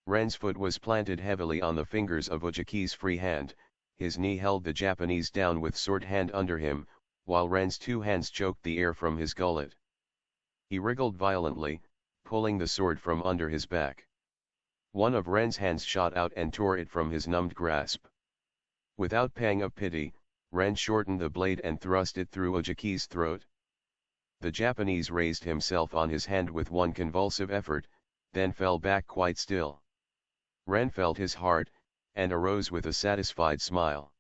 Ren's foot was planted heavily on the fingers of Ujiki's free hand, his knee held the Japanese down with sword hand under him, while Ren's two hands choked the air from his gullet. He wriggled violently, pulling the sword from under his back. One of Ren's hands shot out and tore it from his numbed grasp. Without pang of pity, Ren shortened the blade and thrust it through Ojaki's throat. The Japanese raised himself on his hand with one convulsive effort, then fell back quite still. Ren felt his heart, and arose with a satisfied smile.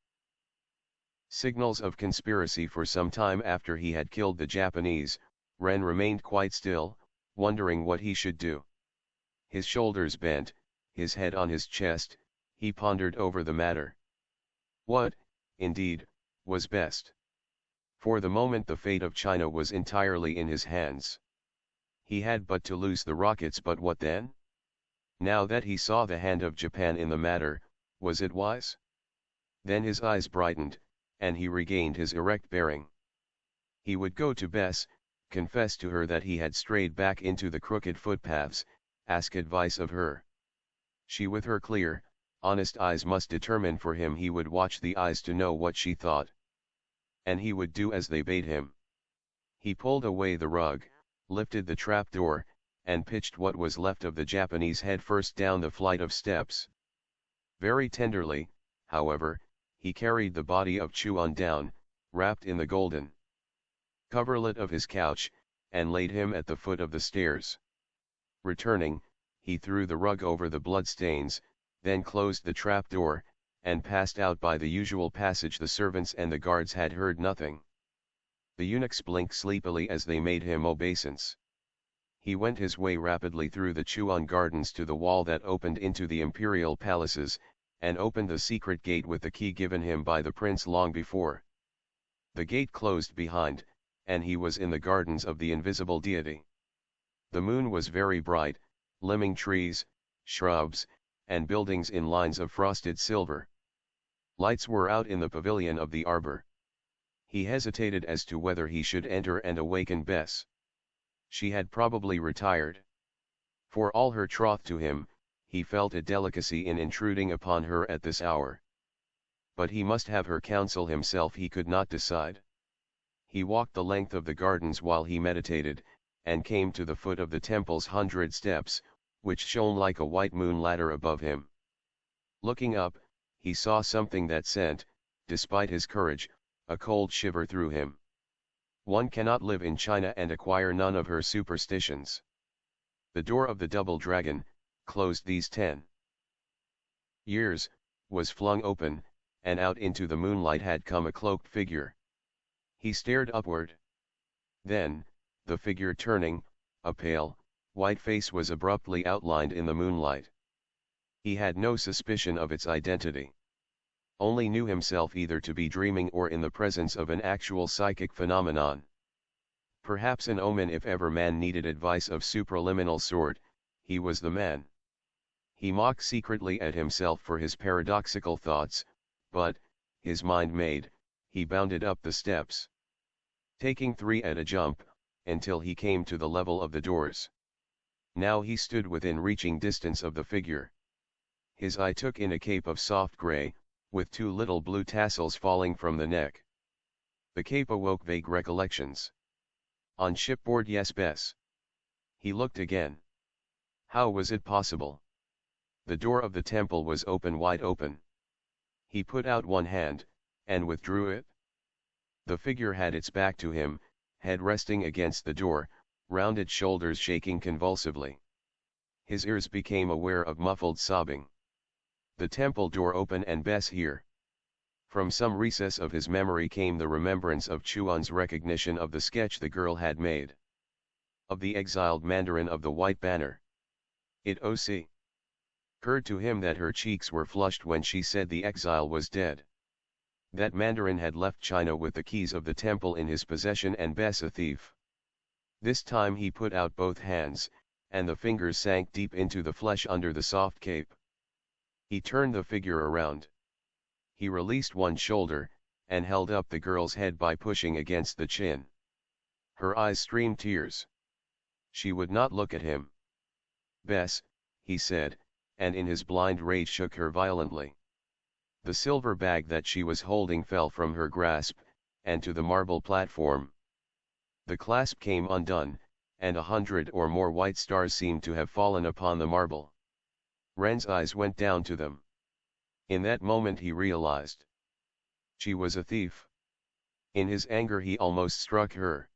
Signals of conspiracy. For some time after he had killed the Japanese, Ren remained quite still, wondering what he should do. His shoulders bent, his head on his chest, he pondered over the matter. What, indeed, was best? For the moment the fate of China was entirely in his hands. He had but to loose the rockets, but what then? Now that he saw the hand of Japan in the matter, was it wise? Then his eyes brightened, and he regained his erect bearing. He would go to Bess, confess to her that he had strayed back into the crooked footpaths, ask advice of her. She with her clear, honest eyes must determine for him. He would watch the eyes to know what she thought. And he would do as they bade him. He pulled away the rug, lifted the trapdoor, and pitched what was left of the Japanese head first down the flight of steps. Very tenderly, however, he carried the body of Chuan down, wrapped in the golden coverlet of his couch, and laid him at the foot of the stairs. Returning, he threw the rug over the bloodstains, then closed the trapdoor, and passed out by the usual passage. The servants and the guards had heard nothing. The eunuchs blinked sleepily as they made him obeisance. He went his way rapidly through the Chuan gardens to the wall that opened into the imperial palaces, and opened the secret gate with the key given him by the prince long before. The gate closed behind, and he was in the gardens of the invisible deity. The moon was very bright, limning trees, shrubs, and buildings in lines of frosted silver. Lights were out in the pavilion of the arbor. He hesitated as to whether he should enter and awaken Bess. She had probably retired. For all her troth to him, he felt a delicacy in intruding upon her at this hour. But he must have her counsel himself. He could not decide. He walked the length of the gardens while he meditated, and came to the foot of the temple's 100 steps, which shone like a white moon ladder above him. Looking up, he saw something that sent, despite his courage, a cold shiver through him. One cannot live in China and acquire none of her superstitions. The door of the double dragon, closed these 10 years, was flung open, and out into the moonlight had come a cloaked figure. He stared upward. Then, the figure turning, a pale, white face was abruptly outlined in the moonlight. He had no suspicion of its identity. Only knew himself either to be dreaming or in the presence of an actual psychic phenomenon. Perhaps an omen. If ever man needed advice of supraliminal sort, he was the man. He mocked secretly at himself for his paradoxical thoughts, but, his mind made, he bounded up the steps, taking 3 at a jump, until he came to the level of the doors. Now he stood within reaching distance of the figure. His eye took in a cape of soft grey, with 2 little blue tassels falling from the neck. The cape awoke vague recollections. On shipboard, yes, Bess. He looked again. How was it possible? The door of the temple was open, wide open. He put out one hand, and withdrew it. The figure had its back to him, head resting against the door, rounded shoulders shaking convulsively. His ears became aware of muffled sobbing. The temple door open and Bess here. From some recess of his memory came the remembrance of Chuan's recognition of the sketch the girl had made. Of the exiled mandarin of the white banner. It occurred to him that her cheeks were flushed when she said the exile was dead. That mandarin had left China with the keys of the temple in his possession and Bess a thief. This time he put out both hands, and the fingers sank deep into the flesh under the soft cape. He turned the figure around. He released one shoulder, and held up the girl's head by pushing against the chin. Her eyes streamed tears. She would not look at him. Bess, he said, and in his blind rage shook her violently. The silver bag that she was holding fell from her grasp, and to the marble platform. The clasp came undone, and 100 or more white stars seemed to have fallen upon the marble. Ren's eyes went down to them. In that moment he realized. She was a thief. In his anger he almost struck her.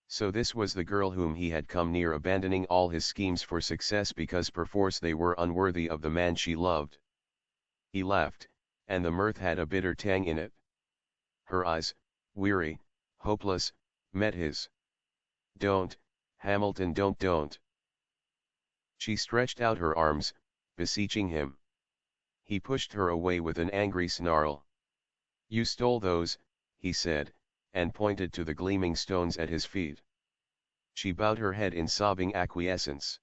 So this was the girl whom he had come near abandoning all his schemes for success because perforce they were unworthy of the man she loved. He laughed, and the mirth had a bitter tang in it. Her eyes, weary, hopeless, met his. "Don't, Hamilton, don't. She stretched out her arms, beseeching him. He pushed her away with an angry snarl. "You stole those," he said, and pointed to the gleaming stones at his feet. She bowed her head in sobbing acquiescence.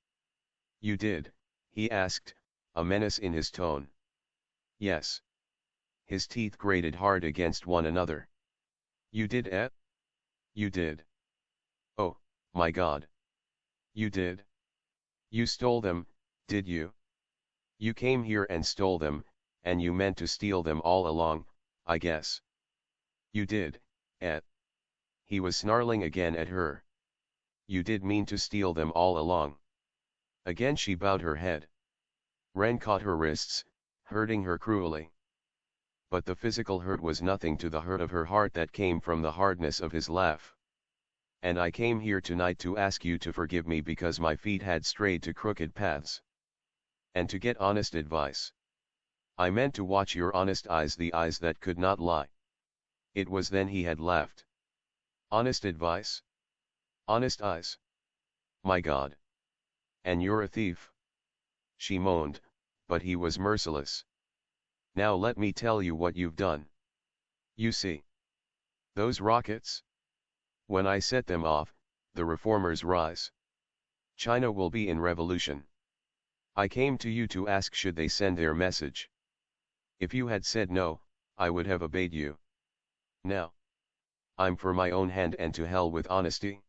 "You did?" he asked, a menace in his tone. "Yes." His teeth grated hard against one another. "You did, eh? You did? Oh, my God. You did? You stole them, did you? You came here and stole them, and you meant to steal them all along, I guess. You did, eh?" He was snarling again at her. "You did mean to steal them all along." Again she bowed her head. Ren caught her wrists, hurting her cruelly. But the physical hurt was nothing to the hurt of her heart that came from the hardness of his laugh. "And I came here tonight to ask you to forgive me because my feet had strayed to crooked paths. And to get honest advice. I meant to watch your honest eyes, the eyes that could not lie." It was then he had laughed. "Honest advice? Honest eyes? My God. And you're a thief?" She moaned, but he was merciless. "Now let me tell you what you've done. You see? Those rockets? When I set them off, the reformers rise. China will be in revolution. I came to you to ask should they send their message. If you had said no, I would have obeyed you. Now, I'm for my own hand and to hell with honesty.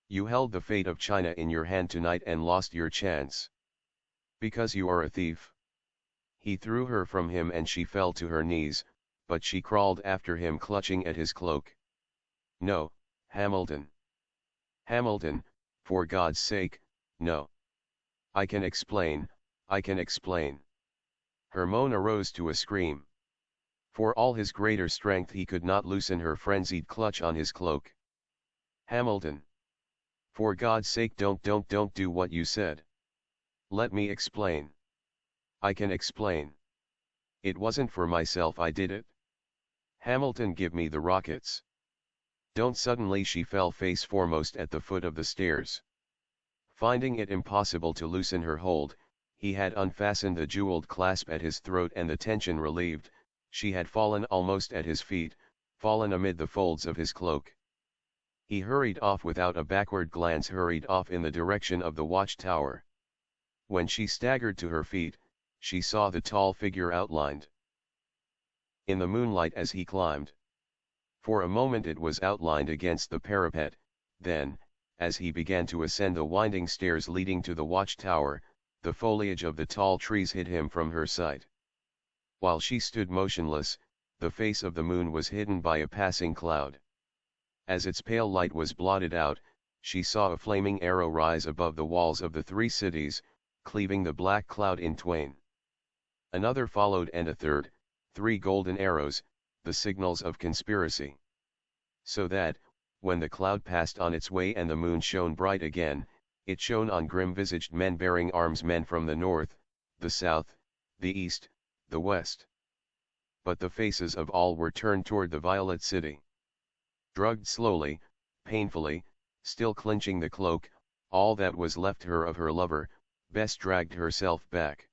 You held the fate of China in your hand tonight and lost your chance. Because you are a thief." He threw her from him and she fell to her knees, but she crawled after him clutching at his cloak. "No, Hamilton. Hamilton, for God's sake, no. I can explain, I can explain." Her moan arose to a scream. For all his greater strength he could not loosen her frenzied clutch on his cloak. "Hamilton. For God's sake don't do what you said. Let me explain. I can explain. It wasn't for myself I did it. Hamilton, give me the rockets. Don't." Suddenly she fell face foremost at the foot of the stairs. Finding it impossible to loosen her hold, he had unfastened the jeweled clasp at his throat and the tension relieved, she had fallen almost at his feet, fallen amid the folds of his cloak. He hurried off without a backward glance, hurried off in the direction of the watchtower. When she staggered to her feet, she saw the tall figure outlined in the moonlight as he climbed. For a moment it was outlined against the parapet, then, as he began to ascend the winding stairs leading to the watchtower, the foliage of the tall trees hid him from her sight. While she stood motionless, the face of the moon was hidden by a passing cloud. As its pale light was blotted out, she saw a flaming arrow rise above the walls of the three cities, cleaving the black cloud in twain. Another followed and a third, 3 golden arrows, the signals of conspiracy. So that, when the cloud passed on its way and the moon shone bright again, it shone on grim-visaged men bearing arms, men from the north, the south, the east, the west. But the faces of all were turned toward the Violet City. Drugged slowly, painfully, still clenching the cloak, all that was left her of her lover, Bess dragged herself back.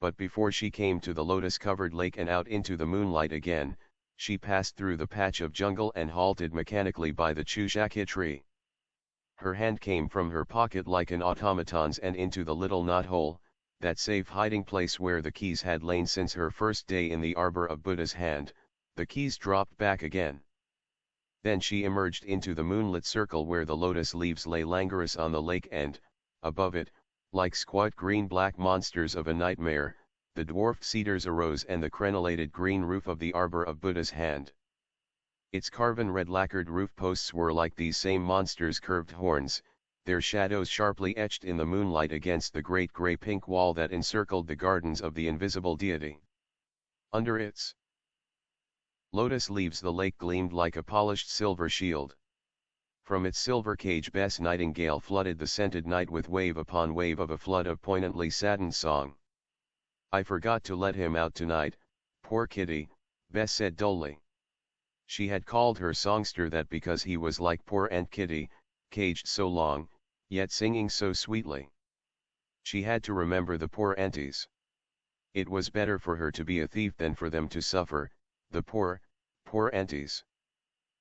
But before she came to the lotus-covered lake and out into the moonlight again, she passed through the patch of jungle and halted mechanically by the Chushaki tree. Her hand came from her pocket like an automaton's and into the little knothole, that safe hiding place where the keys had lain since her first day in the arbor of Buddha's hand. The keys dropped back again. Then she emerged into the moonlit circle where the lotus leaves lay languorous on the lake and, above it, like squat green-black monsters of a nightmare, the dwarfed cedars arose and the crenellated green roof of the arbor of Buddha's hand. Its carven red lacquered roof posts were like these same monsters' curved horns, their shadows sharply etched in the moonlight against the great grey-pink wall that encircled the gardens of the invisible deity. Under its lotus leaves the lake gleamed like a polished silver shield. From its silver cage Bess Nightingale flooded the scented night with wave upon wave of a flood of poignantly saddened song. "I forgot to let him out tonight, poor kitty," Bess said dully. She had called her songster that because he was like poor Aunt Kitty, caged so long, yet singing so sweetly. She had to remember the poor aunties. It was better for her to be a thief than for them to suffer, the poor aunties.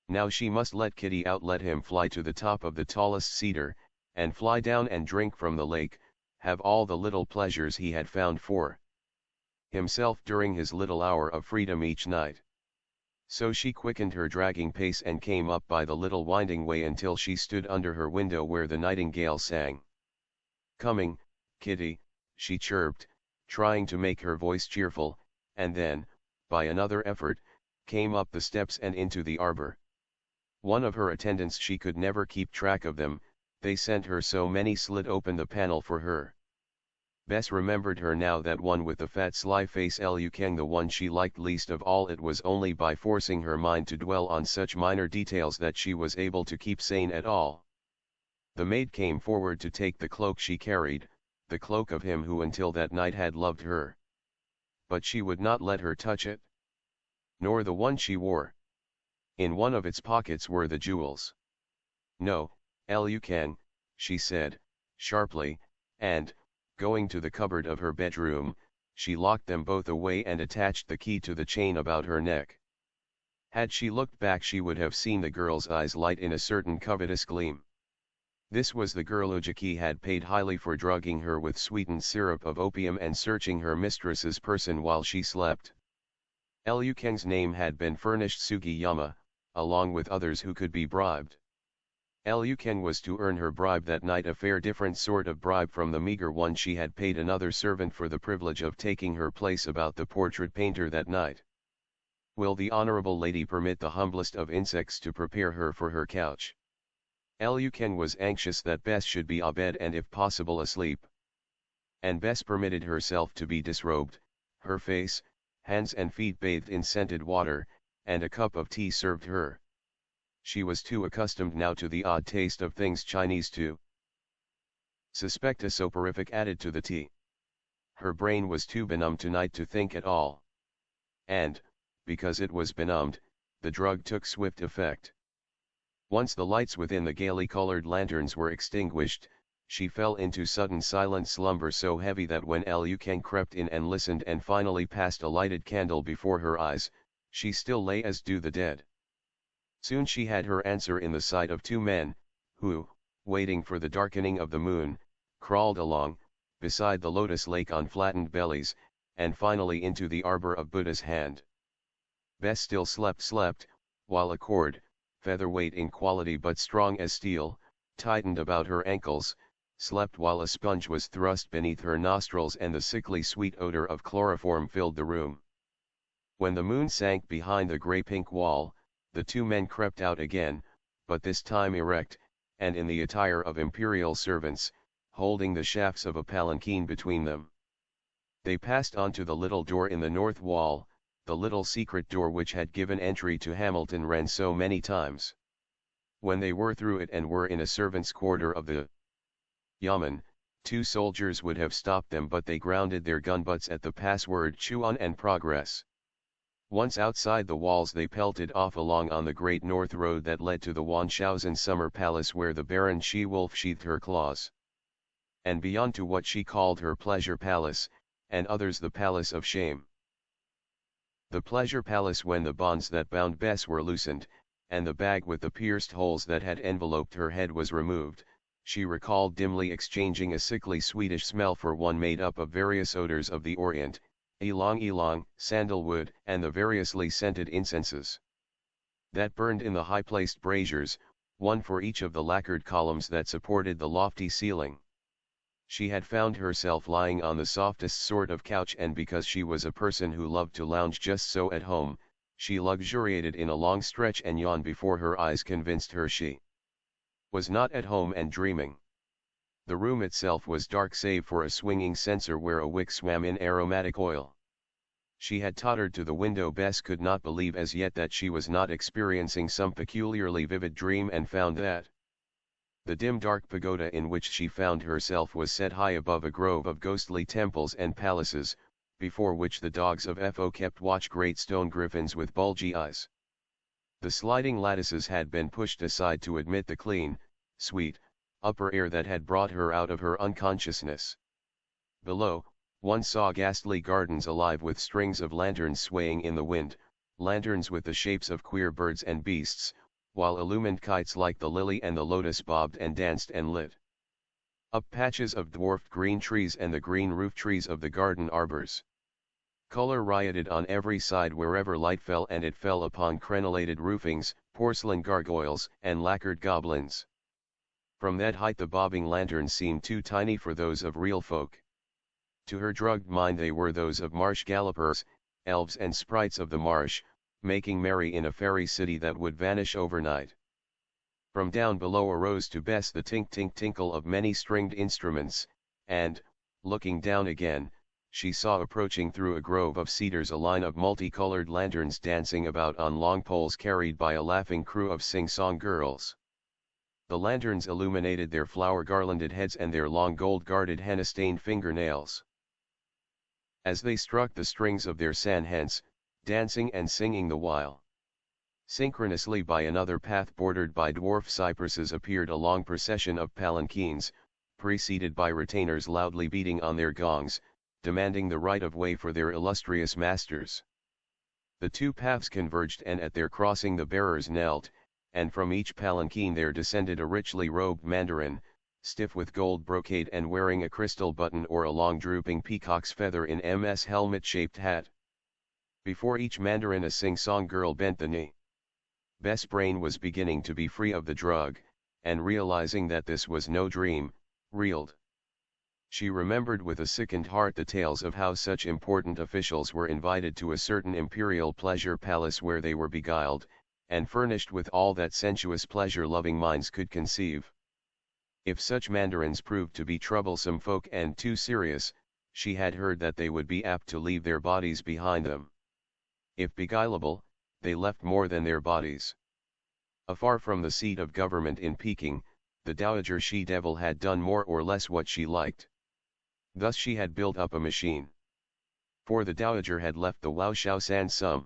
Now she must let Kitty out, let him fly to the top of the tallest cedar, and fly down and drink from the lake, have all the little pleasures he had found for himself during his little hour of freedom each night. So she quickened her dragging pace and came up by the little winding way until she stood under her window where the nightingale sang. "Coming, Kitty," she chirped, trying to make her voice cheerful, and then, by another effort, came up the steps and into the arbor. One of her attendants, she could never keep track of them, they sent her so many, slid open the panel for her. Bess remembered her now, that one with the fat sly face, Liu Kang, the one she liked least of all. It was only by forcing her mind to dwell on such minor details that she was able to keep sane at all. The maid came forward to take the cloak she carried, the cloak of him who until that night had loved her. But she would not let her touch it. Nor the one she wore. In one of its pockets were the jewels. "No, Liu Kang," she said, sharply, and, going to the cupboard of her bedroom, she locked them both away and attached the key to the chain about her neck. Had she looked back she would have seen the girl's eyes light in a certain covetous gleam. This was the girl Ujiki had paid highly for drugging her with sweetened syrup of opium and searching her mistress's person while she slept. Liu Kang's name had been furnished Sugiyama, along with others who could be bribed. Liu Kang was to earn her bribe that night, a fair different sort of bribe from the meager one she had paid another servant for the privilege of taking her place about the portrait painter that night. "Will the honorable lady permit the humblest of insects to prepare her for her couch?" Liu Kang was anxious that Bess should be abed and if possible asleep. And Bess permitted herself to be disrobed, her face, hands and feet bathed in scented water, and a cup of tea served her. She was too accustomed now to the odd taste of things Chinese to suspect a soporific added to the tea. Her brain was too benumbed tonight to think at all. And, because it was benumbed, the drug took swift effect. Once the lights within the gaily colored lanterns were extinguished, she fell into sudden silent slumber so heavy that when Liu Kang crept in and listened and finally passed a lighted candle before her eyes, she still lay as do the dead. Soon she had her answer in the sight of two men, who, waiting for the darkening of the moon, crawled along, beside the lotus lake on flattened bellies, and finally into the arbor of Buddha's hand. Bess still slept, while a cord, featherweight in quality but strong as steel, tightened about her ankles, slept while a sponge was thrust beneath her nostrils and the sickly sweet odor of chloroform filled the room. When the moon sank behind the grey-pink wall, the two men crept out again, but this time erect, and in the attire of imperial servants, holding the shafts of a palanquin between them. They passed on to the little door in the north wall, the little secret door which had given entry to Hamilton Wren so many times. When they were through it and were in a servants' quarter of the yamen, two soldiers would have stopped them, but they grounded their gun butts at the password "Chuan" and "Progress." Once outside the walls they pelted off along on the great north road that led to the Wanshausen summer palace where the Baron She-Wolf sheathed her claws. And beyond to what she called her pleasure palace, and others the palace of shame. The pleasure palace when the bonds that bound Bess were loosened, and the bag with the pierced holes that had enveloped her head was removed, she recalled dimly exchanging a sickly Swedish smell for one made up of various odors of the Orient, ylang-ylang, sandalwood, and the variously scented incenses that burned in the high-placed braziers, one for each of the lacquered columns that supported the lofty ceiling. She had found herself lying on the softest sort of couch, and because she was a person who loved to lounge just so at home, She luxuriated in a long stretch and yawned before her eyes convinced her she was not at home and dreaming. The room itself was dark save for a swinging censer where a wick swam in aromatic oil. She had tottered to the window. Bess could not believe as yet that she was not experiencing some peculiarly vivid dream, and found that the dim dark pagoda in which she found herself was set high above a grove of ghostly temples and palaces, before which the dogs of Fo kept watch, great stone griffins with bulgy eyes. The sliding lattices had been pushed aside to admit the clean, sweet, upper air that had brought her out of her unconsciousness. Below, one saw ghastly gardens alive with strings of lanterns swaying in the wind, lanterns with the shapes of queer birds and beasts, while illumined kites like the lily and the lotus bobbed and danced and lit up patches of dwarfed green trees and the green roof trees of the garden arbors. Color rioted on every side wherever light fell, and it fell upon crenellated roofings, porcelain gargoyles, and lacquered goblins. From that height the bobbing lanterns seemed too tiny for those of real folk. To her drugged mind they were those of marsh gallopers, elves and sprites of the marsh, making merry in a fairy city that would vanish overnight. From down below arose to Bess the tink-tink-tinkle of many stringed instruments, and, looking down again, she saw approaching through a grove of cedars a line of multicolored lanterns dancing about on long poles carried by a laughing crew of sing-song girls. The lanterns illuminated their flower-garlanded heads and their long gold-guarded henna-stained fingernails. As they struck the strings of their sanhens, dancing and singing the while, synchronously by another path bordered by dwarf cypresses appeared a long procession of palanquins, preceded by retainers loudly beating on their gongs, demanding the right of way for their illustrious masters. The two paths converged, and at their crossing the bearers knelt, and from each palanquin there descended a richly robed mandarin, stiff with gold brocade and wearing a crystal button or a long drooping peacock's feather in Ms. helmet-shaped hat. Before each mandarin a sing-song girl bent the knee. Bess' brain was beginning to be free of the drug, and realizing that this was no dream, reeled. She remembered with a sickened heart the tales of how such important officials were invited to a certain imperial pleasure palace where they were beguiled, and furnished with all that sensuous pleasure-loving minds could conceive. If such mandarins proved to be troublesome folk and too serious, she had heard that they would be apt to leave their bodies behind them. If beguilable, they left more than their bodies. Afar from the seat of government in Peking, the dowager she-devil had done more or less what she liked. Thus she had built up a machine. For the dowager had left the Waoshan San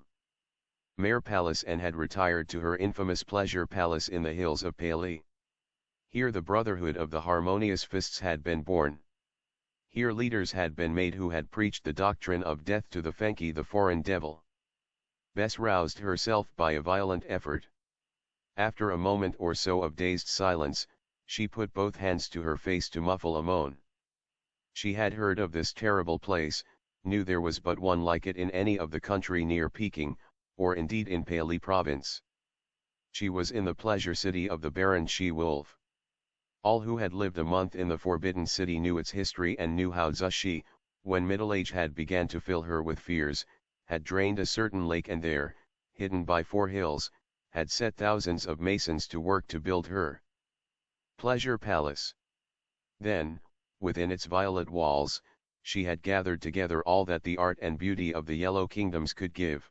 Mare Palace and had retired to her infamous pleasure palace in the hills of Pali. Here the Brotherhood of the Harmonious Fists had been born. Here leaders had been made who had preached the doctrine of death to the Fenki, the foreign devil. Bess roused herself by a violent effort. After a moment or so of dazed silence, she put both hands to her face to muffle a moan. She had heard of this terrible place, knew there was but one like it in any of the country near Peking, or indeed in Pali province. She was in the pleasure city of the Baron She-Wolf. All who had lived a month in the Forbidden City knew its history and knew how Zushi, when middle age had began to fill her with fears, had drained a certain lake and there, hidden by 4 hills, had set thousands of masons to work to build her pleasure palace. Then, within its violet walls, she had gathered together all that the art and beauty of the Yellow Kingdoms could give.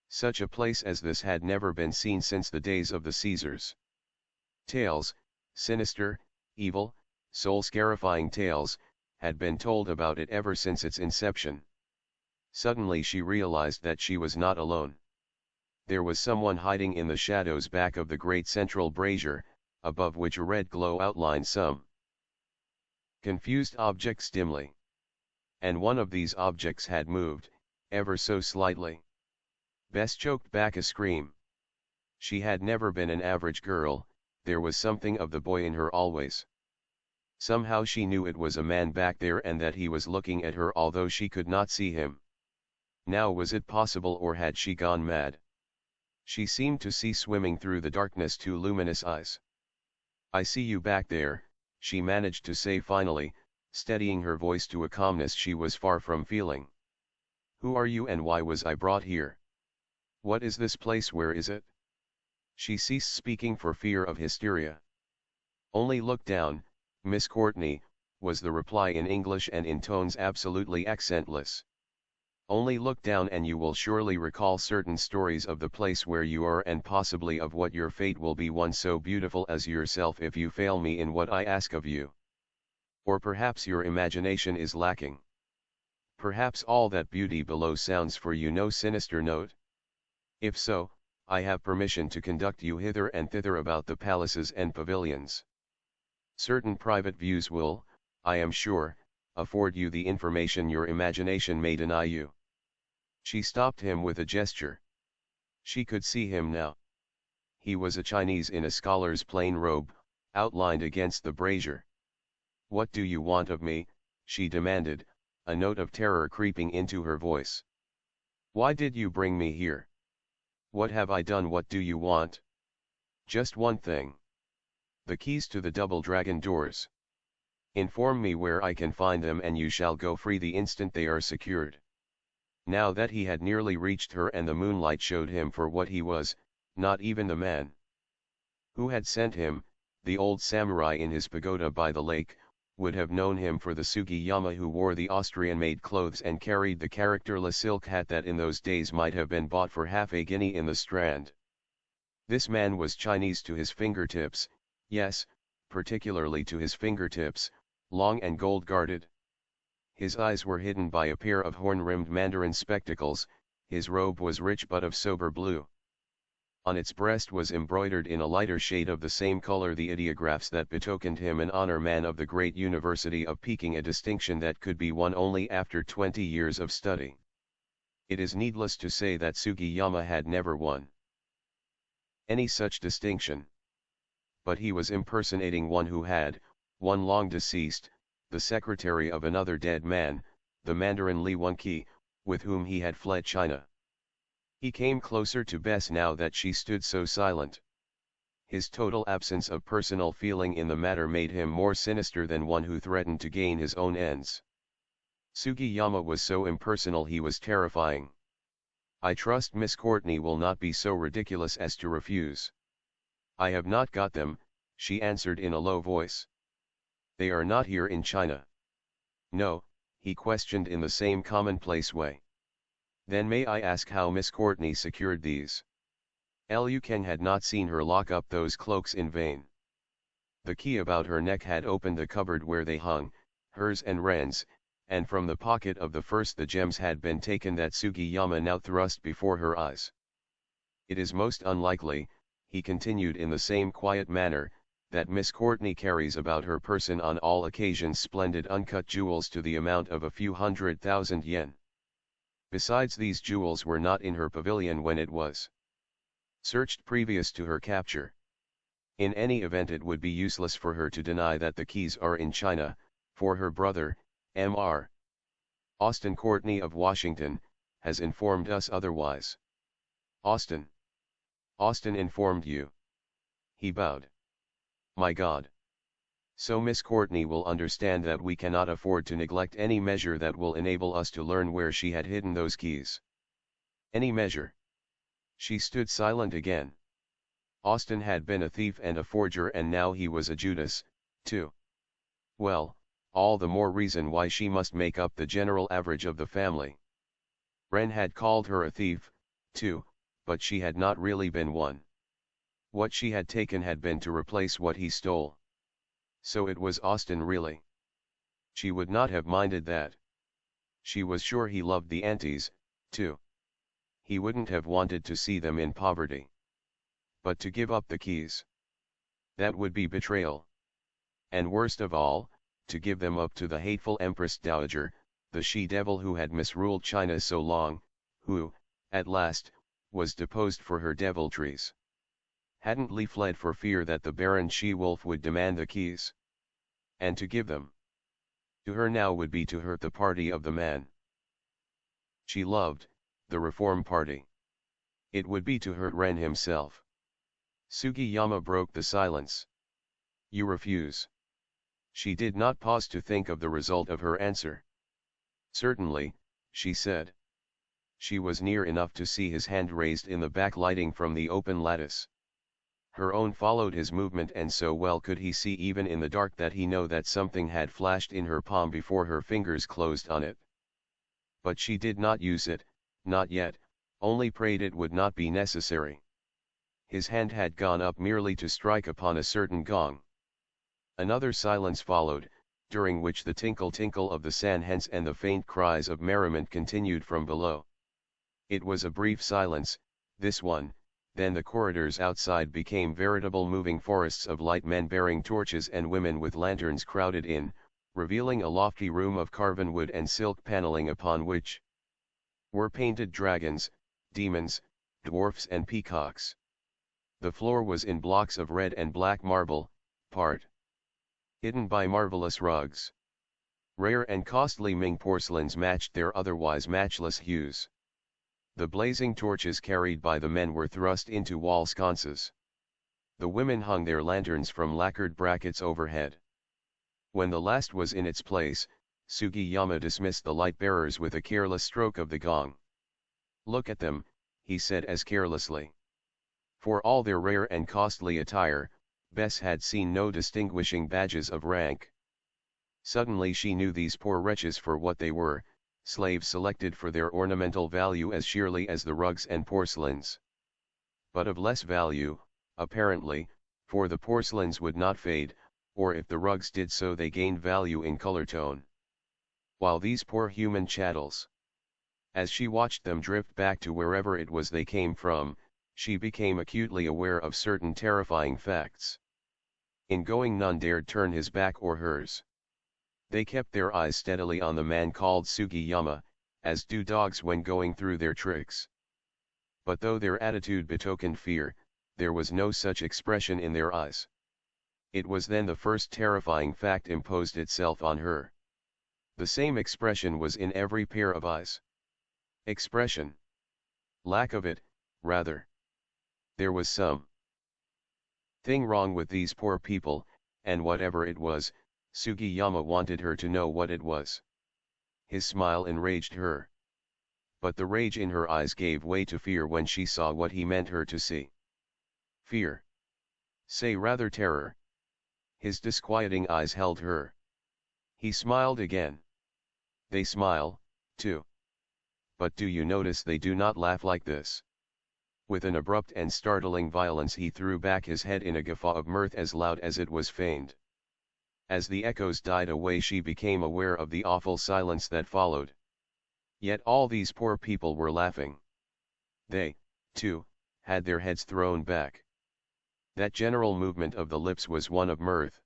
Such a place as this had never been seen since the days of the Caesars. Tales, sinister, evil, soul-scarifying tales, had been told about it ever since its inception. Suddenly she realized that she was not alone. There was someone hiding in the shadows back of the great central brazier, above which a red glow outlined some confused objects dimly. And one of these objects had moved, ever so slightly. Bess choked back a scream. She had never been an average girl, there was something of the boy in her always. Somehow she knew it was a man back there and that he was looking at her although she could not see him. Now was it possible, or had she gone mad? She seemed to see swimming through the darkness 2 luminous eyes. "I see you back there," she managed to say finally, steadying her voice to a calmness she was far from feeling. "Who are you and why was I brought here?" What is this place? Where is it? She ceased speaking for fear of hysteria. Only look down, Miss Courtney, was the reply in English and in tones absolutely accentless. Only look down and you will surely recall certain stories of the place where you are and possibly of what your fate will be, one so beautiful as yourself, if you fail me in what I ask of you. Or perhaps your imagination is lacking. Perhaps all that beauty below sounds for you no sinister note. If so, I have permission to conduct you hither and thither about the palaces and pavilions. Certain private views will, I am sure, afford you the information your imagination may deny you. She stopped him with a gesture. She could see him now. He was a Chinese in a scholar's plain robe, outlined against the brazier. What do you want of me? She demanded, a note of terror creeping into her voice. Why did you bring me here? What have I done? What do you want? Just one thing. The keys to the double dragon doors. Inform me where I can find them and you shall go free the instant they are secured. Now that he had nearly reached her and the moonlight showed him for what he was, not even the man who had sent him, the old samurai in his pagoda by the lake, would have known him for the Sugiyama who wore the Austrian-made clothes and carried the characterless silk hat that in those days might have been bought for half a guinea in the Strand. This man was Chinese to his fingertips, yes, particularly to his fingertips, long and gold-guarded. His eyes were hidden by a pair of horn-rimmed mandarin spectacles, his robe was rich but of sober blue. On its breast was embroidered in a lighter shade of the same color the ideographs that betokened him an honor man of the great University of Peking, a distinction that could be won only after 20 years of study. It is needless to say that Sugiyama had never won any such distinction. But he was impersonating one who had, one long deceased, the secretary of another dead man, the Mandarin Li Wenqi, with whom he had fled China. He came closer to Bess now that she stood so silent. His total absence of personal feeling in the matter made him more sinister than one who threatened to gain his own ends. Sugiyama was so impersonal he was terrifying. I trust Miss Courtney will not be so ridiculous as to refuse. I have not got them, she answered in a low voice. They are not here in China. No, he questioned in the same commonplace way. Then may I ask how Miss Courtney secured these? Liu Kang had not seen her lock up those cloaks in vain. The key about her neck had opened the cupboard where they hung, hers and Ren's, and from the pocket of the first the gems had been taken that Sugiyama now thrust before her eyes. It is most unlikely, he continued in the same quiet manner, that Miss Courtney carries about her person on all occasions splendid uncut jewels to the amount of a few 100,000 yen. Besides, these jewels were not in her pavilion when it was searched previous to her capture. In any event, it would be useless for her to deny that the keys are in China, for her brother, Mr. Austin Courtney of Washington, has informed us otherwise. Austin informed you. He bowed. My God. So Miss Courtney will understand that we cannot afford to neglect any measure that will enable us to learn where she had hidden those keys. Any measure. She stood silent again. Austin had been a thief and a forger, and now he was a Judas, too. Well, all the more reason why she must make up the general average of the family. Ren had called her a thief, too, but she had not really been one. What she had taken had been to replace what he stole. So it was Austin really. She would not have minded that. She was sure he loved the aunties, too. He wouldn't have wanted to see them in poverty. But to give up the keys, that would be betrayal. And worst of all, to give them up to the hateful Empress Dowager, the she-devil who had misruled China so long, who, at last, was deposed for her deviltries. Hadn't Li fled for fear that the Baron She-Wolf would demand the keys? And to give them to her now would be to hurt the party of the man she loved, the Reform Party. It would be to hurt Ren himself. Sugiyama broke the silence. You refuse. She did not pause to think of the result of her answer. Certainly, she said. She was near enough to see his hand raised in the backlighting from the open lattice. Her own followed his movement, and so well could he see even in the dark that he knew that something had flashed in her palm before her fingers closed on it. But she did not use it, not yet, only prayed it would not be necessary. His hand had gone up merely to strike upon a certain gong. Another silence followed, during which the tinkle-tinkle of the sand-hens and the faint cries of merriment continued from below. It was a brief silence, this one, then the corridors outside became veritable moving forests of light, men bearing torches and women with lanterns crowded in, revealing a lofty room of carven wood and silk paneling upon which were painted dragons, demons, dwarfs and peacocks. The floor was in blocks of red and black marble, part hidden by marvelous rugs. Rare and costly Ming porcelains matched their otherwise matchless hues. The blazing torches carried by the men were thrust into wall sconces. The women hung their lanterns from lacquered brackets overhead. When the last was in its place, Sugiyama dismissed the light-bearers with a careless stroke of the gong. "Look at them," he said as carelessly. For all their rare and costly attire, Bess had seen no distinguishing badges of rank. Suddenly she knew these poor wretches for what they were, slaves selected for their ornamental value as sheerly as the rugs and porcelains. But of less value, apparently, for the porcelains would not fade, or if the rugs did so they gained value in color tone. While these poor human chattels, as she watched them drift back to wherever it was they came from, she became acutely aware of certain terrifying facts. In going, none dared turn his back or hers. They kept their eyes steadily on the man called Sugiyama, as do dogs when going through their tricks. But though their attitude betokened fear, there was no such expression in their eyes. It was then the first terrifying fact imposed itself on her. The same expression was in every pair of eyes. Expression. Lack of it, rather. There was some thing wrong with these poor people, and whatever it was, Sugiyama wanted her to know what it was. His smile enraged her. But the rage in her eyes gave way to fear when she saw what he meant her to see. Fear. Say rather terror. His disquieting eyes held her. He smiled again. They smile, too. But do you notice they do not laugh like this? With an abrupt and startling violence he threw back his head in a guffaw of mirth as loud as it was feigned. As the echoes died away she became aware of the awful silence that followed. Yet all these poor people were laughing. They, too, had their heads thrown back. That general movement of the lips was one of mirth.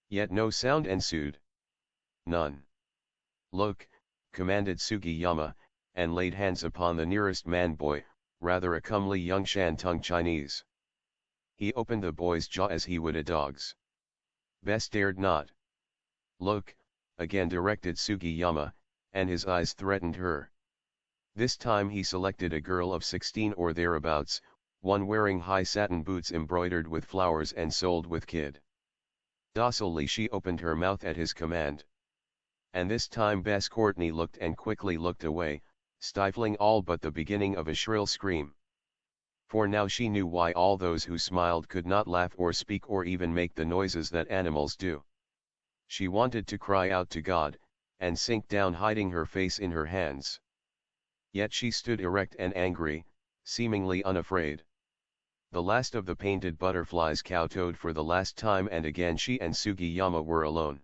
Yet no sound ensued. None. Look, commanded Sugiyama, and laid hands upon the nearest man-boy, rather a comely young Shantung Chinese. He opened the boy's jaw as he would a dog's. Bess dared not. Look, again directed Sugiyama, and his eyes threatened her. This time he selected a girl of 16 or thereabouts, one wearing high satin boots embroidered with flowers and soled with kid. Docilely she opened her mouth at his command. And this time Bess Courtney looked and quickly looked away, stifling all but the beginning of a shrill scream. For now she knew why all those who smiled could not laugh or speak or even make the noises that animals do. She wanted to cry out to God, and sink down hiding her face in her hands. Yet she stood erect and angry, seemingly unafraid. The last of the painted butterflies kowtowed for the last time, and again she and Sugiyama were alone.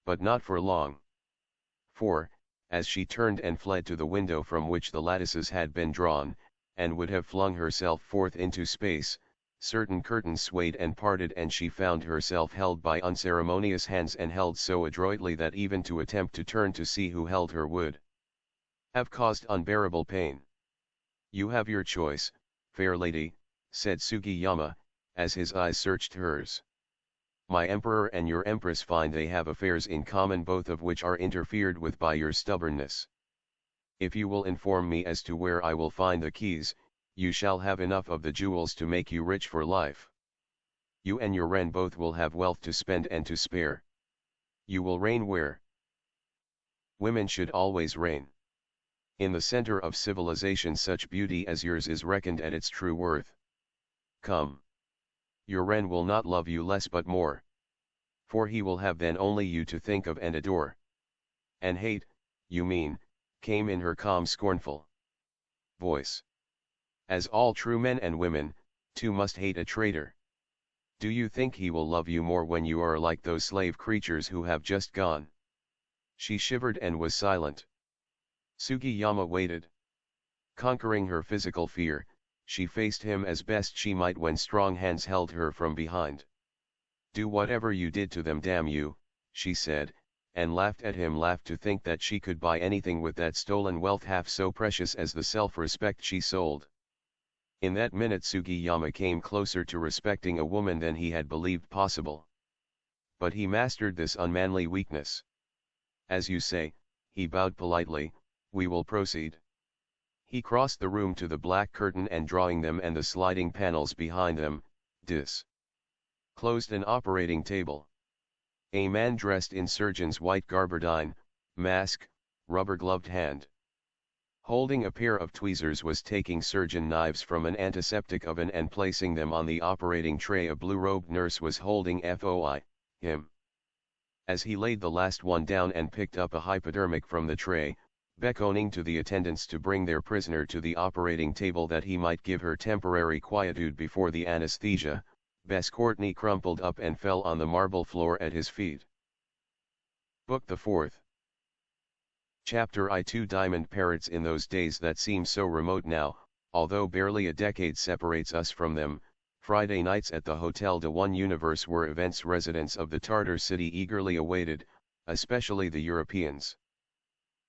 But not for long. For, as she turned and fled to the window from which the lattices had been drawn, and would have flung herself forth into space, certain curtains swayed and parted and she found herself held by unceremonious hands, and held so adroitly that even to attempt to turn to see who held her would have caused unbearable pain. You have your choice, fair lady, said Sugiyama, as his eyes searched hers. My emperor and your empress find they have affairs in common, both of which are interfered with by your stubbornness. If you will inform me as to where I will find the keys, you shall have enough of the jewels to make you rich for life. You and your wren both will have wealth to spend and to spare. You will reign where women should always reign. In the center of civilization such beauty as yours is reckoned at its true worth. Come. Your Ren will not love you less but more. For he will have then only you to think of and adore. And hate, you mean, came in her calm scornful voice. As all true men and women, too must hate a traitor. Do you think he will love you more when you are like those slave creatures who have just gone? She shivered and was silent. Sugiyama waited. Conquering her physical fear, she faced him as best she might when strong hands held her from behind. Do whatever you did to them, damn you, she said, and laughed at him, laughed to think that she could buy anything with that stolen wealth half so precious as the self-respect she sold. In that minute Sugiyama came closer to respecting a woman than he had believed possible. But he mastered this unmanly weakness. As you say, he bowed politely, we will proceed. He crossed the room to the black curtain and drawing them and the sliding panels behind them, closed an operating table. A man dressed in surgeon's white gabardine, mask, rubber-gloved hand, holding a pair of tweezers, was taking surgeon knives from an antiseptic oven and placing them on the operating tray. A blue-robed nurse was holding him. As he laid the last one down and picked up a hypodermic from the tray, beckoning to the attendants to bring their prisoner to the operating table that he might give her temporary quietude before the anesthesia, Bess Courtney crumpled up and fell on the marble floor at his feet. Book the 4th. Chapter I. Two diamond parrots. In those days that seem so remote now, although barely a decade separates us from them, Friday nights at the Hotel de One Universe were events residents of the Tartar city eagerly awaited, especially the Europeans.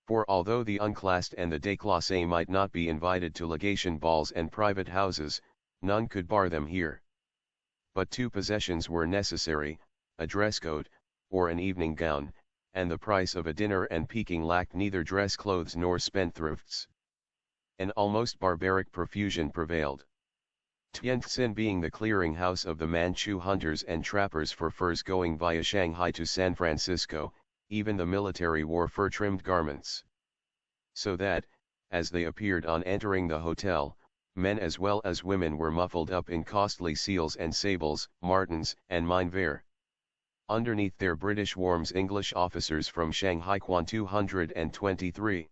For although the unclassed and the déclassé might not be invited to legation balls and private houses, none could bar them here. But two possessions were necessary, a dress coat, or an evening gown, and the price of a dinner, and Peking lacked neither dress clothes nor spendthrifts. An almost barbaric profusion prevailed. Tientsin being the clearing house of the Manchu hunters and trappers for furs going via Shanghai to San Francisco, even the military wore fur-trimmed garments. So that, as they appeared on entering the hotel, men as well as women were muffled up in costly seals and sables, martens, and minevere. Underneath their British warms English officers from Shanghai Quan 223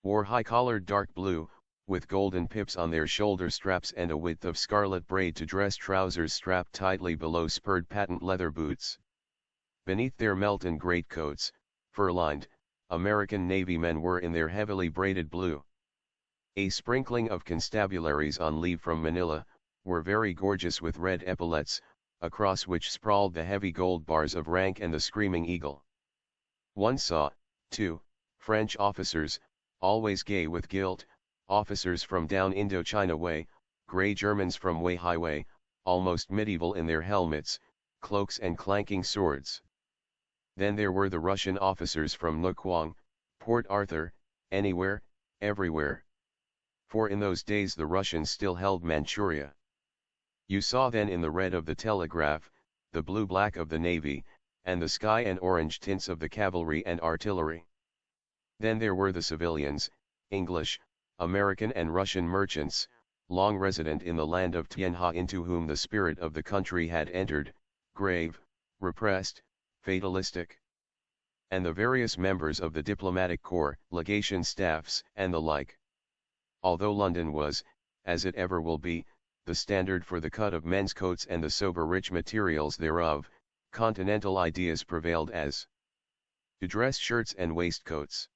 wore high-collared dark blue, with golden pips on their shoulder straps and a width of scarlet braid to dress trousers strapped tightly below spurred patent leather boots. Beneath their Melton greatcoats, fur-lined, American Navy men were in their heavily braided blue. A sprinkling of constabularies on leave from Manila, were very gorgeous with red epaulets, across which sprawled the heavy gold bars of rank and the screaming eagle. One saw, too, French officers, always gay with gilt, officers from down Indochina way, grey Germans from Weihai way, almost medieval in their helmets, cloaks and clanking swords. Then there were the Russian officers from Lukwang, Port Arthur, anywhere, everywhere. For in those days the Russians still held Manchuria. You saw then in the red of the telegraph, the blue-black of the navy, and the sky and orange tints of the cavalry and artillery. Then there were the civilians, English, American and Russian merchants, long resident in the land of Tianha, into whom the spirit of the country had entered, grave, repressed, fatalistic. And the various members of the diplomatic corps, legation staffs, and the like. Although London was, as it ever will be, the standard for the cut of men's coats and the sober rich materials thereof, continental ideas prevailed as to dress shirts and waistcoats.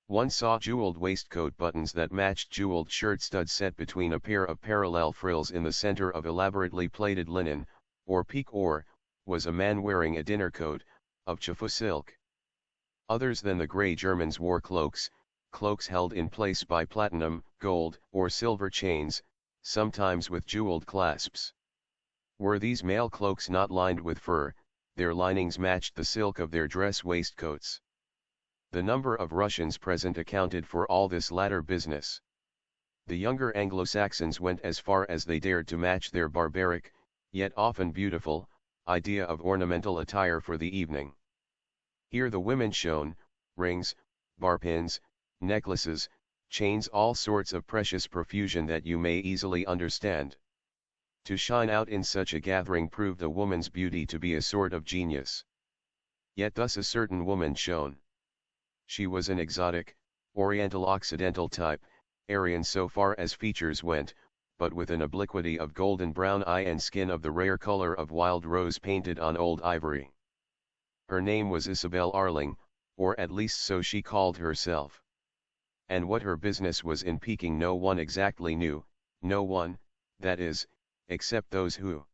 One saw jeweled waistcoat buttons that matched jeweled shirt studs set between a pair of parallel frills in the center of elaborately plaited linen, or pique, or was a man wearing a dinner coat, of chiffon silk. Others than the grey Germans wore cloaks held in place by platinum, gold, or silver chains, sometimes with jeweled clasps. Were these male cloaks not lined with fur, their linings matched the silk of their dress waistcoats. The number of Russians present accounted for all this latter business. The younger Anglo-Saxons went as far as they dared to match their barbaric, yet often beautiful, idea of ornamental attire for the evening. Here the women shone, rings, bar pins, necklaces, chains, all sorts of precious profusion that you may easily understand. To shine out in such a gathering proved a woman's beauty to be a sort of genius. Yet thus a certain woman shone. She was an exotic, Oriental Occidental type, Aryan so far as features went, but with an obliquity of golden brown eye and skin of the rare color of wild rose painted on old ivory. Her name was Isabel Arling, or at least so she called herself. And what her business was in Peking no one exactly knew, no one, that is, except those who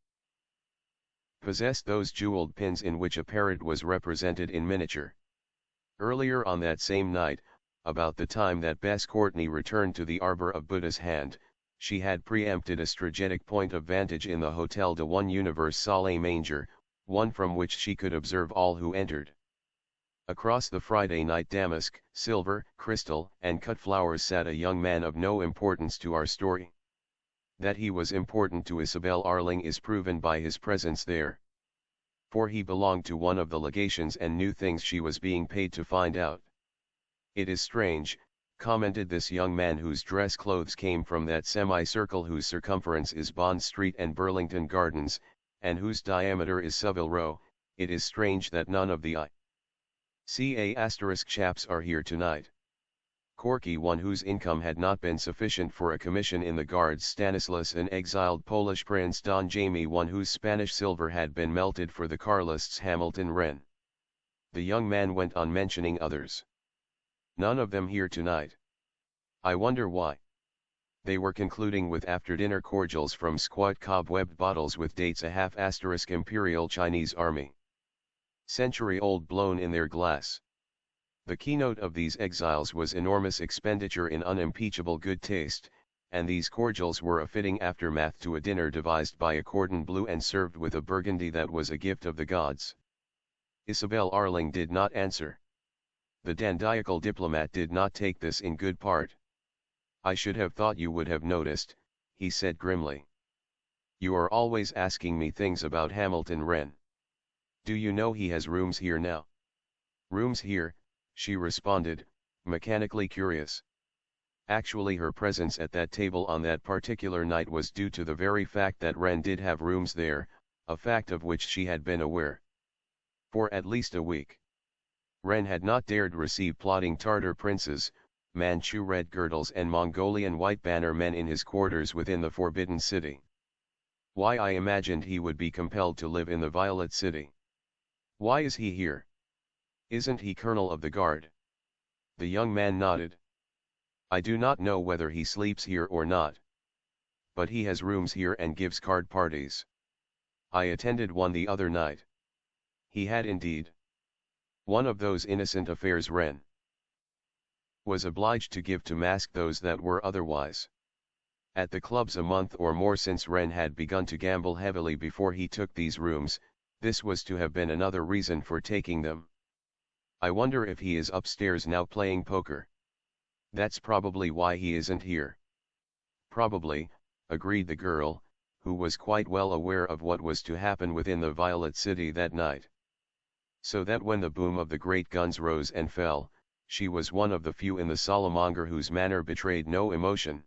possessed those jeweled pins in which a parrot was represented in miniature. Earlier on that same night, about the time that Bess Courtney returned to the arbor of Buddha's hand, she had preempted a strategic point of vantage in the Hotel de One Univers Salle Manger, one from which she could observe all who entered. Across the Friday night damask, silver, crystal, and cut flowers sat a young man of no importance to our story. That he was important to Isabel Arling is proven by his presence there. For he belonged to one of the legations and knew things she was being paid to find out. It is strange, commented this young man whose dress clothes came from that semicircle whose circumference is Bond Street and Burlington Gardens, and whose diameter is Savile Row, it is strange that none of the ICA** chaps are here tonight. Corky, one whose income had not been sufficient for a commission in the Guards, Stanislas, an exiled Polish prince, Don Jamie, one whose Spanish silver had been melted for the Carlists, Hamilton Wren. The young man went on mentioning others. None of them here tonight. I wonder why. They were concluding with after-dinner cordials from squat cobwebbed bottles with dates ** Imperial Chinese Army. Century-old blown in their glass. The keynote of these exiles was enormous expenditure in unimpeachable good taste, and these cordials were a fitting aftermath to a dinner devised by a cordon bleu and served with a burgundy that was a gift of the gods. Isabel Arling did not answer. The dandiacal diplomat did not take this in good part. I should have thought you would have noticed, he said grimly. You are always asking me things about Hamilton Wren. Do you know he has rooms here now? Rooms here, she responded, mechanically curious. Actually, her presence at that table on that particular night was due to the very fact that Wren did have rooms there, a fact of which she had been aware for at least a week. Wren had not dared receive plotting Tartar princes, Manchu red girdles and Mongolian white banner men in his quarters within the Forbidden City. Why, I imagined he would be compelled to live in the Violet City. Why is he here? Isn't he Colonel of the Guard? The young man nodded. I do not know whether he sleeps here or not. But he has rooms here and gives card parties. I attended one the other night. He had indeed. One of those innocent affairs Wren was obliged to give to mask those that were otherwise. At the clubs a month or more since Wren had begun to gamble heavily before he took these rooms, this was to have been another reason for taking them. I wonder if he is upstairs now playing poker. That's probably why he isn't here. Probably, agreed the girl, who was quite well aware of what was to happen within the Violet City that night. So that when the boom of the great guns rose and fell, she was one of the few in the Salamanca whose manner betrayed no emotion.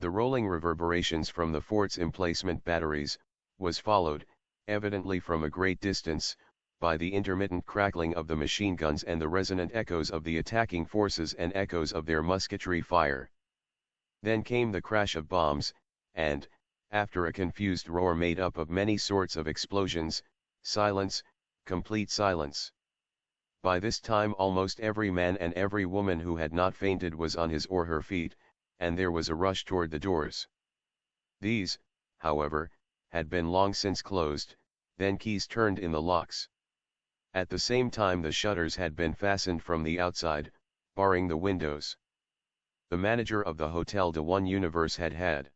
The rolling reverberations from the fort's emplacement batteries, was followed, evidently from a great distance, by the intermittent crackling of the machine guns and the resonant echoes of the attacking forces and echoes of their musketry fire. Then came the crash of bombs, and, after a confused roar made up of many sorts of explosions, silence, complete silence. By this time almost every man and every woman who had not fainted was on his or her feet, and there was a rush toward the doors. These, however, had been long since closed, then keys turned in the locks. At the same time the shutters had been fastened from the outside, barring the windows. The manager of the Hotel de One Univers had had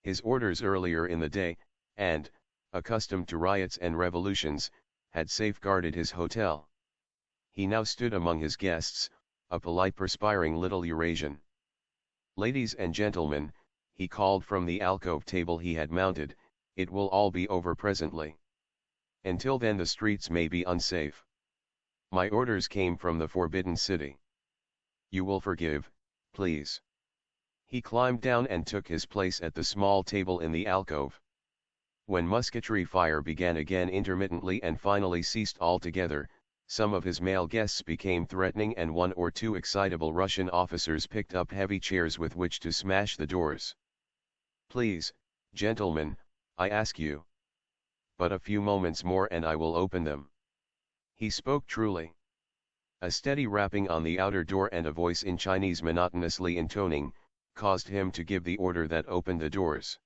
his orders earlier in the day, and, accustomed to riots and revolutions, had safeguarded his hotel. He now stood among his guests, a polite perspiring little Eurasian. Ladies and gentlemen, he called from the alcove table he had mounted, it will all be over presently. Until then the streets may be unsafe. My orders came from the Forbidden City. You will forgive, please. He climbed down and took his place at the small table in the alcove. When musketry fire began again intermittently and finally ceased altogether, some of his male guests became threatening and one or two excitable Russian officers picked up heavy chairs with which to smash the doors. Please, gentlemen, I ask you. But a few moments more and I will open them. He spoke truly. A steady rapping on the outer door and a voice in Chinese monotonously intoning, caused him to give the order that opened the doors.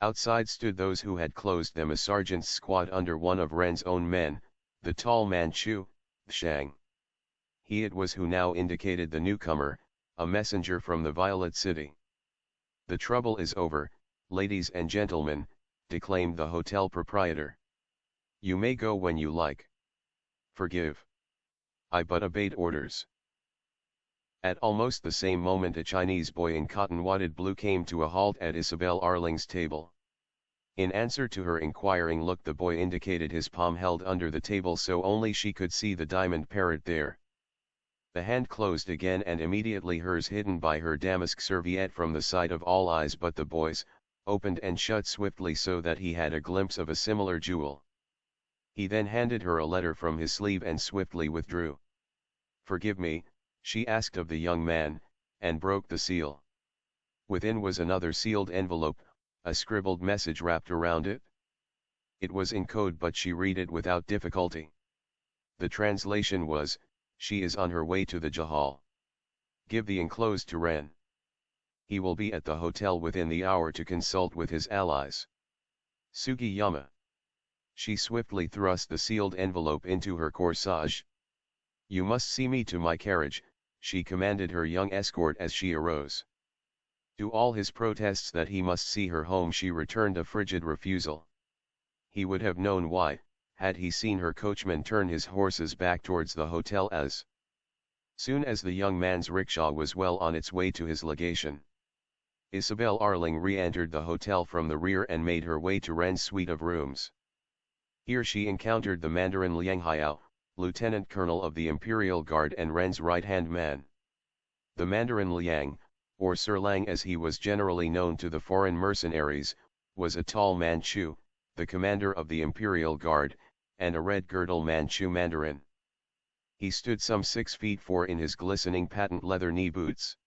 Outside stood those who had closed them, a sergeant's squad under one of Ren's own men, the tall Manchu, Shang. He it was who now indicated the newcomer, a messenger from the Violet City. The trouble is over, ladies and gentlemen, declaimed the hotel proprietor. You may go when you like. Forgive. I but obeyed orders. At almost the same moment a Chinese boy in cotton-wadded blue came to a halt at Isabel Arling's table. In answer to her inquiring look the boy indicated his palm held under the table so only she could see the diamond parrot there. The hand closed again and immediately hers hidden by her damask serviette from the sight of all eyes but the boy's, opened and shut swiftly so that he had a glimpse of a similar jewel. He then handed her a letter from his sleeve and swiftly withdrew. Forgive me, she asked of the young man, and broke the seal. Within was another sealed envelope, a scribbled message wrapped around it. It was in code but she read it without difficulty. The translation was, she is on her way to the Jahal. Give the enclosed to Ren. He will be at the hotel within the hour to consult with his allies. Sugiyama. She swiftly thrust the sealed envelope into her corsage. You must see me to my carriage, she commanded her young escort as she arose. To all his protests that he must see her home she returned a frigid refusal. He would have known why, had he seen her coachman turn his horses back towards the hotel as soon as the young man's rickshaw was well on its way to his legation. Isabel Arling re-entered the hotel from the rear and made her way to Ren's suite of rooms. Here she encountered the Mandarin Liang Haiao, Lieutenant Colonel of the Imperial Guard and Ren's right-hand man. The Mandarin Liang, or Sir Lang as he was generally known to the foreign mercenaries, was a tall Manchu, the commander of the Imperial Guard, and a red-girdle Manchu Mandarin. He stood some 6 feet 4 in his glistening patent leather knee boots.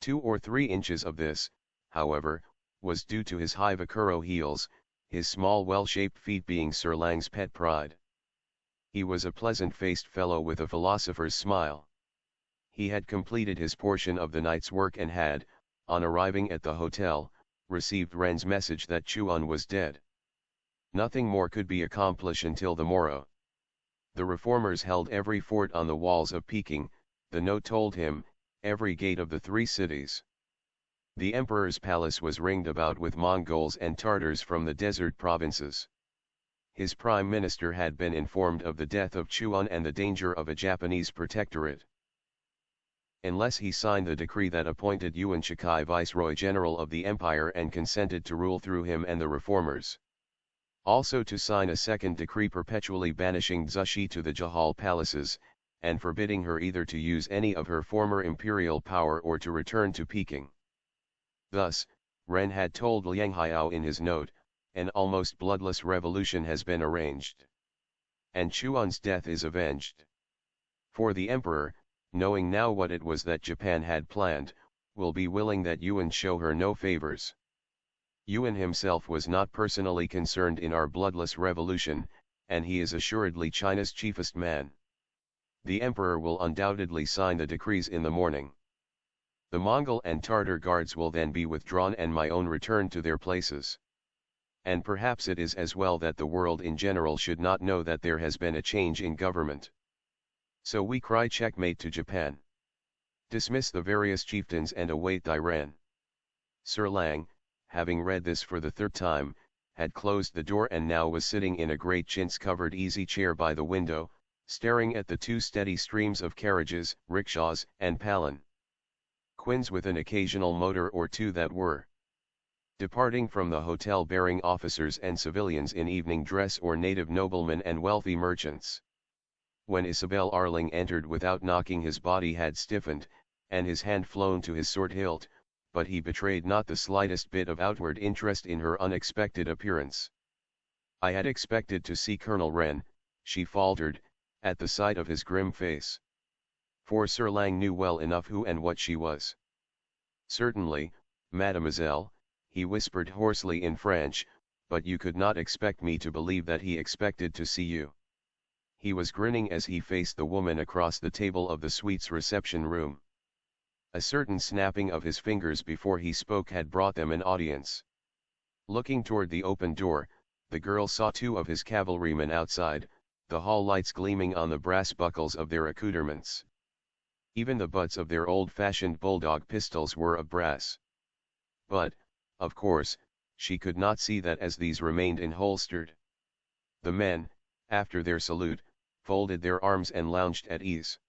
2 or 3 inches of this, however, was due to his high vaquero heels, his small well-shaped feet being Sir Lang's pet pride. He was a pleasant-faced fellow with a philosopher's smile. He had completed his portion of the night's work and had, on arriving at the hotel, received Ren's message that Chuan was dead. Nothing more could be accomplished until the morrow. The reformers held every fort on the walls of Peking, the note told him, every gate of the 3 cities. The emperor's palace was ringed about with Mongols and Tartars from the desert provinces. His prime minister had been informed of the death of Chuan and the danger of a Japanese protectorate. Unless he signed the decree that appointed Yuan Shikai viceroy general of the empire and consented to rule through him and the reformers. Also to sign a second decree perpetually banishing Zushi to the Jahal palaces, and forbidding her either to use any of her former imperial power or to return to Peking. Thus, Ren had told Liang Haiao in his note, an almost bloodless revolution has been arranged. And Chuan's death is avenged. For the emperor, knowing now what it was that Japan had planned, will be willing that Yuan show her no favors. Yuan himself was not personally concerned in our bloodless revolution, and he is assuredly China's chiefest man. The emperor will undoubtedly sign the decrees in the morning. The Mongol and Tartar guards will then be withdrawn and my own return to their places. And perhaps it is as well that the world in general should not know that there has been a change in government. So we cry checkmate to Japan. Dismiss the various chieftains and await thy Ren. Sir Lang, having read this for the 3rd time, had closed the door and now was sitting in a great chintz-covered easy chair by the window, staring at the 2 steady streams of carriages, rickshaws, and palin quins with an occasional motor or 2 that were departing from the hotel bearing officers and civilians in evening dress or native noblemen and wealthy merchants. When Isabel Arling entered without knocking, his body had stiffened, and his hand flown to his sword hilt, but he betrayed not the slightest bit of outward interest in her unexpected appearance. "I had expected to see Colonel Wren," she faltered, at the sight of his grim face. For Sir Lang knew well enough who and what she was. "Certainly, mademoiselle," he whispered hoarsely in French, "but you could not expect me to believe that he expected to see you." He was grinning as he faced the woman across the table of the suite's reception room. A certain snapping of his fingers before he spoke had brought them an audience. Looking toward the open door, the girl saw two of his cavalrymen outside, the hall lights gleaming on the brass buckles of their accoutrements. Even the butts of their old-fashioned bulldog pistols were of brass. But, of course, she could not see that as these remained enholstered. The men, after their salute, folded their arms and lounged at ease.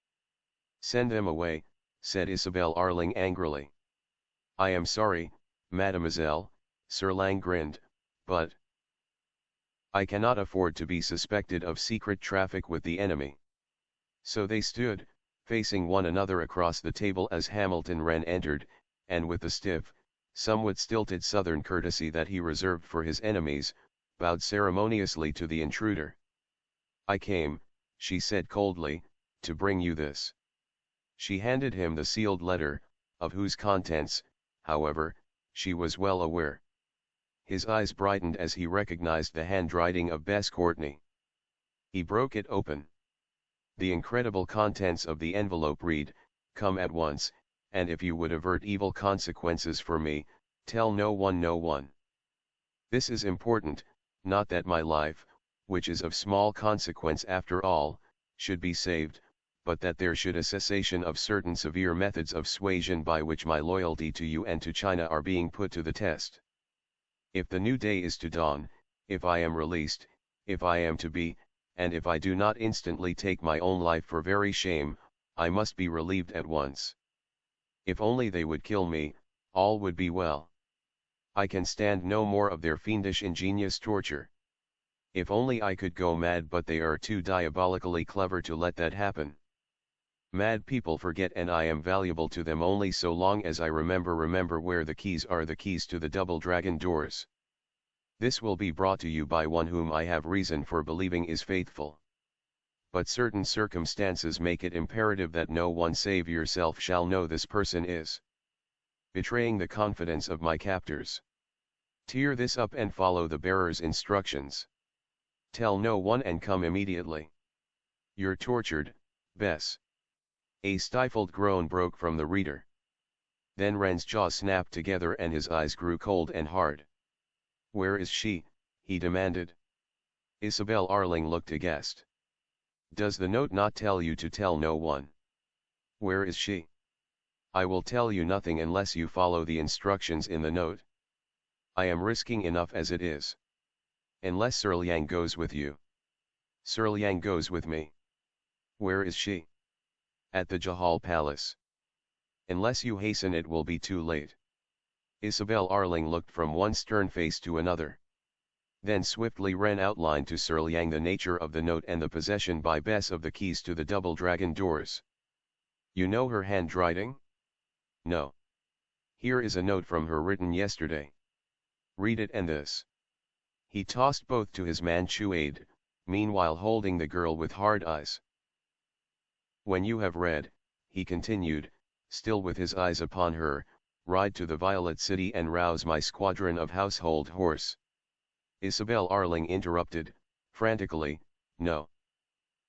"Send them away," said Isabel Arling angrily. "I am sorry, mademoiselle," Sir Lang grinned, "but I cannot afford to be suspected of secret traffic with the enemy." So they stood, facing one another across the table as Hamilton Wren entered, and with the stiff, somewhat stilted southern courtesy that he reserved for his enemies, bowed ceremoniously to the intruder. "I came," she said coldly, "to bring you this." She handed him the sealed letter, of whose contents, however, she was well aware. His eyes brightened as he recognized the handwriting of Bess Courtney. He broke it open. The incredible contents of the envelope read, "Come at once, and if you would avert evil consequences for me, tell no one, no one. This is important, not that my life, which is of small consequence after all, should be saved, but that there should a cessation of certain severe methods of suasion by which my loyalty to you and to China are being put to the test. If the new day is to dawn, if I am released, if I am to be, and if I do not instantly take my own life for very shame, I must be relieved at once. If only they would kill me, all would be well. I can stand no more of their fiendish ingenious torture. If only I could go mad, but they are too diabolically clever to let that happen. Mad people forget, and I am valuable to them only so long as I remember where the keys are, the keys to the Double Dragon doors. This will be brought to you by one whom I have reason for believing is faithful. But certain circumstances make it imperative that no one save yourself shall know this person is betraying the confidence of my captors. Tear this up and follow the bearer's instructions. Tell no one and come immediately. Your tortured, Bess." A stifled groan broke from the reader. Then Wren's jaw snapped together and his eyes grew cold and hard. "Where is she?" he demanded. Isabel Arling looked aghast. "Does the note not tell you to tell no one? Where is she?" "I will tell you nothing unless you follow the instructions in the note. I am risking enough as it is. Unless Sir Liang goes with you." "Sir Liang goes with me." "Where is she?" "At the Jahal Palace." "Unless you hasten it will be too late." Isabel Arling looked from one stern face to another. Then swiftly Wren outlined to Sir Liang the nature of the note and the possession by Bess of the keys to the Double Dragon doors. "You know her handwriting?" "No. Here is a note from her written yesterday. Read it and this." He tossed both to his Manchu aide, meanwhile holding the girl with hard eyes. "When you have read," he continued, still with his eyes upon her, "ride to the Violet City and rouse my squadron of household horse." Isabel Arling interrupted, frantically, "No.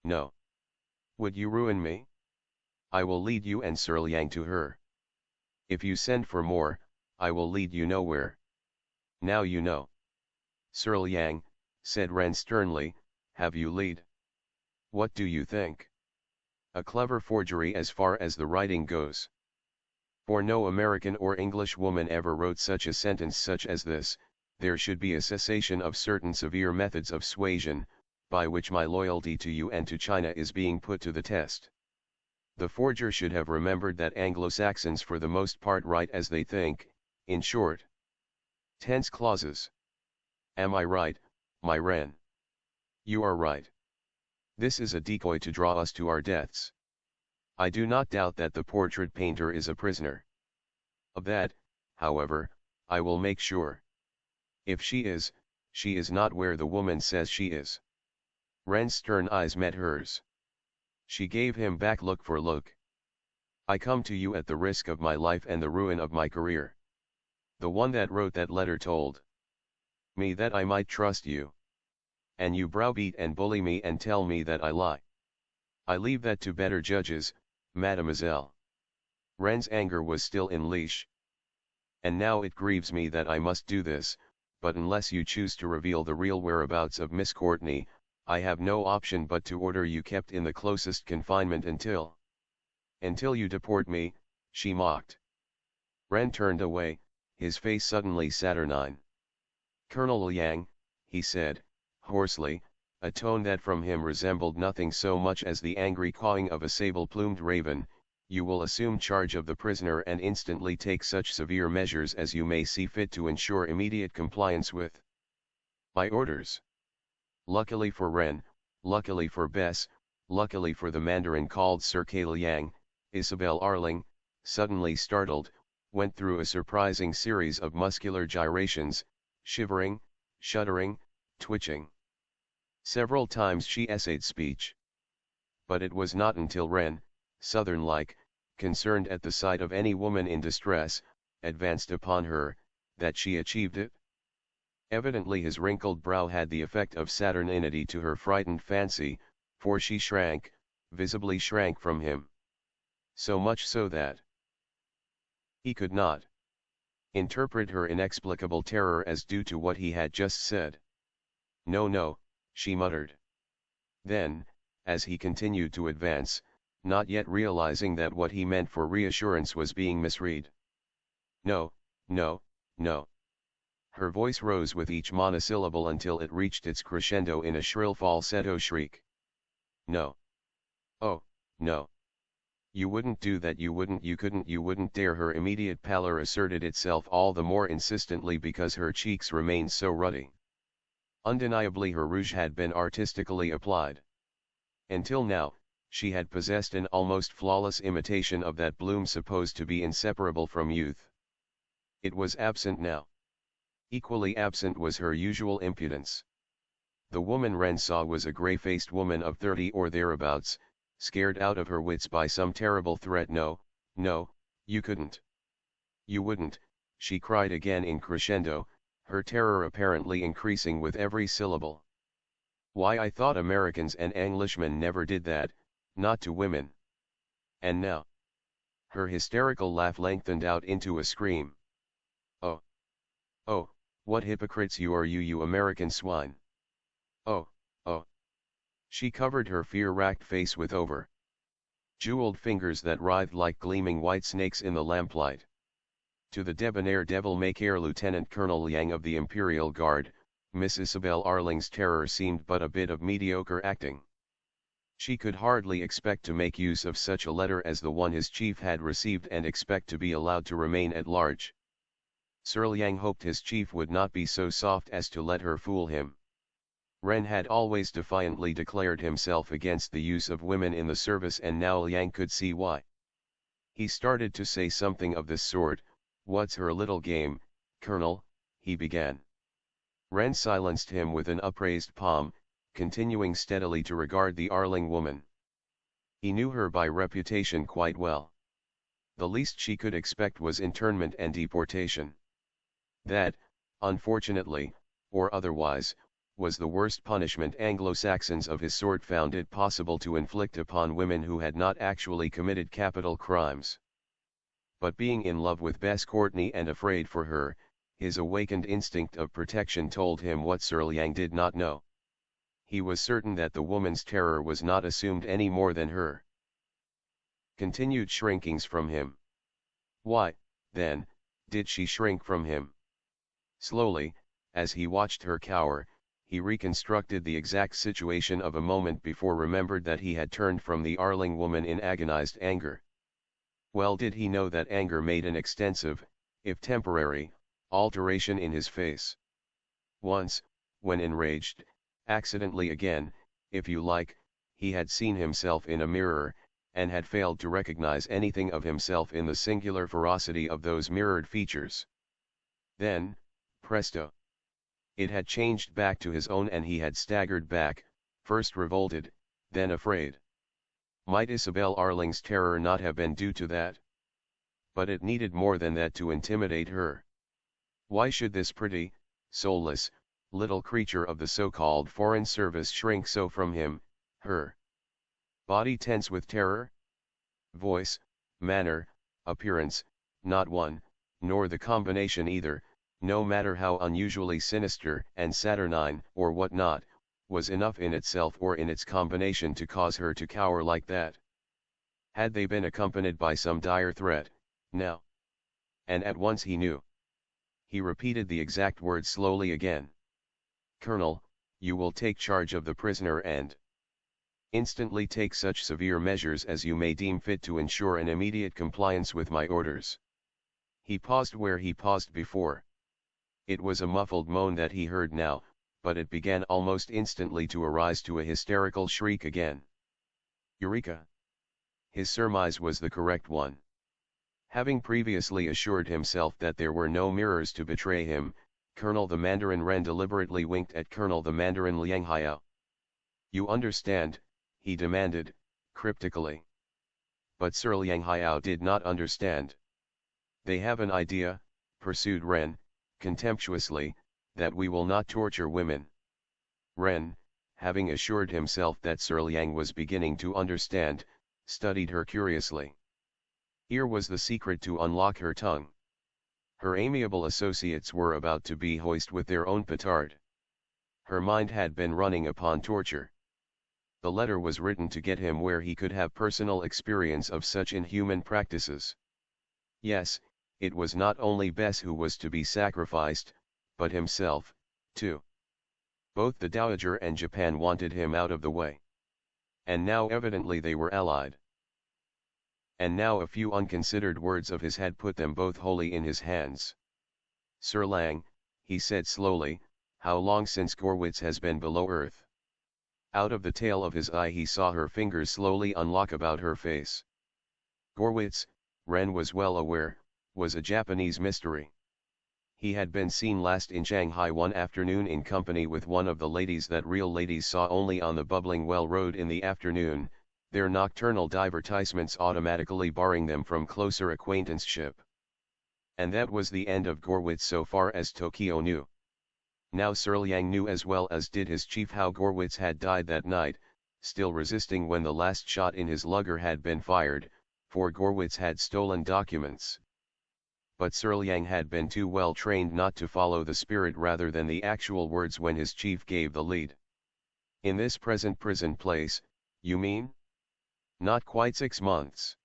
No. Would you ruin me? I will lead you and Sir Liang to her. If you send for more, I will lead you nowhere. Now you know." "Sir Liang," said Wren sternly, "have you lead? What do you think? A clever forgery as far as the writing goes. For no American or English woman ever wrote such a sentence such as this: there should be a cessation of certain severe methods of suasion, by which my loyalty to you and to China is being put to the test. The forger should have remembered that Anglo-Saxons for the most part write as they think, in short tense clauses. Am I right, my Wren?" "You are right. This is a decoy to draw us to our deaths. I do not doubt that the portrait painter is a prisoner. Of that, however, I will make sure. If she is not where the woman says she is. Ren's stern eyes met hers. She gave him back look for look. I come to you at the risk of my life and the ruin of my career. The one that wrote that letter told me that I might trust you. And you browbeat and bully me and tell me that I lie. I leave that to better judges, mademoiselle. Ren's anger was still in leash. And now it grieves me that I must do this, but unless you choose to reveal the real whereabouts of Miss Courtney, I have no option but to order you kept in the closest confinement until you deport me, she mocked. Ren turned away, his face suddenly saturnine. Colonel Liang, he said, hoarsely, a tone that from him resembled nothing so much as the angry cawing of a sable-plumed raven, you will assume charge of the prisoner and instantly take such severe measures as you may see fit to ensure immediate compliance with my orders. Luckily for Ren, luckily for Bess, luckily for the Mandarin called Sir K. Liang, Isabel Arling, suddenly startled, went through a surprising series of muscular gyrations, shivering, shuddering, twitching. Several times she essayed speech. But it was not until Ren, southern-like, concerned at the sight of any woman in distress, advanced upon her, that she achieved it. Evidently his wrinkled brow had the effect of saturninity to her frightened fancy, for she shrank, visibly shrank from him. So much so that he could not interpret her inexplicable terror as due to what he had just said. No, no, she muttered. Then, as he continued to advance, not yet realizing that what he meant for reassurance was being misread. No, no, no. Her voice rose with each monosyllable until it reached its crescendo in a shrill falsetto shriek. No. Oh, no. You wouldn't do that, you wouldn't dare. Her immediate pallor asserted itself all the more insistently because her cheeks remained so ruddy. Undeniably her rouge had been artistically applied. Until now, she had possessed an almost flawless imitation of that bloom supposed to be inseparable from youth. It was absent now. Equally absent was her usual impudence. The woman Ren saw was a grey-faced woman of 30 or thereabouts, scared out of her wits by some terrible threat. No, no, you couldn't. You wouldn't, she cried again in crescendo, her terror apparently increasing with every syllable. Why, I thought Americans and Englishmen never did that, not to women. And now. Her hysterical laugh lengthened out into a scream. Oh. Oh, what hypocrites you are, you American swine. Oh, oh. She covered her fear-racked face with jeweled fingers that writhed like gleaming white snakes in the lamplight. To the debonair devil-may-care Lieutenant Colonel Liang of the Imperial Guard, Miss Isabel Arling's terror seemed but a bit of mediocre acting. She could hardly expect to make use of such a letter as the one his chief had received and expect to be allowed to remain at large. Sir Liang hoped his chief would not be so soft as to let her fool him. Ren had always defiantly declared himself against the use of women in the service, and now Liang could see why. He started to say something of this sort. What's her little game, Colonel? He began. Ren silenced him with an upraised palm, continuing steadily to regard the Arling woman. He knew her by reputation quite well. The least she could expect was internment and deportation. That, unfortunately, or otherwise, was the worst punishment Anglo-Saxons of his sort found it possible to inflict upon women who had not actually committed capital crimes. But being in love with Bess Courtney and afraid for her, his awakened instinct of protection told him what Sir Liang did not know. He was certain that the woman's terror was not assumed any more than her continued shrinkings from him. Why, then, did she shrink from him? Slowly, as he watched her cower, he reconstructed the exact situation of a moment before, remembered that he had turned from the Arling woman in agonized anger. Well did he know that anger made an extensive, if temporary, alteration in his face. Once, when enraged, accidentally again, if you like, he had seen himself in a mirror, and had failed to recognize anything of himself in the singular ferocity of those mirrored features. Then, presto! It had changed back to his own, and he had staggered back, first revolted, then afraid. Might Isabel Arling's terror not have been due to that? But it needed more than that to intimidate her. Why should this pretty, soulless, little creature of the so-called Foreign Service shrink so from him, her body tense with terror? Voice, manner, appearance, not one, nor the combination either, no matter how unusually sinister and saturnine or what not, was enough in itself or in its combination to cause her to cower like that. Had they been accompanied by some dire threat, now? And at once he knew. He repeated the exact words slowly again. "Colonel, you will take charge of the prisoner and instantly take such severe measures as you may deem fit to ensure an immediate compliance with my orders." He paused where he paused before. It was a muffled moan that he heard now, but it began almost instantly to arise to a hysterical shriek again. Eureka! His surmise was the correct one. Having previously assured himself that there were no mirrors to betray him, Colonel the Mandarin Ren deliberately winked at Colonel the Mandarin Liang Hao. "You understand?" he demanded, cryptically. But Sir Liang Hao did not understand. "They have an idea," pursued Ren, contemptuously, "that we will not torture women." Ren, having assured himself that Sir Liang was beginning to understand, studied her curiously. Here was the secret to unlock her tongue. Her amiable associates were about to be hoist with their own petard. Her mind had been running upon torture. The letter was written to get him where he could have personal experience of such inhuman practices. Yes, it was not only Bess who was to be sacrificed, but himself, too. Both the Dowager and Japan wanted him out of the way. And now evidently they were allied. And now a few unconsidered words of his had put them both wholly in his hands. "Sir Lang," he said slowly, "how long since Gorwitz has been below earth?" Out of the tail of his eye he saw her fingers slowly unlock about her face. Gorwitz, Ren was well aware, was a Japanese mystery. He had been seen last in Shanghai one afternoon in company with one of the ladies that real ladies saw only on the Bubbling Well Road in the afternoon, their nocturnal divertisements automatically barring them from closer acquaintanceship. And that was the end of Gorwitz so far as Tokyo knew. Now Sir Liang knew as well as did his chief how Gorwitz had died that night, still resisting when the last shot in his lugger had been fired, for Gorwitz had stolen documents. But Sir Liang had been too well trained not to follow the spirit rather than the actual words when his chief gave the lead. "In this present prison place, you mean? Not quite 6 months.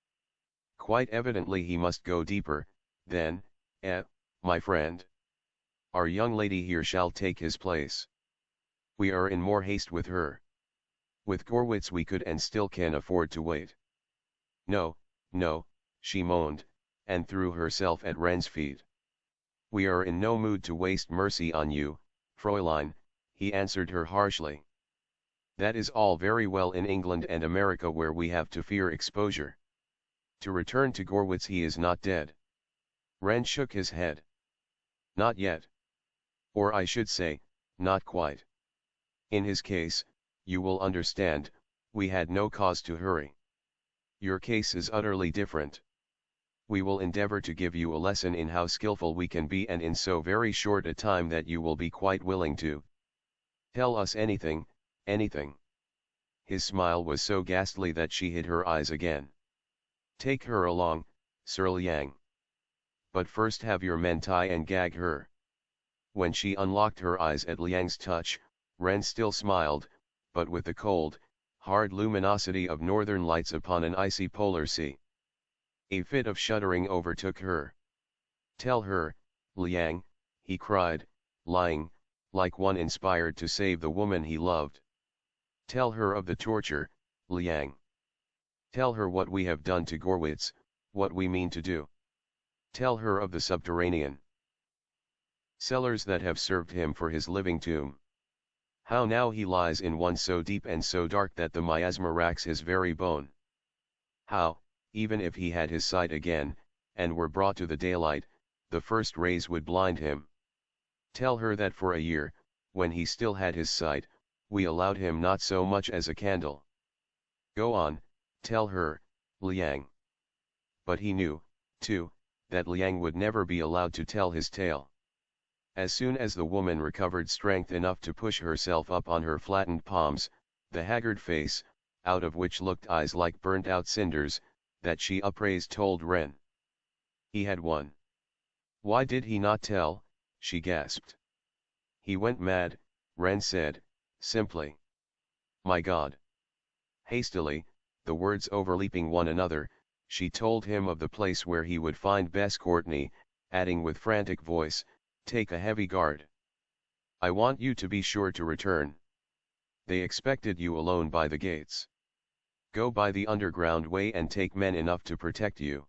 Quite evidently he must go deeper, then, my friend. Our young lady here shall take his place. We are in more haste with her. With Gorwitz we could and still can afford to wait." "No, no," she moaned, and threw herself at Ren's feet. "We are in no mood to waste mercy on you, Fräulein," he answered her harshly. "That is all very well in England and America where we have to fear exposure. To return to Gorwitz, he is not dead." Ren shook his head. "Not yet. Or I should say, not quite. In his case, you will understand, we had no cause to hurry. Your case is utterly different. We will endeavor to give you a lesson in how skillful we can be, and in so very short a time that you will be quite willing to tell us anything, anything." His smile was so ghastly that she hid her eyes again. "Take her along, Sir Liang. But first have your men tie and gag her." When she unlocked her eyes at Liang's touch, Ren still smiled, but with the cold, hard luminosity of northern lights upon an icy polar sea. A fit of shuddering overtook her. "Tell her, Liang," he cried, lying, like one inspired to save the woman he loved. "Tell her of the torture, Liang. Tell her what we have done to Gorwitz, what we mean to do. Tell her of the subterranean cellars that have served him for his living tomb. How now he lies in one so deep and so dark that the miasma racks his very bone. How, even if he had his sight again, and were brought to the daylight, the first rays would blind him. Tell her that for a year, when he still had his sight, we allowed him not so much as a candle. Go on, tell her, Liang. But he knew, too, that Liang would never be allowed to tell his tale. As soon as the woman recovered strength enough to push herself up on her flattened palms, the haggard face, out of which looked eyes like burnt-out cinders, that she upraised told Ren. He had won. Why did he not tell, she gasped. He went mad, Ren said, simply. My God. Hastily, the words overleaping one another, she told him of the place where he would find Bess Courtney, adding with frantic voice, take a heavy guard. I want you to be sure to return. They expected you alone by the gates. Go by the underground way and take men enough to protect you.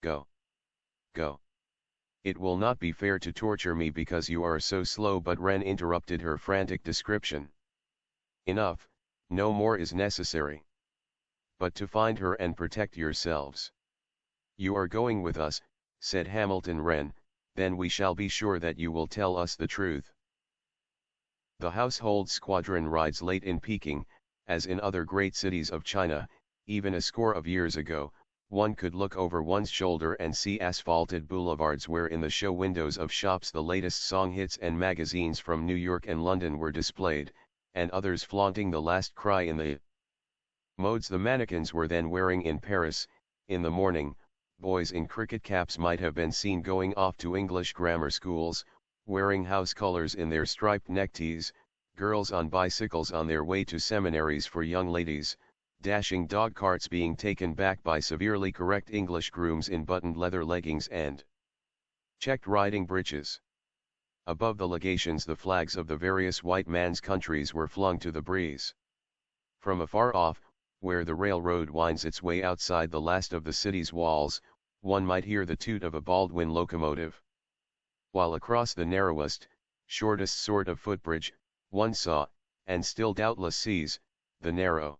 Go. Go. It will not be fair to torture me because you are so slow, but Ren interrupted her frantic description. Enough, no more is necessary. But to find her and protect yourselves. You are going with us, said Hamilton Wren, then we shall be sure that you will tell us the truth. The household squadron rides late in Peking, as in other great cities of China. Even a score of years ago, one could look over one's shoulder and see asphalted boulevards where in the show windows of shops the latest song hits and magazines from New York and London were displayed, and others flaunting the last cry in the modes the mannequins were then wearing in Paris. In the morning, boys in cricket caps might have been seen going off to English grammar schools, wearing house colors in their striped neckties, girls on bicycles on their way to seminaries for young ladies, dashing dog carts being taken back by severely correct English grooms in buttoned leather leggings and checked riding breeches. Above the legations the flags of the various white man's countries were flung to the breeze. From afar off, where the railroad winds its way outside the last of the city's walls, one might hear the toot of a Baldwin locomotive. While across the narrowest, shortest sort of footbridge, one saw, and still doubtless sees, the narrow,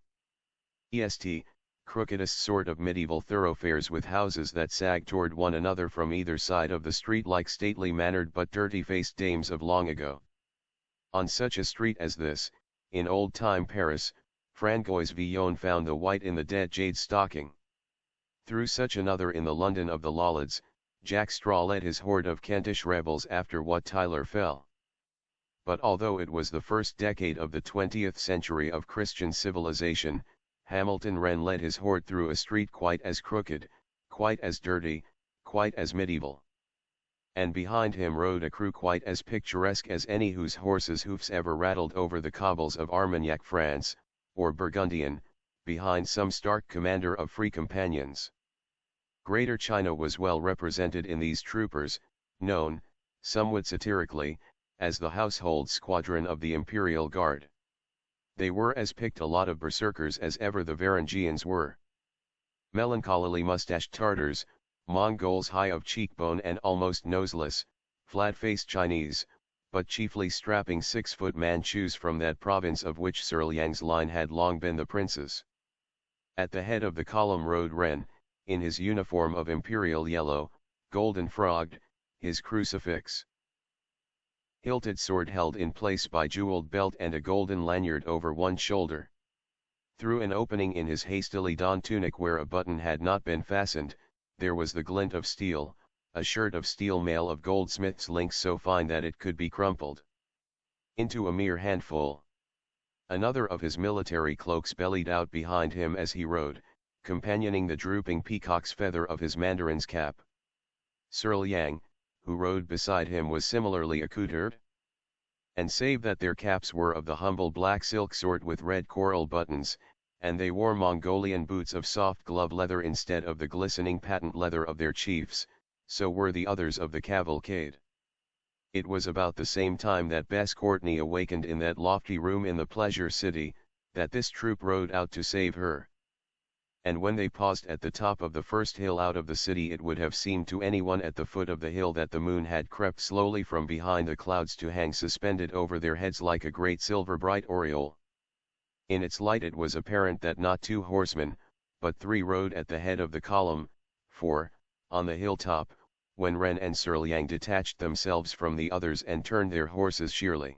crookedest sort of medieval thoroughfares with houses that sag toward one another from either side of the street like stately-mannered but dirty-faced dames of long ago. On such a street as this, in old-time Paris, Francois Villon found the white in the dead jade stocking. Through such another in the London of the Lollards, Jack Straw led his horde of Kentish rebels after Wat Tyler fell. But although it was the first decade of the 20th century of Christian civilization, Hamilton Wren led his horde through a street quite as crooked, quite as dirty, quite as medieval. And behind him rode a crew quite as picturesque as any whose horses' hoofs ever rattled over the cobbles of Armagnac, France, or Burgundian, behind some stark commander of free companions. Greater China was well represented in these troopers, known, somewhat satirically, as the household squadron of the Imperial Guard. They were as picked a lot of berserkers as ever the Varangians were. Melancholily mustached Tartars, Mongols high of cheekbone and almost noseless, flat-faced Chinese, but chiefly strapping 6-foot Manchus from that province of which Sir Liang's line had long been the prince's. At the head of the column rode Ren, in his uniform of imperial yellow, golden-frogged, his crucifix hilted sword held in place by jeweled belt and a golden lanyard over one shoulder. Through an opening in his hastily donned tunic where a button had not been fastened, there was the glint of steel, a shirt of steel mail of goldsmith's links so fine that it could be crumpled into a mere handful. Another of his military cloaks bellied out behind him as he rode, companioning the drooping peacock's feather of his mandarin's cap. Sir Liang, who rode beside him, was similarly accoutred. And save that their caps were of the humble black silk sort with red coral buttons, and they wore Mongolian boots of soft glove leather instead of the glistening patent leather of their chiefs, so were the others of the cavalcade. It was about the same time that Bess Courtney awakened in that lofty room in the Pleasure City, that this troop rode out to save her. and when they paused at the top of the first hill out of the city, it would have seemed to anyone at the foot of the hill that the moon had crept slowly from behind the clouds to hang suspended over their heads like a great silver bright aureole. In its light it was apparent that not 2 horsemen, but 3 rode at the head of the column, for, on the hilltop, when Ren and Sir Liang detached themselves from the others and turned their horses sheerly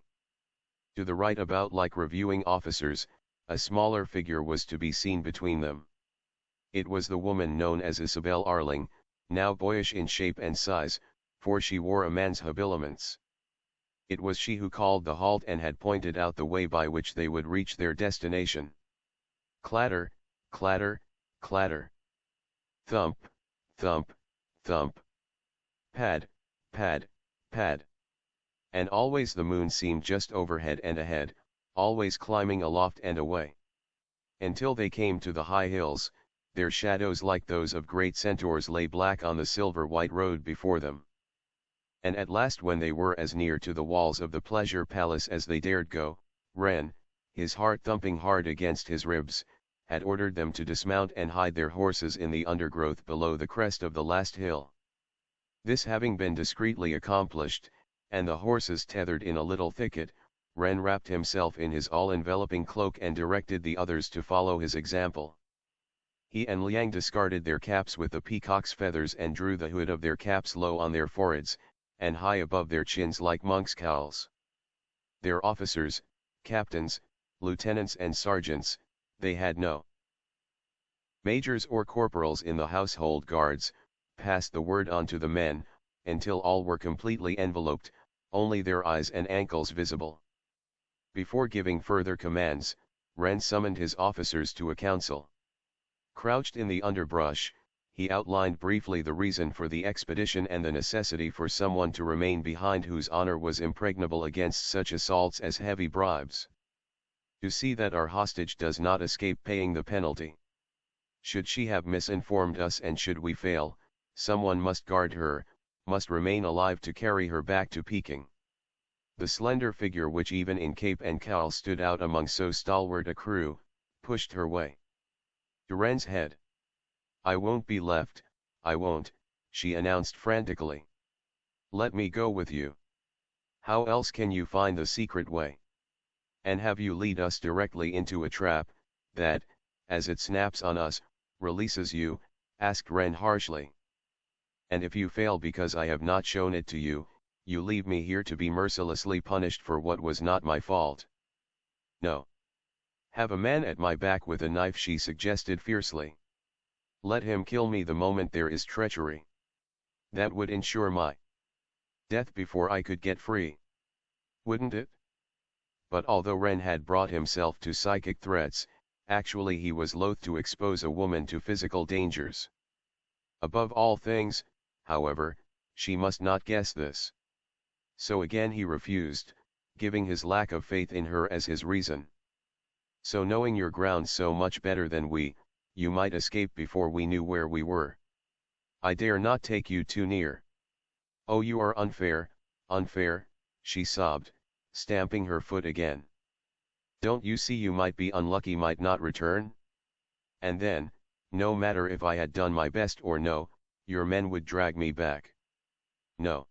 to the right about like reviewing officers, a smaller figure was to be seen between them. It was the woman known as Isabel Arling, now boyish in shape and size, for she wore a man's habiliments. It was she who called the halt and had pointed out the way by which they would reach their destination. Clatter, clatter, clatter. Thump, thump, thump. Pad, pad, pad. And always the moon seemed just overhead and ahead, always climbing aloft and away. Until they came to the high hills, their shadows like those of great centaurs lay black on the silver-white road before them. And at last, when they were as near to the walls of the pleasure palace as they dared go, Ren, his heart thumping hard against his ribs, had ordered them to dismount and hide their horses in the undergrowth below the crest of the last hill. This having been discreetly accomplished, and the horses tethered in a little thicket, Ren wrapped himself in his all-enveloping cloak and directed the others to follow his example. He and Liang discarded their caps with the peacock's feathers and drew the hood of their caps low on their foreheads, and high above their chins like monks' cowls. Their officers, captains, lieutenants and sergeants, they had no majors or corporals in the household guards, passed the word on to the men, until all were completely enveloped, only their eyes and ankles visible. Before giving further commands, Ren summoned his officers to a council. Crouched in the underbrush, he outlined briefly the reason for the expedition and the necessity for someone to remain behind whose honor was impregnable against such assaults as heavy bribes. To see that our hostage does not escape paying the penalty. Should she have misinformed us and should we fail, someone must guard her, must remain alive to carry her back to Peking. The slender figure which even in cape and cowl stood out among so stalwart a crew, pushed her way to Ren's head. "I won't be left, I won't," she announced frantically. "Let me go with you. How else can you find the secret way? And have you lead us directly into a trap, that, as it snaps on us, releases you?" asked Ren harshly. "And if you fail because I have not shown it to you, you leave me here to be mercilessly punished for what was not my fault." "No. Have a man at my back with a knife," she suggested fiercely. "Let him kill me the moment there is treachery. That would ensure my death before I could get free. Wouldn't it?" But although Ren had brought himself to psychic threats, actually he was loath to expose a woman to physical dangers. Above all things, however, she must not guess this. So again he refused, giving his lack of faith in her as his reason. "So knowing your ground so much better than we, you might escape before we knew where we were. I dare not take you too near." "Oh, you are unfair, unfair," she sobbed, stamping her foot again. "Don't you see you might be unlucky, might not return? And then, no matter if I had done my best or no, your men would drag me back. No.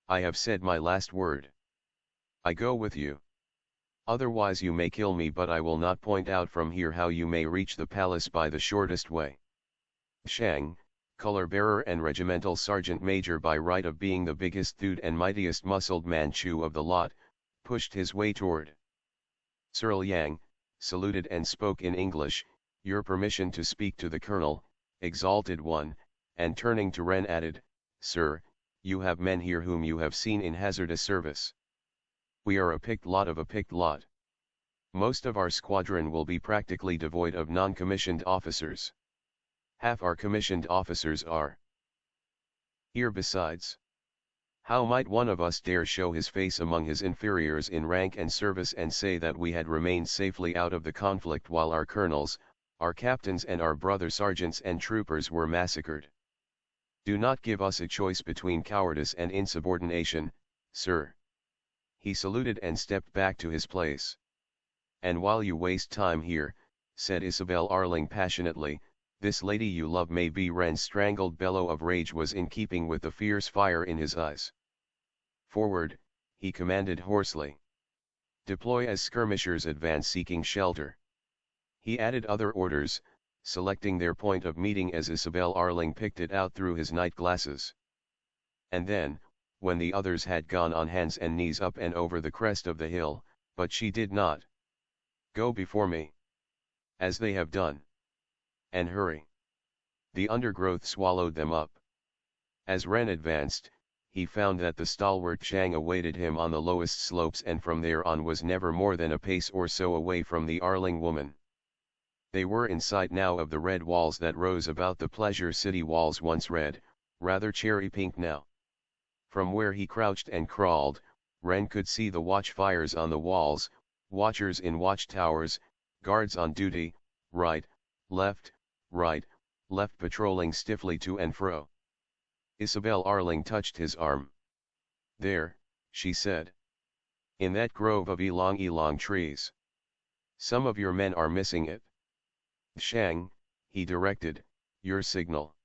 I have said my last word. I go with you. Otherwise you may kill me, but I will not point out from here how you may reach the palace by the shortest way." Shang, color-bearer and regimental sergeant major by right of being the biggest thewed and mightiest muscled Manchu of the lot, pushed his way toward Sir Liang, saluted and spoke in English, "Your permission to speak to the colonel, exalted one," and turning to Ren added, "Sir, you have men here whom you have seen in hazardous service. We are a picked lot of a picked lot. Most of our squadron will be practically devoid of non-commissioned officers. Half our commissioned officers are here besides. How might one of us dare show his face among his inferiors in rank and service and say that we had remained safely out of the conflict while our colonels, our captains and our brother sergeants and troopers were massacred? Do not give us a choice between cowardice and insubordination, sir." He saluted and stepped back to his place. "And while you waste time here," said Isabel Arling passionately, This lady you love may be. Ren's strangled bellow of rage was in keeping with the fierce fire in his eyes. Forward, he commanded hoarsely. Deploy as skirmishers advance seeking shelter. He added other orders, selecting their point of meeting as Isabel Arling picked it out through his night glasses. And then, when the others had gone on hands and knees up and over the crest of the hill, but she did not. Go before me. As they have done. And hurry. The undergrowth swallowed them up. As Ren advanced, he found that the stalwart Shang awaited him on the lowest slopes and from there on was never more than a pace or so away from the Arling woman. They were in sight now of the red walls that rose about the Pleasure City walls, once red, rather cherry pink now. From where he crouched and crawled, Ren could see the watchfires on the walls, watchers in watchtowers, guards on duty, right, left, patrolling stiffly to and fro. Isabel Arling touched his arm. There, she said. In that grove of ylang-ylang trees. Some of your men are missing it. Shang, he directed, your signal.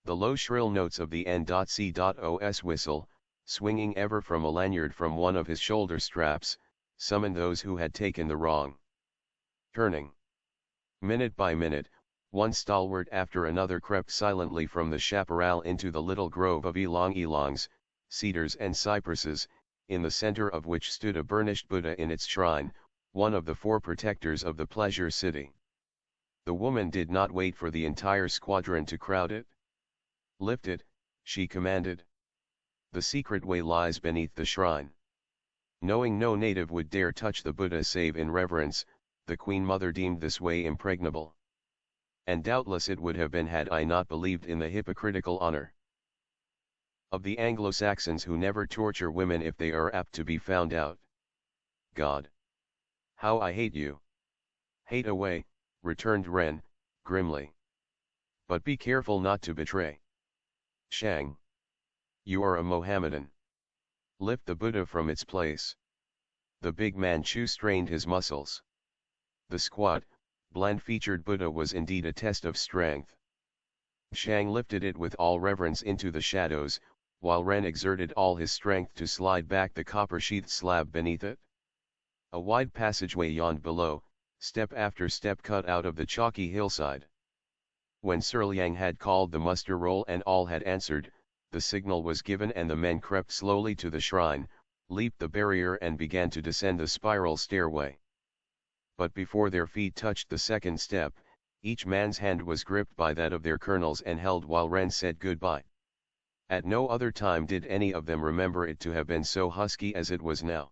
The low shrill notes of the N.C.O.S whistle, swinging ever from a lanyard from one of his shoulder straps, summoned those who had taken the wrong turning. Minute by minute, one stalwart after another crept silently from the chaparral into the little grove of ylang-ylangs, cedars and cypresses, in the center of which stood a burnished Buddha in its shrine, one of the four protectors of the Pleasure City. The woman did not wait for the entire squadron to crowd it. Lift it, she commanded. The secret way lies beneath the shrine. Knowing no native would dare touch the Buddha save in reverence, the Queen Mother deemed this way impregnable. And doubtless it would have been had I not believed in the hypocritical honor of the Anglo-Saxons who never torture women if they are apt to be found out. God! How I hate you! Hate away, returned Ren, grimly. But be careful not to betray. Shang! You are a Mohammedan. Lift the Buddha from its place. The big Manchu strained his muscles. The squat, bland-featured Buddha was indeed a test of strength. Shang lifted it with all reverence into the shadows, while Ren exerted all his strength to slide back the copper-sheathed slab beneath it. A wide passageway yawned below, step after step cut out of the chalky hillside. When Sir Liang had called the muster roll and all had answered, the signal was given and the men crept slowly to the shrine, leaped the barrier and began to descend the spiral stairway. But before their feet touched the second step, each man's hand was gripped by that of their colonels and held while Ren said goodbye. At no other time did any of them remember it to have been so husky as it was now.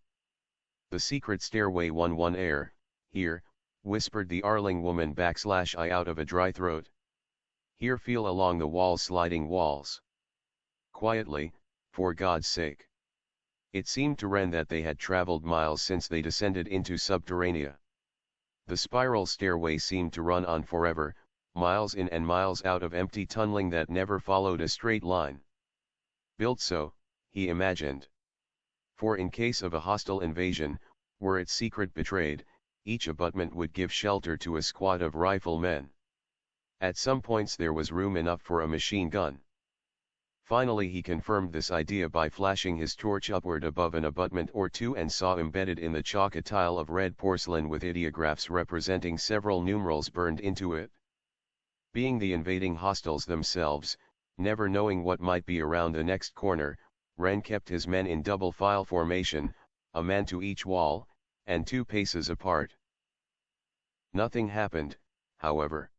The secret stairway won one air, here, whispered the Arling woman /I out of a dry throat. Here, feel along the walls, sliding walls. Quietly, for God's sake. It seemed to Ren that they had traveled miles since they descended into subterranea. The spiral stairway seemed to run on forever, miles in and miles out of empty tunneling that never followed a straight line. Built so, he imagined. For in case of a hostile invasion, were its secret betrayed, each abutment would give shelter to a squad of riflemen. At some points there was room enough for a machine gun. Finally he confirmed this idea by flashing his torch upward above an abutment or two and saw embedded in the chalk a tile of red porcelain with ideographs representing several numerals burned into it. Being the invading hostiles themselves, never knowing what might be around the next corner, Ren kept his men in double file formation, a man to each wall, and 2 paces apart. Nothing happened, however.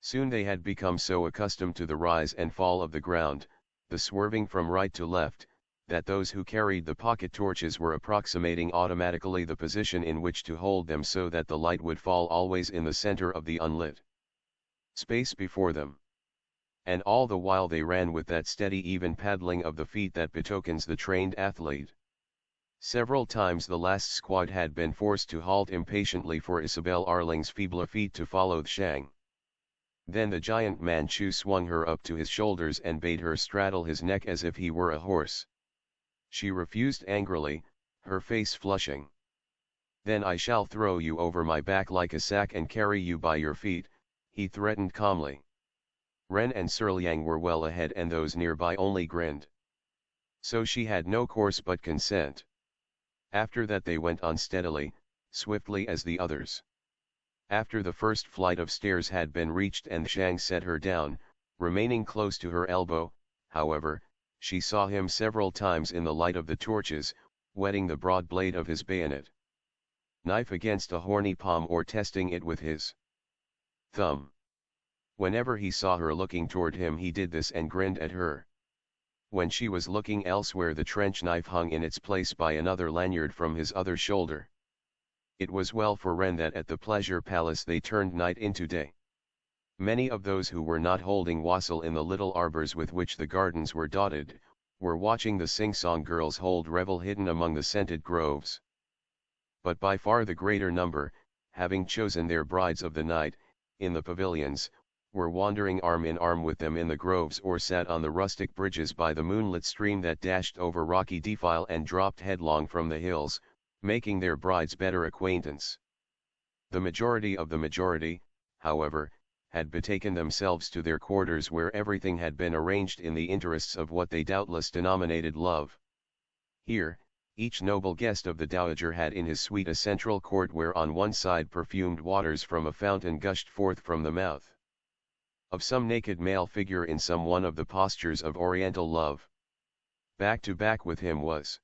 Soon they had become so accustomed to the rise and fall of the ground, the swerving from right to left, that those who carried the pocket torches were approximating automatically the position in which to hold them so that the light would fall always in the center of the unlit space before them. And all the while they ran with that steady even paddling of the feet that betokens the trained athlete. Several times the last squad had been forced to halt impatiently for Isabel Arling's feebler feet to follow Shang. Then the giant Manchu swung her up to his shoulders and bade her straddle his neck as if he were a horse. She refused angrily, her face flushing. Then I shall throw you over my back like a sack and carry you by your feet, he threatened calmly. Ren and Serliang were well ahead and those nearby only grinned. So she had no course but consent. After that they went on steadily, swiftly as the others. After the first flight of stairs had been reached and Shang set her down, remaining close to her elbow, however, she saw him several times in the light of the torches, wetting the broad blade of his bayonet. Knife against a horny palm or testing it with his thumb. Whenever he saw her looking toward him he did this and grinned at her. When she was looking elsewhere the trench knife hung in its place by another lanyard from his other shoulder. It was well for Ren that at the pleasure palace they turned night into day. Many of those who were not holding wassail in the little arbors with which the gardens were dotted, were watching the sing-song girls hold revel hidden among the scented groves. But by far the greater number, having chosen their brides of the night, in the pavilions, were wandering arm in arm with them in the groves or sat on the rustic bridges by the moonlit stream that dashed over rocky defile and dropped headlong from the hills, making their brides better acquaintance. The majority of the majority, however, had betaken themselves to their quarters where everything had been arranged in the interests of what they doubtless denominated love. Here, each noble guest of the dowager had in his suite a central court where on one side perfumed waters from a fountain gushed forth from the mouth of some naked male figure in some one of the postures of oriental love. Back to back with him was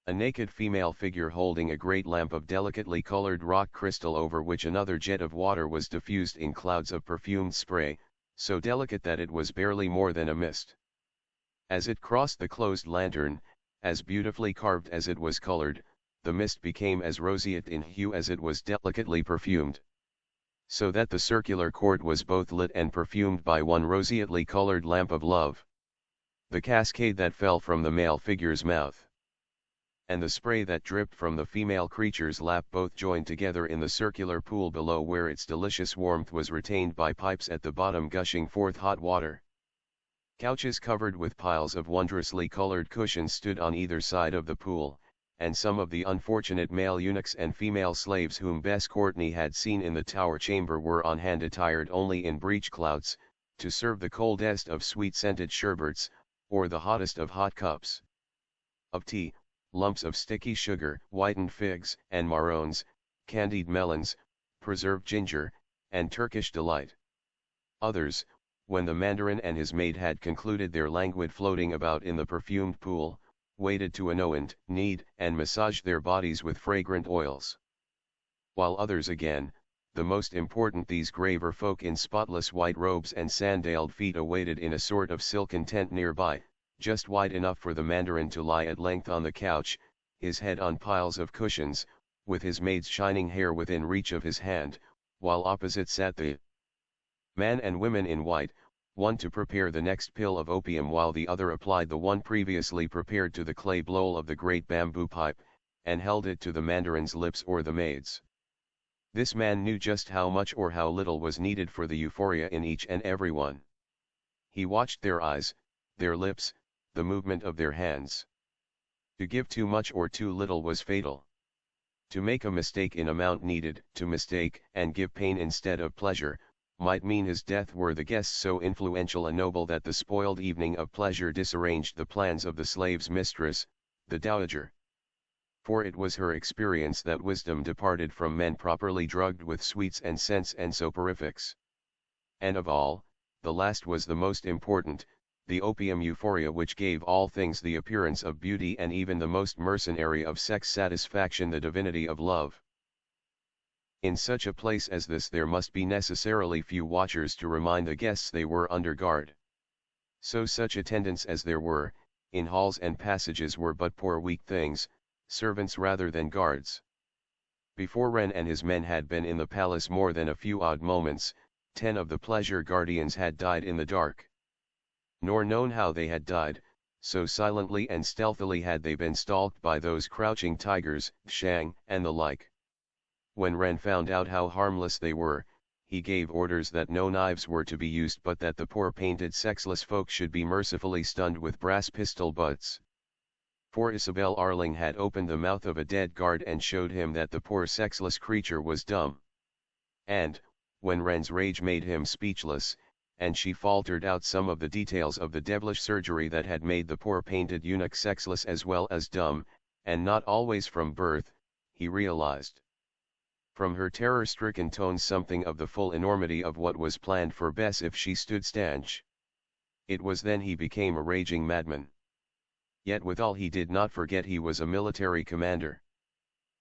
a naked female figure holding a great lamp of delicately colored rock crystal over which another jet of water was diffused in clouds of perfumed spray, so delicate that it was barely more than a mist. As it crossed the closed lantern, as beautifully carved as it was colored, the mist became as roseate in hue as it was delicately perfumed. So that the circular court was both lit and perfumed by one roseately colored lamp of love. The cascade that fell from the male figure's mouth and the spray that dripped from the female creature's lap both joined together in the circular pool below where its delicious warmth was retained by pipes at the bottom gushing forth hot water. Couches covered with piles of wondrously colored cushions stood on either side of the pool, and some of the unfortunate male eunuchs and female slaves whom Bess Courtney had seen in the tower chamber were on hand attired only in breechclouts, to serve the coldest of sweet-scented sherbets, or the hottest of hot cups of tea, lumps of sticky sugar, whitened figs and marrons, candied melons, preserved ginger, and Turkish delight. Others, when the mandarin and his maid had concluded their languid floating about in the perfumed pool, waited to anoint, knead, and massage their bodies with fragrant oils. While others again, the most important these graver folk in spotless white robes and sandaled feet awaited in a sort of silken tent nearby, just wide enough for the mandarin to lie at length on the couch, his head on piles of cushions, with his maid's shining hair within reach of his hand, while opposite sat the man and women in white, one to prepare the next pill of opium while the other applied the one previously prepared to the clay bowl of the great bamboo pipe, and held it to the mandarin's lips or the maid's. This man knew just how much or how little was needed for the euphoria in each and every one. He watched their eyes, their lips, the movement of their hands. To give too much or too little was fatal. To make a mistake in amount needed to mistake and give pain instead of pleasure, might mean his death were the guests so influential and noble that the spoiled evening of pleasure disarranged the plans of the slave's mistress, the dowager. For it was her experience that wisdom departed from men properly drugged with sweets and scents and soporifics. And of all, the last was the most important, the opium euphoria which gave all things the appearance of beauty and even the most mercenary of sex satisfaction the divinity of love. In such a place as this there must be necessarily few watchers to remind the guests they were under guard. So such attendants as there were, in halls and passages were but poor weak things, servants rather than guards. Before Ren and his men had been in the palace more than a few odd moments, 10 of the pleasure guardians had died in the dark. Nor known how they had died, so silently and stealthily had they been stalked by those crouching tigers, Shang, and the like. When Ren found out how harmless they were, he gave orders that no knives were to be used but that the poor painted sexless folk should be mercifully stunned with brass pistol butts. For Isabel Arling had opened the mouth of a dead guard and showed him that the poor sexless creature was dumb. And, when Ren's rage made him speechless, and she faltered out some of the details of the devilish surgery that had made the poor painted eunuch sexless as well as dumb, and not always from birth, he realized. From her terror-stricken tones something of the full enormity of what was planned for Bess if she stood stanch. It was then he became a raging madman. Yet withal he did not forget he was a military commander.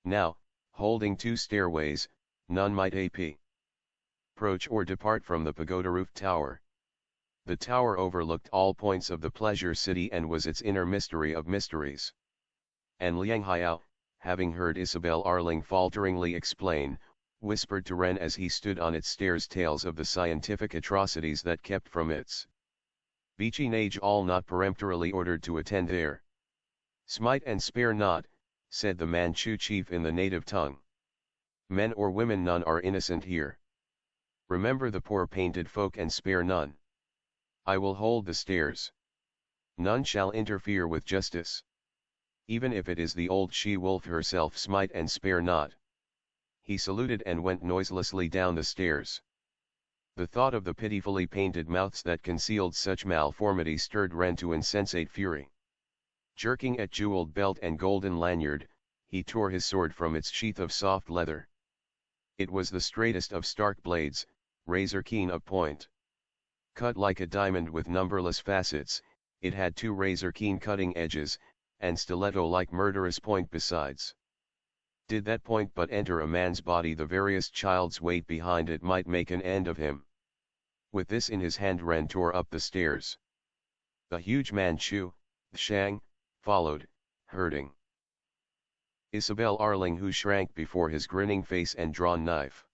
Now, holding 2 stairways, none might approach or depart from the pagoda roof tower. The tower overlooked all points of the pleasure city and was its inner mystery of mysteries. And Liang Hiao, having heard Isabel Arling falteringly explain, whispered to Ren as he stood on its stairs tales of the scientific atrocities that kept from its beaching age all not peremptorily ordered to attend there. "Smite and spare not," said the Manchu chief in the native tongue. "Men or women none are innocent here. Remember the poor painted folk and spare none. I will hold the stairs. None shall interfere with justice. Even if it is the old she-wolf herself, smite and spare not." He saluted and went noiselessly down the stairs. The thought of the pitifully painted mouths that concealed such malformity stirred Ren to insensate fury. Jerking at jeweled belt and golden lanyard, he tore his sword from its sheath of soft leather. It was the straightest of stark blades, razor keen of point. Cut like a diamond with numberless facets, it had 2 razor-keen cutting edges, and stiletto-like murderous point besides. Did that point but enter a man's body, the veriest child's weight behind it might make an end of him. With this in his hand, Ren tore up the stairs. The huge Manchu, Shang, followed, herding Isabel Arling, who shrank before his grinning face and drawn knife.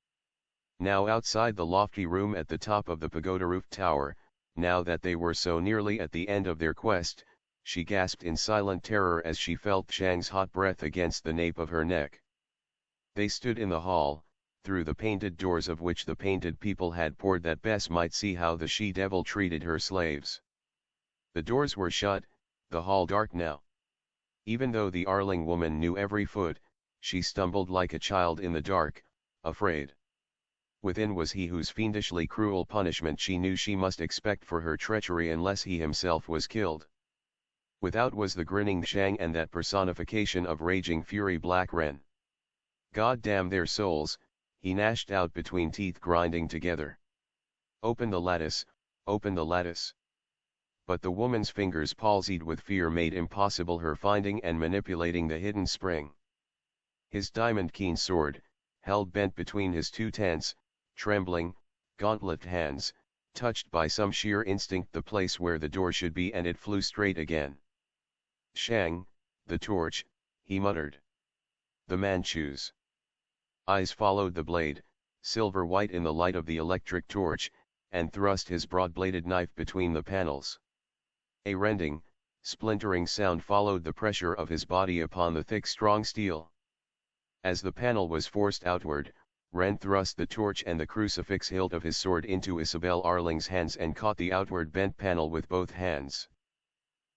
Now outside the lofty room at the top of the pagoda roof tower, now that they were so nearly at the end of their quest, she gasped in silent terror as she felt Shang's hot breath against the nape of her neck. They stood in the hall, through the painted doors of which the painted people had poured that Bess might see how the she-devil treated her slaves. The doors were shut, the hall dark now. Even though the Arling woman knew every foot, she stumbled like a child in the dark, afraid. Within was he whose fiendishly cruel punishment she knew she must expect for her treachery unless he himself was killed. Without was the grinning Shang and that personification of raging fury, Black Ren. "God damn their souls," he gnashed out between teeth grinding together. "Open the lattice, open the lattice." But the woman's fingers, palsied with fear, made impossible her finding and manipulating the hidden spring. His diamond-keen sword, held bent between his 2 tense, trembling, gauntlet hands, touched by some sheer instinct the place where the door should be, and it flew straight again. "Shang, the torch," he muttered. The Manchu's eyes followed the blade, silver white in the light of the electric torch, and thrust his broad-bladed knife between the panels. A rending, splintering sound followed the pressure of his body upon the thick strong steel. As the panel was forced outward, Ren thrust the torch and the crucifix hilt of his sword into Isabel Arling's hands and caught the outward bent panel with both hands.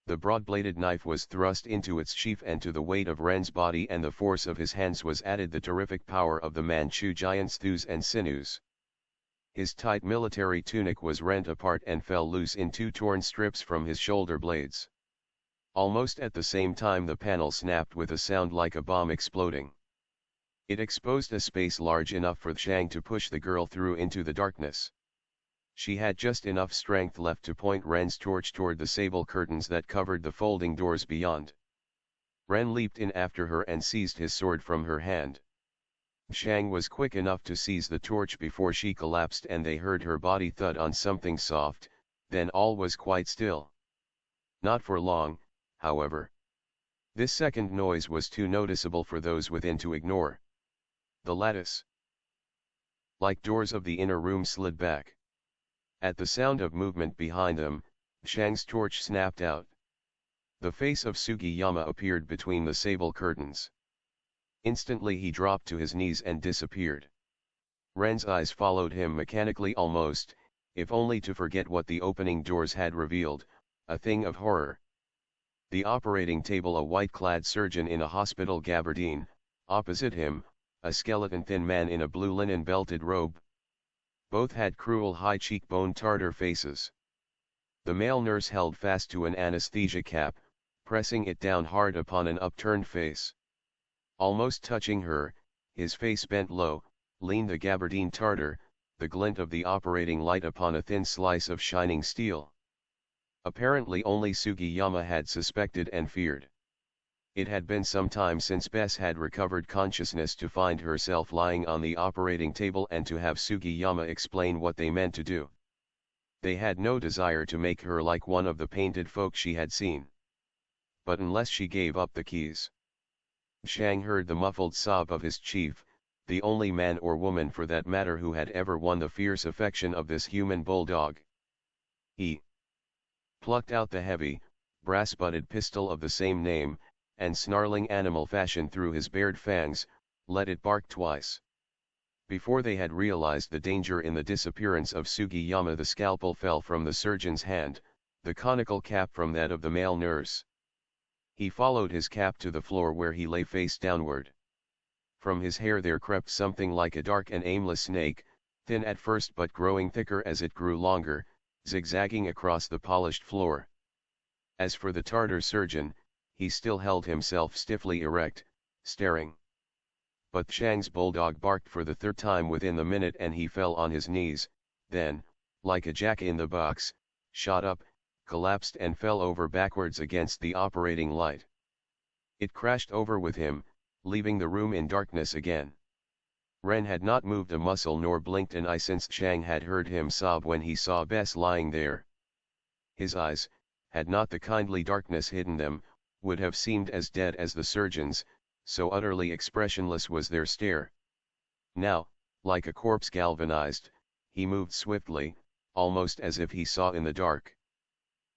The broad-bladed knife was thrust into its sheath, and to the weight of Ren's body and the force of his hands was added the terrific power of the Manchu giant's thews and sinews. His tight military tunic was rent apart and fell loose in 2 torn strips from his shoulder blades. Almost at the same time the panel snapped with a sound like a bomb exploding. It exposed a space large enough for Shang to push the girl through into the darkness. She had just enough strength left to point Ren's torch toward the sable curtains that covered the folding doors beyond. Ren leaped in after her and seized his sword from her hand. Shang was quick enough to seize the torch before she collapsed, and they heard her body thud on something soft, then all was quite still. Not for long, however. This second noise was too noticeable for those within to ignore. The lattice, like doors of the inner room, slid back. At the sound of movement behind them, Shang's torch snapped out. The face of Sugiyama appeared between the sable curtains. Instantly he dropped to his knees and disappeared. Ren's eyes followed him mechanically almost, if only to forget what the opening doors had revealed, a thing of horror. The operating table, a white-clad surgeon in a hospital gabardine, opposite him, a skeleton thin man in a blue linen belted robe. Both had cruel high cheekbone Tartar faces. The male nurse held fast to an anesthesia cap, pressing it down hard upon an upturned face. Almost touching her, his face bent low, leaned the gabardine Tartar, the glint of the operating light upon a thin slice of shining steel. Apparently only Sugiyama had suspected and feared. It had been some time since Bess had recovered consciousness to find herself lying on the operating table and to have Sugiyama explain what they meant to do. They had no desire to make her like one of the painted folk she had seen. But unless she gave up the keys. Shang heard the muffled sob of his chief, the only man or woman for that matter who had ever won the fierce affection of this human bulldog. He plucked out the heavy, brass-butted pistol of the same name, and snarling animal fashion through his bared fangs, let it bark twice. Before they had realized the danger in the disappearance of Sugiyama, the scalpel fell from the surgeon's hand, the conical cap from that of the male nurse. He followed his cap to the floor where he lay face downward. From his hair there crept something like a dark and aimless snake, thin at first but growing thicker as it grew longer, zigzagging across the polished floor. As for the Tartar surgeon, he still held himself stiffly erect, staring. But Shang's bulldog barked for the third time within the minute and he fell on his knees, then, like a jack-in-the-box, shot up, collapsed and fell over backwards against the operating light. It crashed over with him, leaving the room in darkness again. Ren had not moved a muscle nor blinked an eye since Shang had heard him sob when he saw Bess lying there. His eyes, had not the kindly darkness hidden them, would have seemed as dead as the surgeon's, so utterly expressionless was their stare. Now, like a corpse galvanized, he moved swiftly, almost as if he saw in the dark.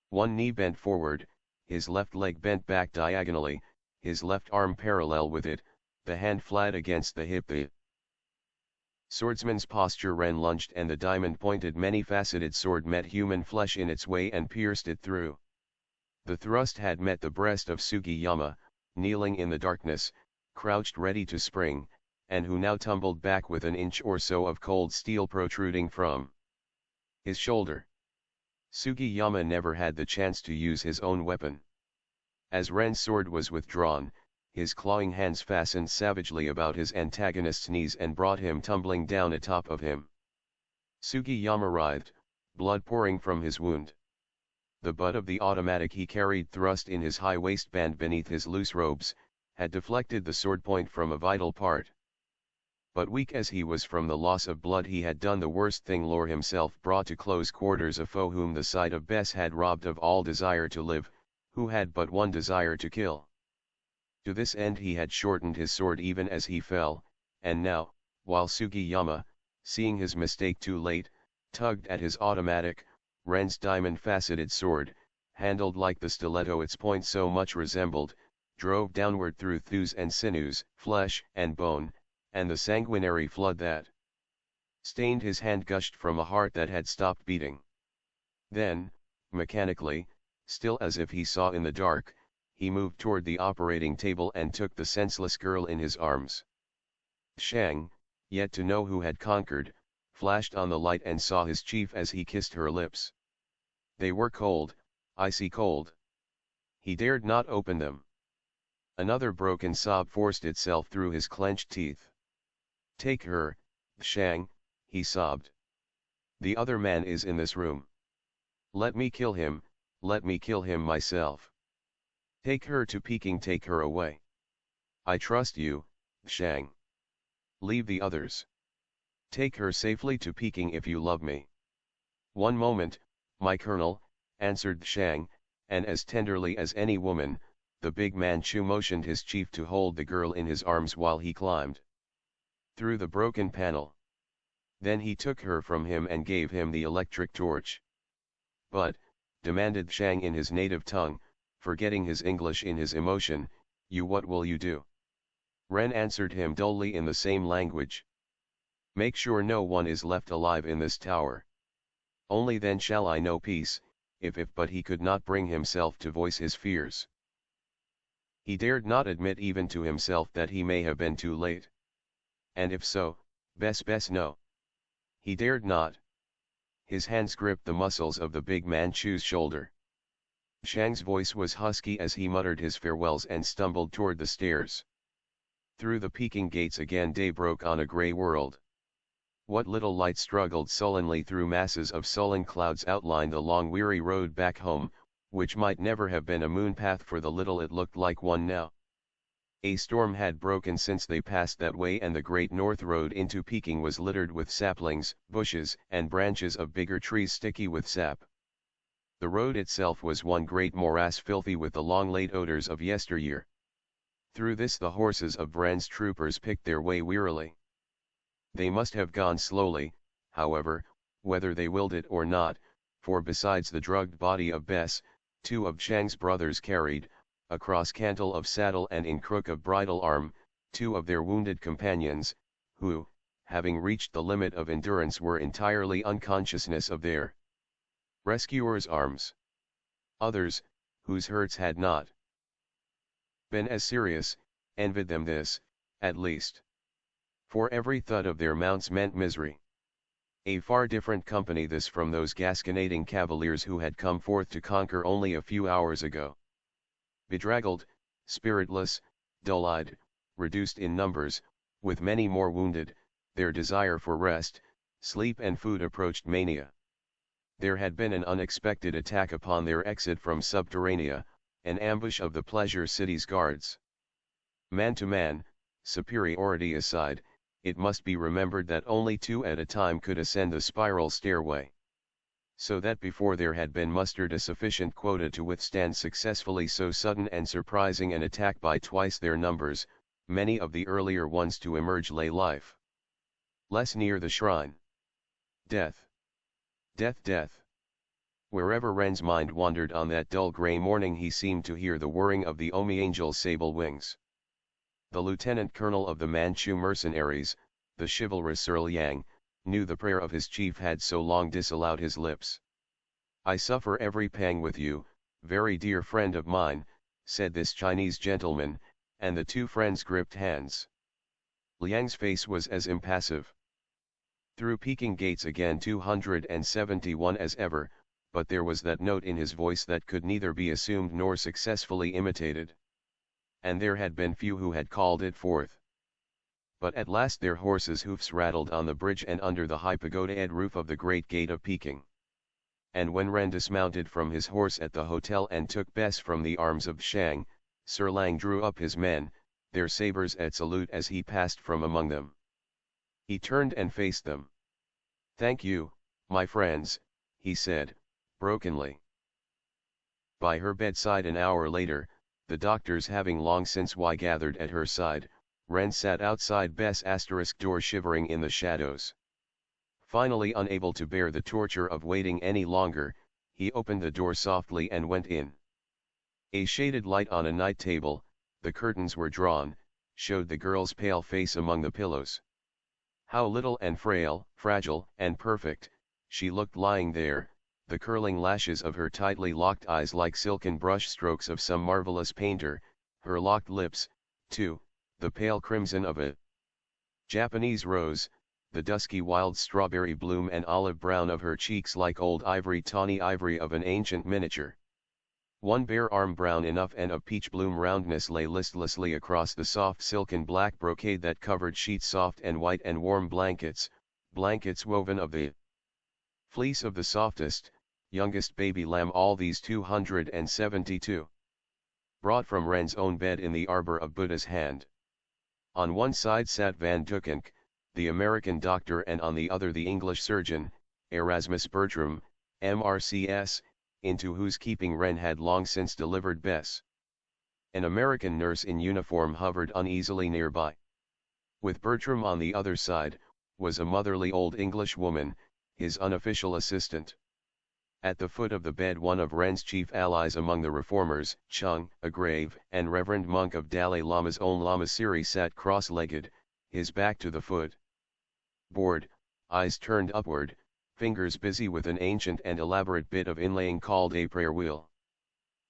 One knee bent forward, his left leg bent back diagonally, his left arm parallel with it, the hand flat against the hip. The swordsman's posture. Ren lunged and the diamond-pointed many-faceted sword met human flesh in its way and pierced it through. The thrust had met the breast of Sugiyama, kneeling in the darkness, crouched ready to spring, and who now tumbled back with an inch or so of cold steel protruding from his shoulder. Sugiyama never had the chance to use his own weapon. As Ren's sword was withdrawn, his clawing hands fastened savagely about his antagonist's knees and brought him tumbling down atop of him. Sugiyama writhed, blood pouring from his wound. The butt of the automatic he carried thrust in his high waistband beneath his loose robes, had deflected the sword point from a vital part. But weak as he was from the loss of blood, he had done the worst thing. Lore himself brought to close quarters a foe whom the sight of Bess had robbed of all desire to live, who had but one desire: to kill. To this end he had shortened his sword even as he fell, and now, while Sugiyama, seeing his mistake too late, tugged at his automatic, Ren's diamond-faceted sword, handled like the stiletto its point so much resembled, drove downward through thews and sinews, flesh and bone, and the sanguinary flood that stained his hand gushed from a heart that had stopped beating. Then, mechanically, still as if he saw in the dark, he moved toward the operating table and took the senseless girl in his arms. Shang, yet to know who had conquered, flashed on the light and saw his chief as he kissed her lips. They were cold, icy cold. He dared not open them. Another broken sob forced itself through his clenched teeth. "Take her, Shang," he sobbed. "The other man is in this room. Let me kill him myself. Take her to Peking, take her away. I trust you, Shang. Leave the others. Take her safely to Peking if you love me." "One moment, my colonel," answered Shang, and as tenderly as any woman, the big Manchu motioned his chief to hold the girl in his arms while he climbed through the broken panel. Then he took her from him and gave him the electric torch. "But," demanded Shang in his native tongue, forgetting his English in his emotion, what will you do?" Ren answered him dully in the same language. "Make sure no one is left alive in this tower. Only then shall I know peace." If but he could not bring himself to voice his fears. He dared not admit even to himself that he may have been too late. And if so, Bess no. He dared not. His hands gripped the muscles of the big Manchu's shoulder. Shang's voice was husky as he muttered his farewells and stumbled toward the stairs. Through the Peking gates again day broke on a grey world. What little light struggled sullenly through masses of sullen clouds outlined the long weary road back home, which might never have been a moon path for the little it looked like one now. A storm had broken since they passed that way, and the Great North Road into Peking was littered with saplings, bushes, and branches of bigger trees sticky with sap. The road itself was one great morass filthy with the long late odors of yesteryear. Through this the horses of Brand's troopers picked their way wearily. They must have gone slowly, however, whether they willed it or not, for besides the drugged body of Bess, two of Shang's brothers carried, across cantle of saddle and in crook of bridle arm, two of their wounded companions, who, having reached the limit of endurance, were entirely unconsciousness of their rescuers' arms. Others, whose hurts had not been as serious, envied them this, at least. For every thud of their mounts meant misery. A far different company this from those gasconading cavaliers who had come forth to conquer only a few hours ago. Bedraggled, spiritless, dull-eyed, reduced in numbers, with many more wounded, their desire for rest, sleep and food approached mania. There had been an unexpected attack upon their exit from Subterranea, an ambush of the Pleasure City's guards. Man to man, superiority aside, it must be remembered that only two at a time could ascend the spiral stairway. So that before there had been mustered a sufficient quota to withstand successfully so sudden and surprising an attack by twice their numbers, many of the earlier ones to emerge lay life less near the shrine. Death. Death, death. Wherever Ren's mind wandered on that dull grey morning he seemed to hear the whirring of the Omi Angel's sable wings. The lieutenant colonel of the Manchu mercenaries, the chivalrous Earl Yang, knew the prayer of his chief had so long disallowed his lips. "I suffer every pang with you, very dear friend of mine," said this Chinese gentleman, and the two friends gripped hands. Liang's face was as impassive. Through Peking gates again 271 as ever, but there was that note in his voice that could neither be assumed nor successfully imitated. And there had been few who had called it forth. But at last their horses' hoofs rattled on the bridge and under the high pagoda-ed roof of the great gate of Peking. And when Ren dismounted from his horse at the hotel and took Bess from the arms of Shang, Sir Lang drew up his men, their sabres at salute as he passed from among them. He turned and faced them. "Thank you, my friends," he said, brokenly. By her bedside an hour later, the doctors having long since gathered at her side, Ren sat outside Bess' door shivering in the shadows. Finally unable to bear the torture of waiting any longer, he opened the door softly and went in. A shaded light on a night table, the curtains were drawn, showed the girl's pale face among the pillows. How little and frail, fragile and perfect, she looked lying there, the curling lashes of her tightly locked eyes like silken brush strokes of some marvelous painter, her locked lips, too, the pale crimson of a Japanese rose, the dusky wild strawberry bloom and olive brown of her cheeks like old ivory, tawny ivory of an ancient miniature. One bare arm brown enough and of peach bloom roundness lay listlessly across the soft silken black brocade that covered sheets soft and white and warm blankets woven of the fleece of the softest, youngest baby lamb. All these 272. Brought from Ren's own bed in the arbor of Buddha's hand. On one side sat Van Dukenk, the American doctor, and on the other the English surgeon, Erasmus Bertram, MRCS, into whose keeping Ren had long since delivered Bess. An American nurse in uniform hovered uneasily nearby. With Bertram on the other side, was a motherly old English woman, his unofficial assistant. At the foot of the bed one of Ren's chief allies among the reformers, Chung, a grave and reverend monk of Dalai Lama's own Lamasery, sat cross-legged, his back to the foot. Bored, eyes turned upward, fingers busy with an ancient and elaborate bit of inlaying called a prayer wheel.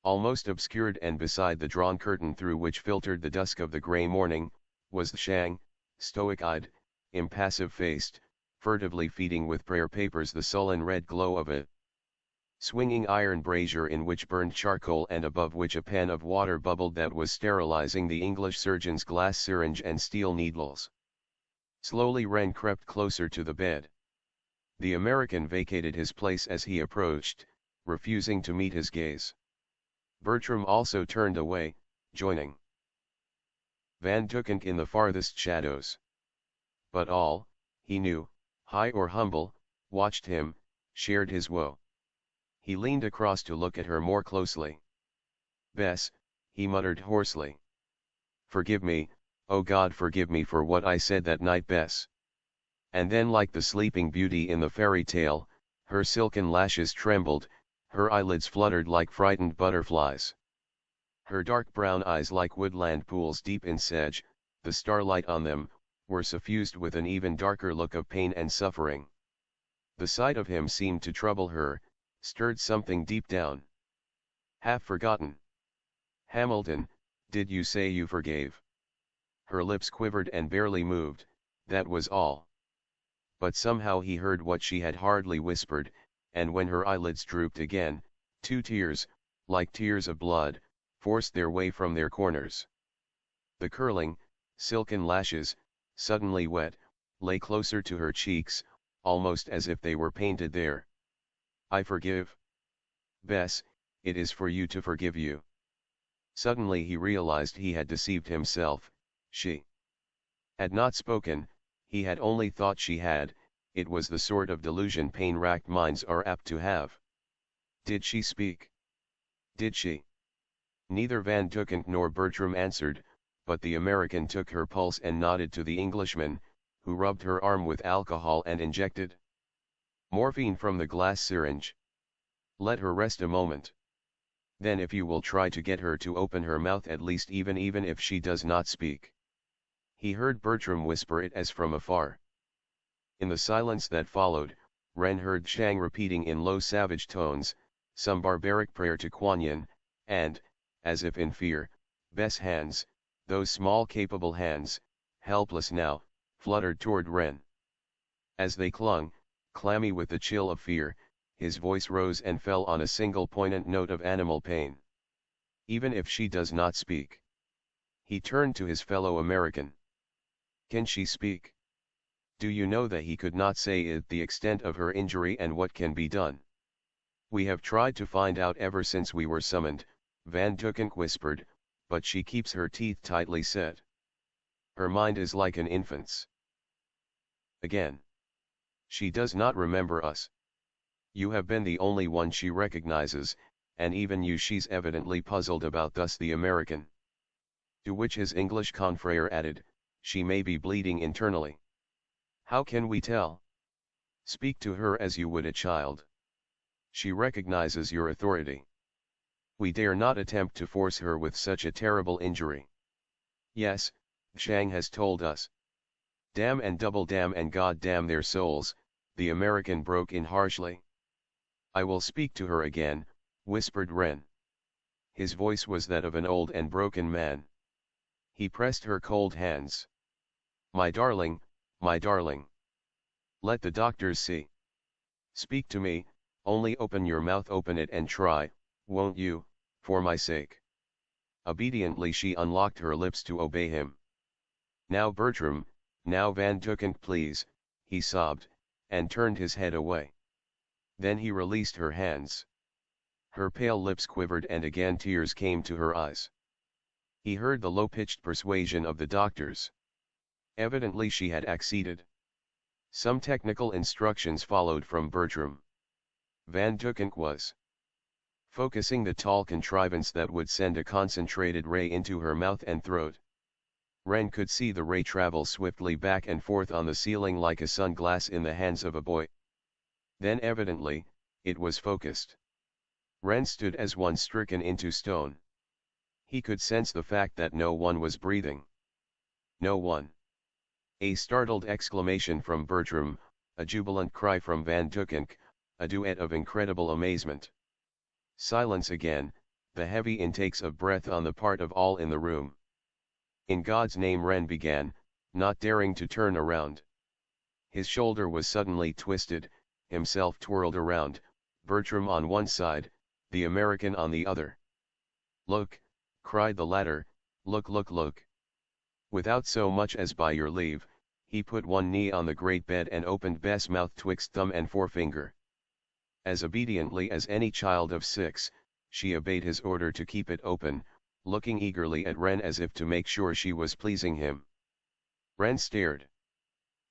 Almost obscured and beside the drawn curtain through which filtered the dusk of the grey morning, was Shang, stoic-eyed, impassive-faced, furtively feeding with prayer papers the sullen red glow of a swinging iron brazier in which burned charcoal and above which a pan of water bubbled that was sterilizing the English surgeon's glass syringe and steel needles. Slowly Wren crept closer to the bed. The American vacated his place as he approached, refusing to meet his gaze. Bertram also turned away, joining Van Duyckink in the farthest shadows. But all, he knew, high or humble, watched him, shared his woe. He leaned across to look at her more closely. "Bess," he muttered hoarsely. "Forgive me, oh God, forgive me for what I said that night, Bess." And then, like the sleeping beauty in the fairy tale, her silken lashes trembled, her eyelids fluttered like frightened butterflies. Her dark brown eyes, like woodland pools deep in sedge, the starlight on them, were suffused with an even darker look of pain and suffering. The sight of him seemed to trouble her, stirred something deep down. "Half forgotten. Hamilton, did you say you forgave?" Her lips quivered and barely moved, that was all. But somehow he heard what she had hardly whispered, and when her eyelids drooped again, 2 tears, like tears of blood, forced their way from their corners. The curling, silken lashes, suddenly wet, lay closer to her cheeks, almost as if they were painted there. "I forgive. Bess, it is for you to forgive you." Suddenly he realized he had deceived himself. She had not spoken, he had only thought she had. It was the sort of delusion pain-racked minds are apt to have. Did she speak? Did she? Neither Van Duyckink nor Bertram answered, but the American took her pulse and nodded to the Englishman, who rubbed her arm with alcohol and injected morphine from the glass syringe. "Let her rest a moment. Then if you will try to get her to open her mouth at least, even if she does not speak." He heard Bertram whisper it as from afar. In the silence that followed, Wren heard Chang repeating in low savage tones, some barbaric prayer to Kuan Yin, and, as if in fear, Bess' hands, those small capable hands, helpless now, fluttered toward Wren. As they clung, clammy with the chill of fear, his voice rose and fell on a single poignant note of animal pain. "Even if she does not speak." He turned to his fellow American. "Can she speak? Do you know that he could not say it, the extent of her injury and what can be done?" "We have tried to find out ever since we were summoned," Van Duyckink whispered, "but she keeps her teeth tightly set. Her mind is like an infant's." Again. "She does not remember us. You have been the only one she recognizes, and even you she's evidently puzzled about," thus the American. To which his English confrère added, "She may be bleeding internally. How can we tell? Speak to her as you would a child. She recognizes your authority. We dare not attempt to force her with such a terrible injury." "Yes, Chang has told us." "Damn and double damn and God damn their souls," the American broke in harshly. "I will speak to her again," whispered Wren. His voice was that of an old and broken man. He pressed her cold hands. My darling, let the doctors see. Speak to me, only open your mouth, open it and try, won't you, for my sake." Obediently she unlocked her lips to obey him. "Now Bertram, now Van Duyckink please," he sobbed, and turned his head away. Then he released her hands. Her pale lips quivered and again tears came to her eyes. He heard the low-pitched persuasion of the doctors. Evidently she had acceded. Some technical instructions followed from Bertram. Van Duyckink was focusing the tall contrivance that would send a concentrated ray into her mouth and throat. Wren could see the ray travel swiftly back and forth on the ceiling like a sunglass in the hands of a boy. Then evidently, it was focused. Wren stood as one stricken into stone. He could sense the fact that no one was breathing. No one. A startled exclamation from Bertram, a jubilant cry from Van Duyckink, a duet of incredible amazement. Silence again, the heavy intakes of breath on the part of all in the room. "In God's name," Wren began, not daring to turn around. His shoulder was suddenly twisted, himself twirled around, Bertram on one side, the American on the other. "Look," cried the latter, "look look look." Without so much as "by your leave," he put one knee on the great bed and opened Bess' mouth twixt thumb and forefinger. As obediently as any child of 6, she obeyed his order to keep it open, looking eagerly at Wren as if to make sure she was pleasing him. Wren stared.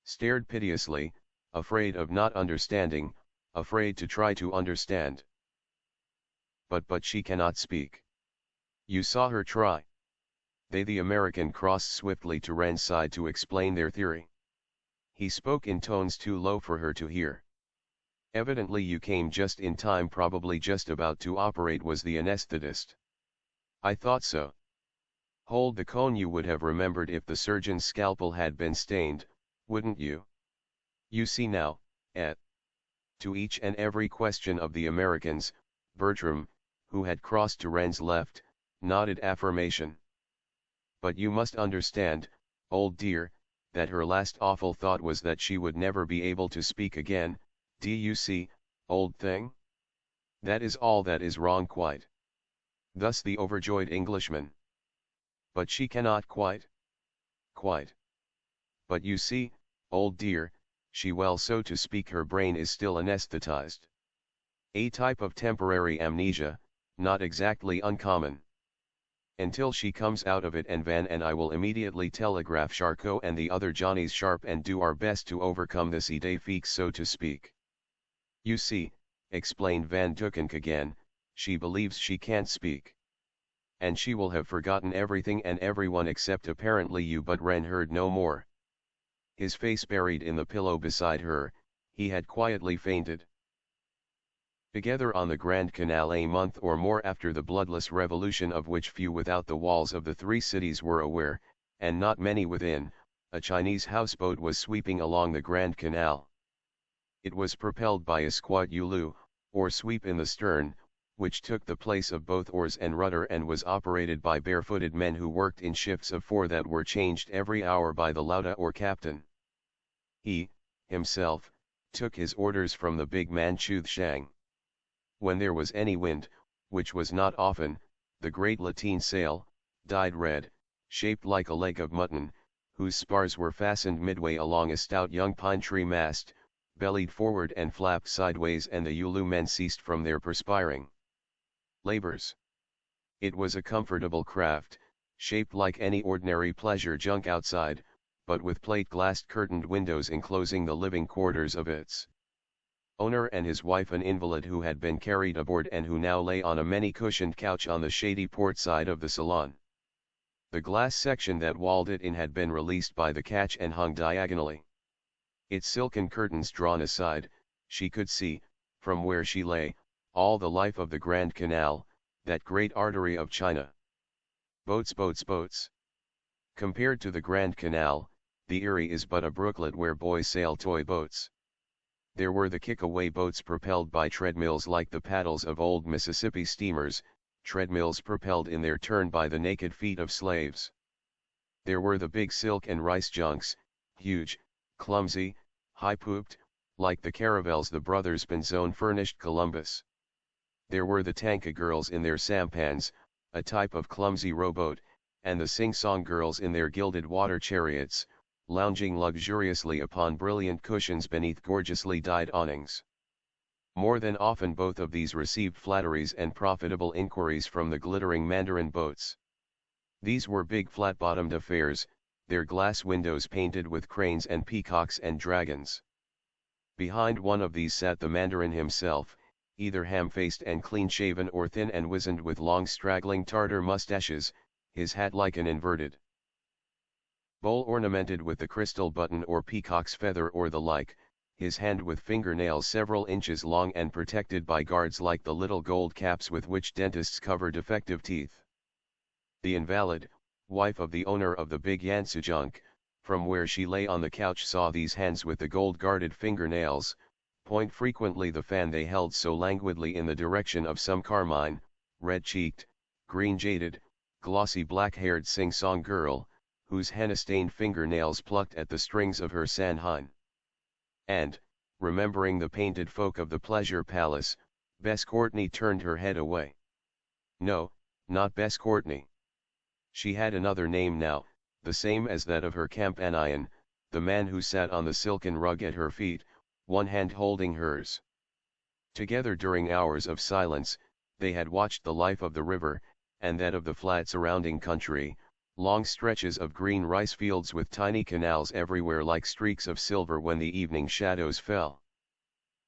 Stared piteously, afraid of not understanding, afraid to try to understand. But she cannot speak. You saw her try. The American crossed swiftly to Wren's side to explain their theory. He spoke in tones too low for her to hear. Evidently you came just in time, probably just about to operate, was the anesthetist. I thought so. Hold the cone, you would have remembered if the surgeon's scalpel had been stained, wouldn't you? You see now, To each and every question of the Americans, Bertram, who had crossed to Wren's left, nodded affirmation. But you must understand, old dear, that her last awful thought was that she would never be able to speak again, do you see, old thing? That is all that is wrong quite. Thus the overjoyed Englishman. But she cannot quite. But you see, old dear, she well, so to speak, her brain is still anesthetized. A type of temporary amnesia, not exactly uncommon. Until she comes out of it, and Van and I will immediately telegraph Charcot and the other Johnnies sharp and do our best to overcome this idée fixe, so to speak. You see, explained Van Duyckink again, she believes she can't speak. And she will have forgotten everything and everyone except apparently you. But Wren heard no more. His face buried in the pillow beside her, he had quietly fainted. Together on the Grand Canal, a month or more after the bloodless revolution of which few without the walls of the three cities were aware, and not many within, a Chinese houseboat was sweeping along the Grand Canal. It was propelled by a squat yulu, or sweep in the stern, which took the place of both oars and rudder, and was operated by barefooted men who worked in shifts of 4 that were changed every hour by the lauda or captain. He, himself, took his orders from the big man Chu Shang. When there was any wind, which was not often, the great lateen sail, dyed red, shaped like a leg of mutton, whose spars were fastened midway along a stout young pine tree mast, bellied forward and flapped sideways, and the yulu men ceased from their perspiring labors. It was a comfortable craft, shaped like any ordinary pleasure junk outside, but with plate-glassed curtained windows enclosing the living quarters of its owner and his wife, an invalid who had been carried aboard and who now lay on a many-cushioned couch on the shady port side of the salon. The glass section that walled it in had been released by the catch and hung diagonally. Its silken curtains drawn aside, she could see, from where she lay, all the life of the Grand Canal, that great artery of China. Boats, boats, boats. Compared to the Grand Canal, the Erie is but a brooklet where boys sail toy boats. There were the kick-away boats propelled by treadmills like the paddles of old Mississippi steamers, treadmills propelled in their turn by the naked feet of slaves. There were the big silk and rice junks, huge, clumsy, high-pooped, like the caravels the brothers Pinzon furnished Columbus. There were the tanka girls in their sampans, a type of clumsy rowboat, and the sing-song girls in their gilded water chariots, lounging luxuriously upon brilliant cushions beneath gorgeously dyed awnings. More than often both of these received flatteries and profitable inquiries from the glittering Mandarin boats. These were big flat-bottomed affairs, their glass windows painted with cranes and peacocks and dragons. Behind one of these sat the Mandarin himself, either ham-faced and clean-shaven or thin and wizened with long straggling Tartar mustaches, his hat like an inverted bowl ornamented with the crystal button or peacock's feather or the like, his hand with fingernails several inches long and protected by guards like the little gold caps with which dentists cover defective teeth. The invalid, wife of the owner of the big Yansu junk, from where she lay on the couch, saw these hands with the gold-guarded fingernails point frequently the fan they held so languidly in the direction of some carmine, red-cheeked, green-jaded, glossy black-haired sing-song girl, whose henna-stained fingernails plucked at the strings of her sanhine. And, remembering the painted folk of the pleasure palace, Bess Courtney turned her head away. No, not Bess Courtney. She had another name now, the same as that of her companion, the man who sat on the silken rug at her feet, one hand holding hers. Together during hours of silence, they had watched the life of the river, and that of the flat surrounding country, long stretches of green rice fields with tiny canals everywhere like streaks of silver when the evening shadows fell.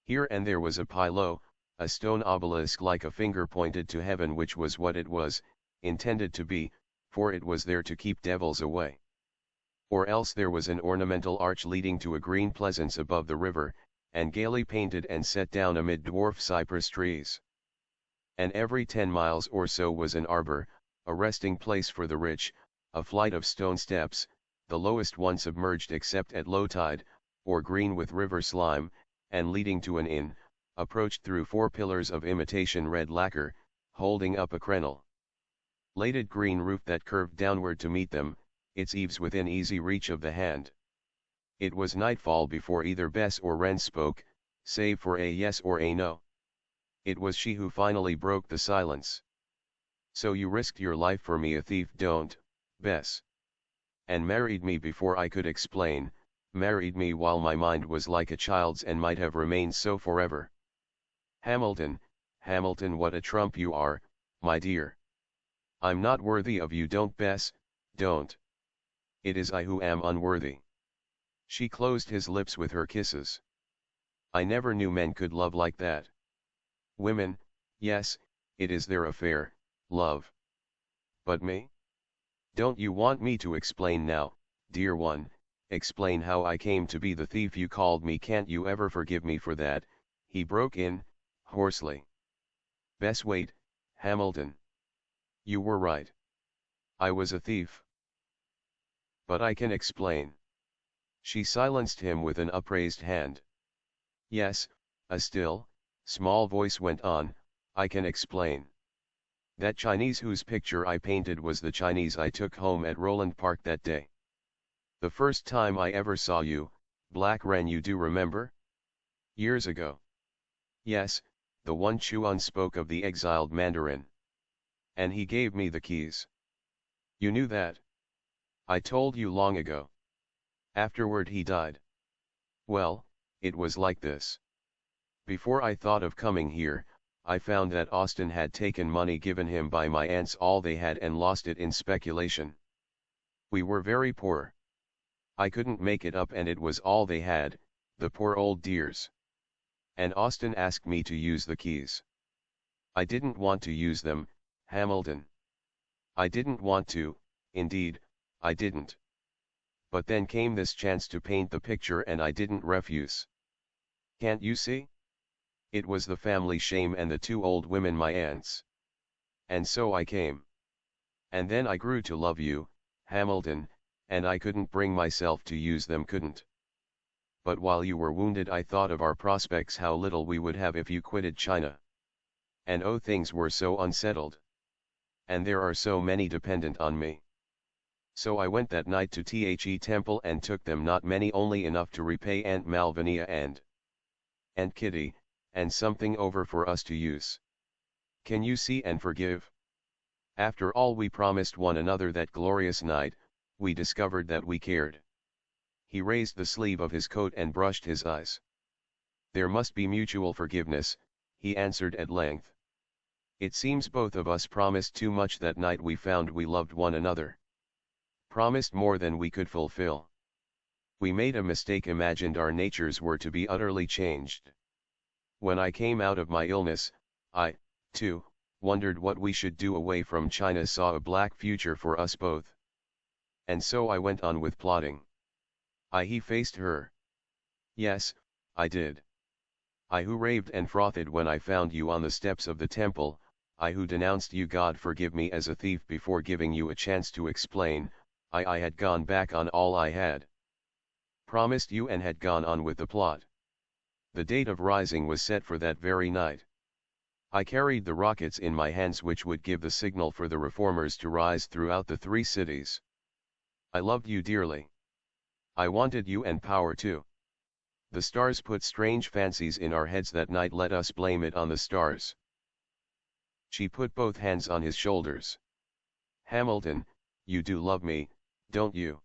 Here and there was a pilo, a stone obelisk like a finger pointed to heaven, which was what it was intended to be, for it was there to keep devils away. Or else there was an ornamental arch leading to a green pleasance above the river, and gaily painted and set down amid dwarf cypress trees. And every 10 miles or so was an arbor, a resting place for the rich, a flight of stone steps, the lowest one submerged except at low tide, or green with river slime, and leading to an inn, approached through 4 pillars of imitation red lacquer, holding up a crenel lated green roof that curved downward to meet them, its eaves within easy reach of the hand. It was nightfall before either Bess or Wren spoke, save for a yes or a no. It was she who finally broke the silence. "So you risked your life for me, a thief, don't, Bess? And married me before I could explain, married me while my mind was like a child's and might have remained so forever. Hamilton, Hamilton, what a trump you are, my dear. I'm not worthy of you, don't, Bess, don't. It is I who am unworthy." She closed his lips with her kisses. "I never knew men could love like that. Women, yes, it is their affair, love. But me? Don't you want me to explain now, dear one, explain how I came to be the thief you called me? Can't you ever forgive me for that?" he broke in, hoarsely. "Bess, wait, Hamilton. You were right. I was a thief. But I can explain." She silenced him with an upraised hand. "Yes," a still, small voice went on, "I can explain. That Chinese whose picture I painted was the Chinese I took home at Roland Park that day. The first time I ever saw you, Black Wren, you do remember? Years ago. Yes, the one Chuan spoke of, the exiled Mandarin. And he gave me the keys. You knew that? I told you long ago. Afterward he died. Well, it was like this. Before I thought of coming here, I found that Austin had taken money given him by my aunts, all they had, and lost it in speculation. We were very poor. I couldn't make it up, and it was all they had, the poor old dears. And Austin asked me to use the keys. I didn't want to use them, Hamilton. I didn't want to, indeed, I didn't. But then came this chance to paint the picture, and I didn't refuse. Can't you see? It was the family shame and the 2 old women, my aunts. And so I came. And then I grew to love you, Hamilton, and I couldn't bring myself to use them, couldn't. But while you were wounded I thought of our prospects, how little we would have if you quitted China. And oh, things were so unsettled. And there are so many dependent on me. So I went that night to The Temple and took them, not many, only enough to repay Aunt Malvinia and Aunt Kitty, and something over for us to use. Can you see and forgive? After all we promised one another that glorious night, we discovered that we cared." He raised the sleeve of his coat and brushed his eyes. "There must be mutual forgiveness," he answered at length. "It seems both of us promised too much that night we found we loved one another. Promised more than we could fulfill. We made a mistake, imagined our natures were to be utterly changed. When I came out of my illness, I, too, wondered what we should do away from China, saw a black future for us both. And so I went on with plotting. He faced her. Yes, I did. I who raved and frothed when I found you on the steps of the temple, I who denounced you, God forgive me, as a thief before giving you a chance to explain. I had gone back on all I had promised you and had gone on with the plot. The date of rising was set for that very night. I carried the rockets in my hands which would give the signal for the reformers to rise throughout the 3 cities. I loved you dearly. I wanted you and power too. The stars put strange fancies in our heads that night, let us blame it on the stars. She put both hands on his shoulders. Hamilton, you do love me, don't you?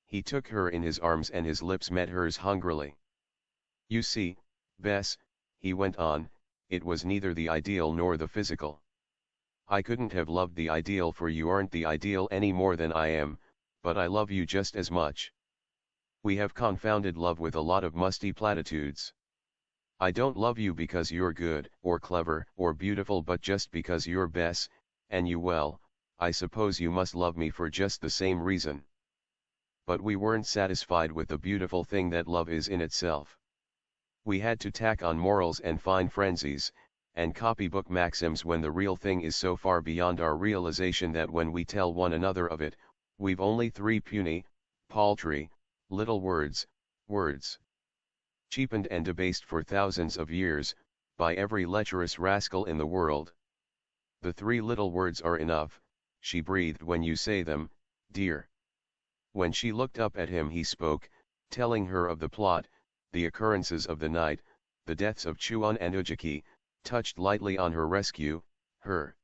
He took her in his arms and his lips met hers hungrily. You see, Bess, he went on, it was neither the ideal nor the physical. I couldn't have loved the ideal, for you aren't the ideal any more than I am, but I love you just as much. We have confounded love with a lot of musty platitudes. I don't love you because you're good, or clever, or beautiful, but just because you're Bess, and you, well, I suppose you must love me for just the same reason. But we weren't satisfied with the beautiful thing that love is in itself. We had to tack on morals and fine frenzies, and copybook maxims when the real thing is so far beyond our realization that when we tell one another of it, we've only 3 puny, paltry, little words, cheapened and debased for thousands of years, by every lecherous rascal in the world. The 3 little words are enough, she breathed, when you say them, dear. When she looked up at him he spoke, telling her of the plot, the occurrences of the night, the deaths of Chuan and Ujiki, touched lightly on her rescue, her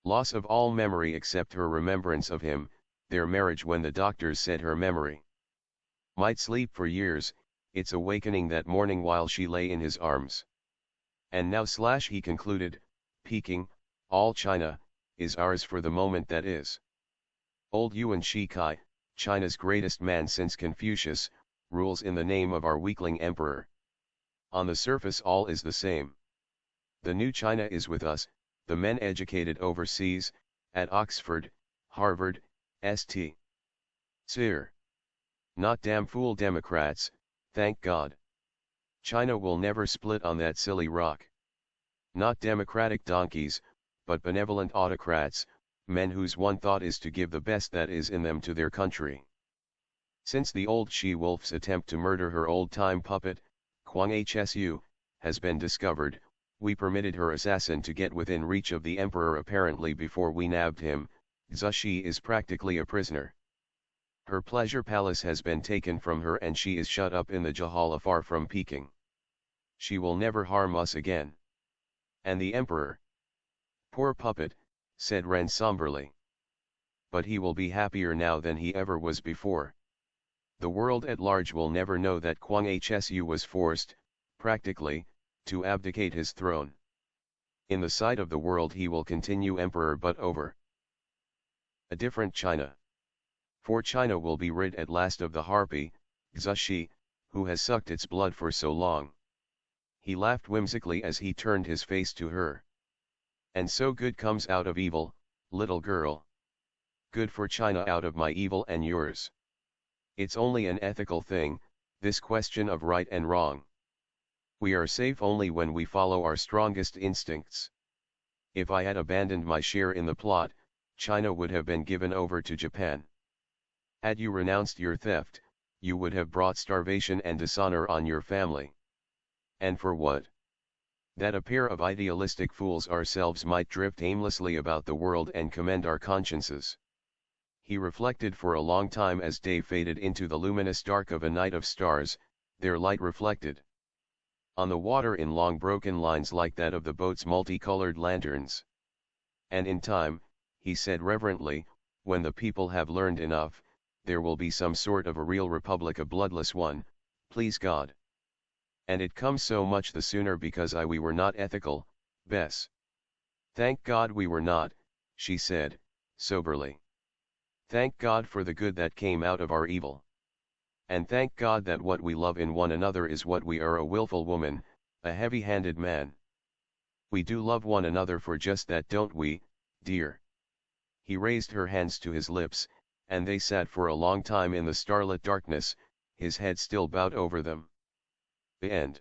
loss of all memory except her remembrance of him, their marriage when the doctors said her memory might sleep for years, its awakening that morning while she lay in his arms. And now he concluded, Peking, all China, is ours for the moment that is. Old Yuan Shikai, China's greatest man since Confucius, rules in the name of our weakling emperor. On the surface all is the same. The new China is with us, the men educated overseas, at Oxford, Harvard, St. Cyr. Not damn fool Democrats, thank God. China will never split on that silly rock. Not democratic donkeys, but benevolent autocrats, men whose one thought is to give the best that is in them to their country. Since the old she-wolf's attempt to murder her old-time puppet, Kwang Hsu, has been discovered, we permitted her assassin to get within reach of the emperor apparently before we nabbed him. Xushi is practically a prisoner. Her pleasure palace has been taken from her and she is shut up in the Jahala far from Peking. She will never harm us again. And the emperor? Poor puppet, said Ren somberly. But he will be happier now than he ever was before. The world at large will never know that Kwang Hsu was forced, practically, to abdicate his throne. In the sight of the world he will continue emperor, but over a different China. For China will be rid at last of the harpy, Xushi, who has sucked its blood for so long. He laughed whimsically as he turned his face to her. And so good comes out of evil, little girl. Good for China out of my evil and yours. It's only an ethical thing, this question of right and wrong. We are safe only when we follow our strongest instincts. If I had abandoned my share in the plot, China would have been given over to Japan. Had you renounced your theft, you would have brought starvation and dishonor on your family. And for what? That a pair of idealistic fools ourselves might drift aimlessly about the world and commend our consciences. He reflected for a long time as day faded into the luminous dark of a night of stars, their light reflected on the water in long broken lines like that of the boat's multicolored lanterns. And in time, he said reverently, when the people have learned enough, there will be some sort of a real republic, a bloodless one, please God. And it comes so much the sooner because we were not ethical, Bess. Thank God we were not, she said, soberly. Thank God for the good that came out of our evil. And thank God that what we love in one another is what we are, a willful woman, a heavy-handed man. We do love one another for just that, don't we, dear? He raised her hands to his lips, and they sat for a long time in the starlit darkness, his head still bowed over them. The end.